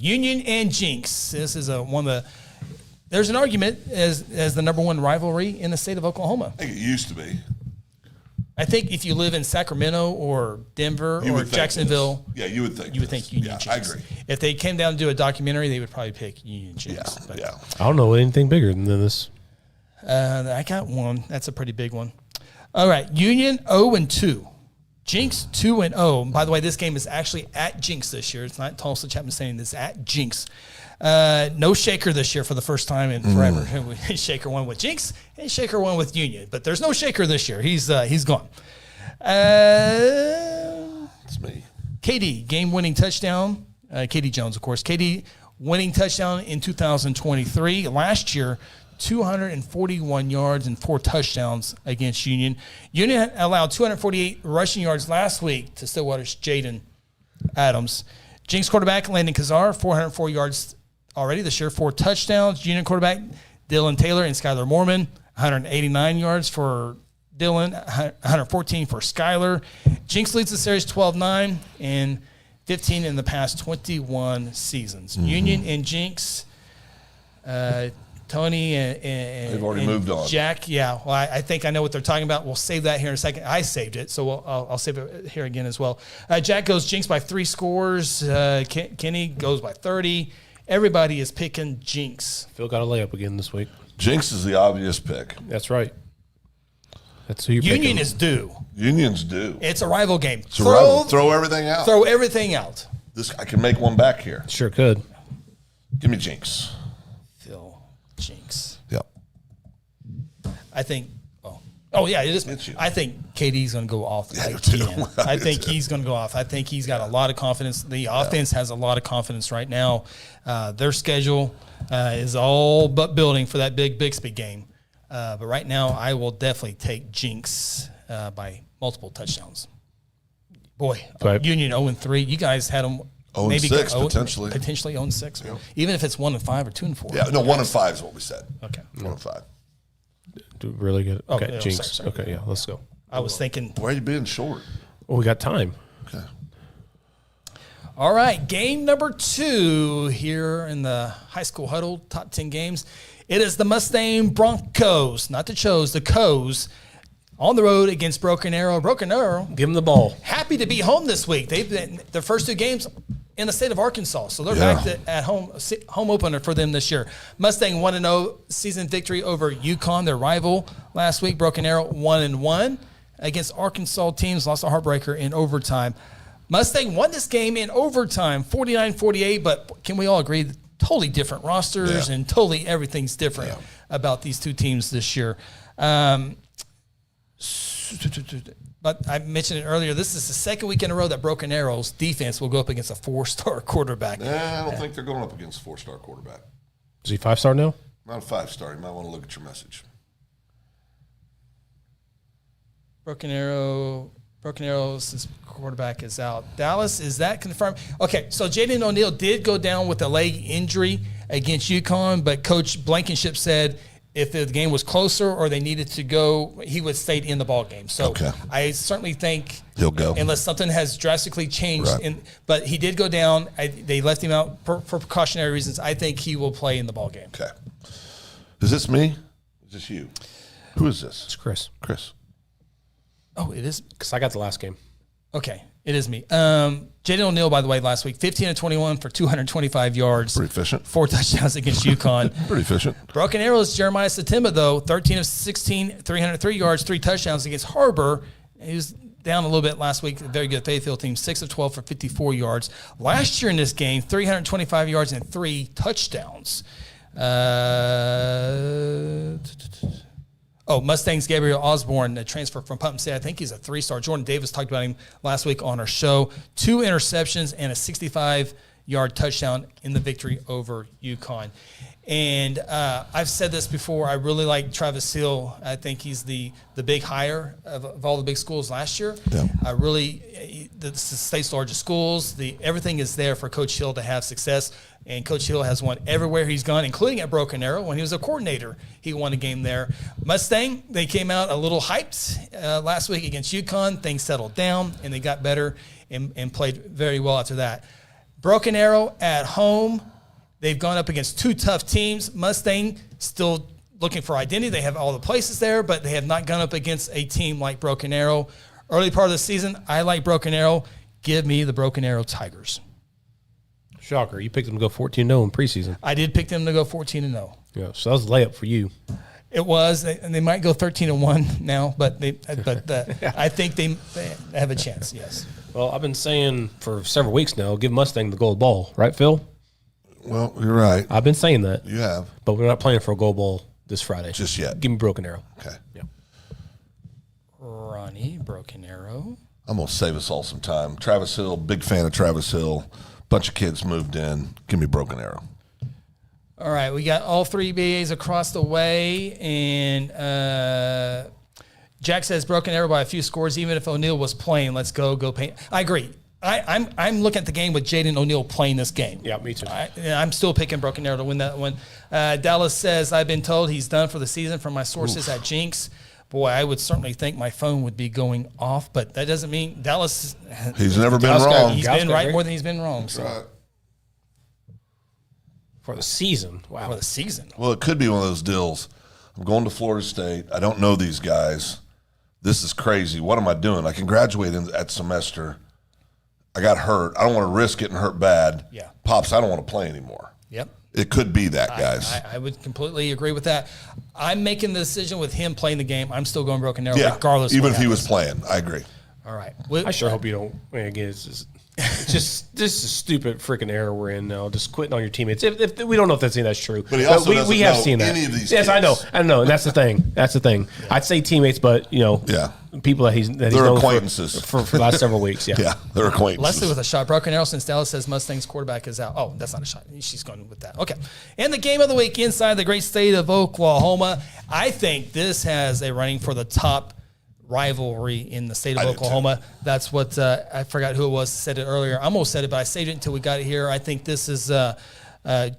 Union and Jinx. This is one of the. There's an argument as the number 1 rivalry in the state of Oklahoma. I think it used to be. I think if you live in Sacramento or Denver or Jacksonville, you would think Union Jinx. I agree. If they came down to do a documentary, they would probably pick Union Jinx. Yeah. I don't know anything bigger than this. I got one. That's a pretty big one. All right, Union 0-2. Jinx 2-0. By the way, this game is actually at Jinx this year. It's not Tulsa Chapman saying this at Jinx. No Shaker this year for the first time in forever. Shaker won with Jinx and Shaker won with Union, but there's no Shaker this year. He's gone. It's me. KD game-winning touchdown. KD Jones, of course. KD winning touchdown in 2023. Last year, 241 yards and 4 touchdowns against Union. Union allowed 248 rushing yards last week to Stillwater's Jaden Adams. Jinx quarterback Landon Kazar, 404 yards already this year, 4 touchdowns. Union quarterback Dylan Taylor and Skylar Mormon, 189 yards for Dylan, 114 for Skylar. Jinx leads the series 12-9 and 15 in the past 21 seasons. Union and Jinx, Tony and they've already moved on. Jack, yeah. Well, I think I know what they're talking about. We'll save that here in a second. I saved it, so I'll save it here again as well. Jack goes Jinx by 3 scores. Kenny goes by 30. Everybody is picking Jinx. Phil got a layup again this week. Jinx is the obvious pick. That's right. That's who you're Union picking. is due. Union's due. It's a rival game. It's a rival. Throw everything out. Throw everything out. I can make one back here. Sure could. Give me Jinx. Phil Jinx. Yep. I think. Oh yeah, it is. I think KD's going to go off. Yeah, I think he's going to go off. I think he's got a lot of confidence. The offense has a lot of confidence right now. Their schedule is all but building for that big Bixby game. But right now, I will definitely take Jinx by multiple touchdowns. Boy, Union 0-3. You guys had them. 0-6 potentially. Potentially 0-6. Yep. Even if it's 1-5 or 2-4. Yeah, no, 1-5 is what we said. Okay. 1-5. Really good. Okay, yeah, Jinx. sorry. Okay, yeah, let's go. I was thinking. Why are you being short? Well, we got time. Okay. All right, game number 2 here in the High School Huddle, top 10 games. It is the Mustang Broncos, not the Chos, the Coes, on the road against Broken Arrow. Broken Arrow. Give them the ball. Happy to be home this week. They've been their first 2 games in the state of Arkansas, so they're back at home opener for them this year. Mustang 1-0 season victory over UConn, their rival last week. Broken Arrow 1-1 against Arkansas teams, lost a heartbreaker in overtime. Mustang won this game in overtime, 49-48, but can we all agree, totally different rosters and totally everything's different about these 2 teams this year. But I mentioned it earlier, this is the second week in a row that Broken Arrow's defense will go up against a 4-star quarterback. I don't think they're going up against a 4-star quarterback. Is he 5-star now? Not a 5-star. You might want to look at your message. Broken Arrow's quarterback is out. Dallas, is that confirmed? Okay, so Jaden O'Neal did go down with a leg injury against UConn, but Coach Blankenship said if the game was closer or they needed to go, he would stay in the ball game. So I certainly think he'll go unless something has drastically changed. Right. But he did go down. They left him out for precautionary reasons. I think he will play in the ball game. Okay. Is this me? Is this you? Who is this? It's Chris. Chris. Oh, it is? Because I got the last game. Okay, it is me. Jaden O'Neal, by the way, last week, 15-21 for 225 yards. Pretty efficient. 4 touchdowns against UConn. Pretty efficient. Broken Arrow's Jeremiah Satimba, though, 13 of 16, 303 yards, 3 touchdowns against Harbor. He was down a little bit last week. Very good Fayetteville team, 6 of 12 for 54 yards. Last year in this game, 325 yards and 3 touchdowns. Mustangs Gabriel Osborne, a transfer from Putnam State. I think he's a 3-star. Jordan Davis talked about him last week on our show. 2 interceptions and a 65-yard touchdown in the victory over UConn. And I've said this before. I really like Travis Hill. I think he's the big hire of all the big schools last year. Yeah. The state's largest schools. Everything is there for Coach Hill to have success. And Coach Hill has won everywhere he's gone, including at Broken Arrow. When he was a coordinator, he won a game there. Mustang, they came out a little hyped last week against UConn. Things settled down, and they got better and played very well after that. Broken Arrow at home. They've gone up against 2 tough teams. Mustang still looking for identity. They have all the places there, but they have not gone up against a team like Broken Arrow. Early part of the season, I like Broken Arrow. Give me the Broken Arrow Tigers. Shocker. You picked them to go 14-0 in preseason. I did pick them to go 14-0. Yeah, so that was a layup for you. It was, and they might go 13-1 now, but I think they have a chance, yes. Well, I've been saying for several weeks now, give Mustang the gold ball. Right, Phil? Well, you're right. I've been saying that. You have. But we're not playing for a gold ball this Friday. Just yet. Give me Broken Arrow. Okay. Yeah. Ronnie, Broken Arrow. I'm going to save us all some time. Travis Hill, big fan of Travis Hill. Bunch of kids moved in. Give me Broken Arrow. All right, we got all 3 BAs across the way, and Jack says Broken Arrow by a few scores, even if O'Neal was playing. Let's go paint. I agree. I'm looking at the game with Jaden O'Neal playing this game. Yeah, me too. I'm still picking Broken Arrow to win that one. Dallas says, I've been told he's done for the season from my sources at Jinx. Boy, I would certainly think my phone would be going off, but that doesn't mean Dallas. He's never been wrong. He's been right more than he's been wrong. So. Right. For the season. Wow. For the season. Well, it could be one of those deals. I'm going to Florida State. I don't know these guys. This is crazy. What am I doing? I can graduate at semester. I got hurt. I don't want to risk getting hurt bad. Yeah. Pops, I don't want to play anymore. Yep. It could be that, guys. I would completely agree with that. I'm making the decision with him playing the game. I'm still going Broken Arrow, regardless. Even if he was playing, I agree. All right. I sure hope you don't. Again, it's just, It's just this is a stupid freaking era we're in now. Just quitting on your teammates. If we don't know if that's true, but he also doesn't we have know seen that. any of these yes, kids. I know, and that's the thing. That's the thing. Yeah. I'd say teammates, but people that he's known acquaintances for the last several weeks. Yeah, yeah, they're acquaintances. Leslie with a shot. Broken arrow since Dallas says Mustangs quarterback is out. Oh, that's not a shot. She's going with that. Okay. And the game of the week inside the great state of Oklahoma. I think this has a running for the top rivalry in the state of Oklahoma. That's what I forgot who it was said it earlier. I almost said it, but I saved it until we got it here. I think this is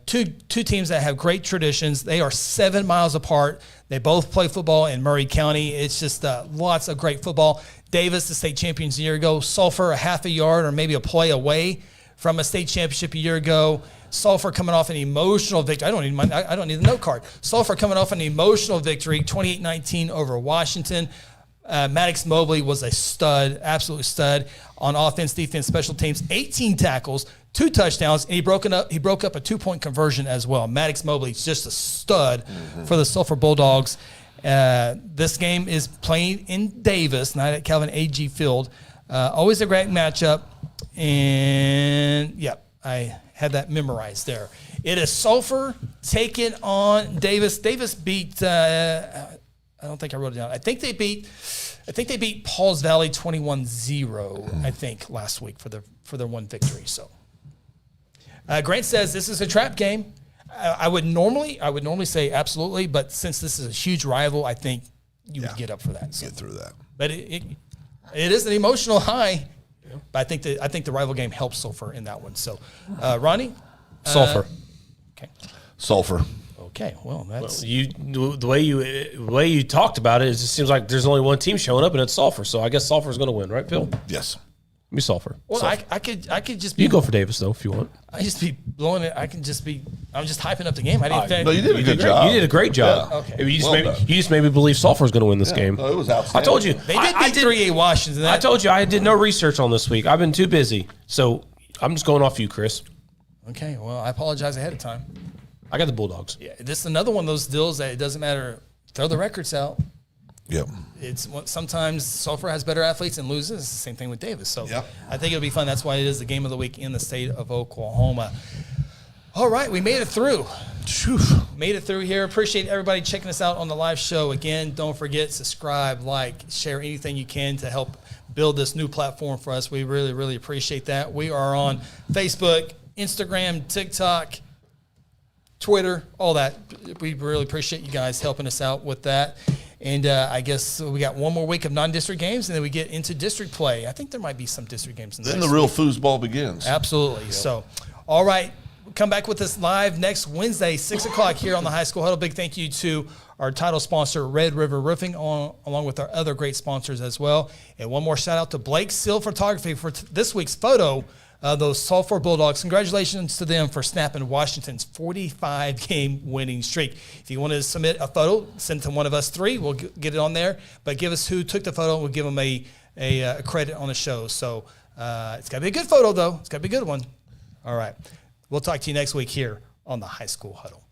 two teams that have great traditions. They are 7 miles apart. They both play football in Murray County. It's just lots of great football. Davis, the state champions a year ago. Sulphur, a half a yard or maybe a play away from a state championship a year ago. Sulphur coming off an emotional victory. I don't need the note card. Sulphur coming off an emotional victory, 28-19 over Washington. Maddox Mobley was a stud, absolute stud on offense, defense, special teams. 18 tackles, 2 touchdowns, and he broke up a 2-point conversion as well. Maddox Mobley's just a stud for the Sulphur Bulldogs. This game is playing in Davis, not at Calvin A.G. Field. Always a great matchup, and I had that memorized there. It is Sulphur taking on Davis. Davis beat. I don't think I wrote it down. I think they beat Pauls Valley 21-0. I think last week for their one victory. So Grant says this is a trap game. I would normally say absolutely, but since this is a huge rival, I think you would get up for that. So. Get through that. But it is an emotional high. Yeah. But I think the rival game helps Sulphur in that one. So Ronnie, Sulphur. Okay. Sulphur. Okay, well, that's the way you talked about it. It just seems like there's only one team showing up, and it's Sulphur. So I guess Sulphur's going to win, right, Phil? Yes. Be Sulphur. Well, Sulphur. I could just be. You go for Davis though if you want. I just be blowing it. I'm just hyping up the game. I didn't think. No, you did a good job. You did a great job. Yeah. Okay. You just made me believe Sulphur's going to win this game. No, it was outstanding. I told you they did beat 3A Washington. I told you I did no research on this week. I've been too busy, so I'm just going off you, Chris. Okay. Well, I apologize ahead of time. I got the Bulldogs. Yeah, this is another one of those deals that it doesn't matter. Throw the records out. Yep. It's sometimes Sulphur has better athletes and loses. It's the same thing with Davis. So I think it'll be fun. That's why it is the game of the week in the state of Oklahoma. All right, we made it through. Made it through here. Appreciate everybody checking us out on the live show. Again, don't forget, subscribe, like, share anything you can to help build this new platform for us. We really, really appreciate that. We are on Facebook, Instagram, TikTok, Twitter, all that. We really appreciate you guys helping us out with that. And I guess we got one more week of non-district games, and then we get into district play. I think there might be some district games. Then the real foosball begins. Absolutely. Yep. So, all right. Come back with us live next Wednesday, 6 o'clock here on the High School Huddle. Big thank you to our title sponsor, Red River Roofing, along with our other great sponsors as well. And one more shout out to Blake Seal Photography for this week's photo of those Sulphur Bulldogs. Congratulations to them for snapping Washington's 45-game winning streak. If you want to submit a photo, send it to one of us three. We'll get it on there. But give us who took the photo. We'll give them a credit on the show. So it's got to be a good photo, though. It's got to be a good one. All right. We'll talk to you next week here on the High School Huddle.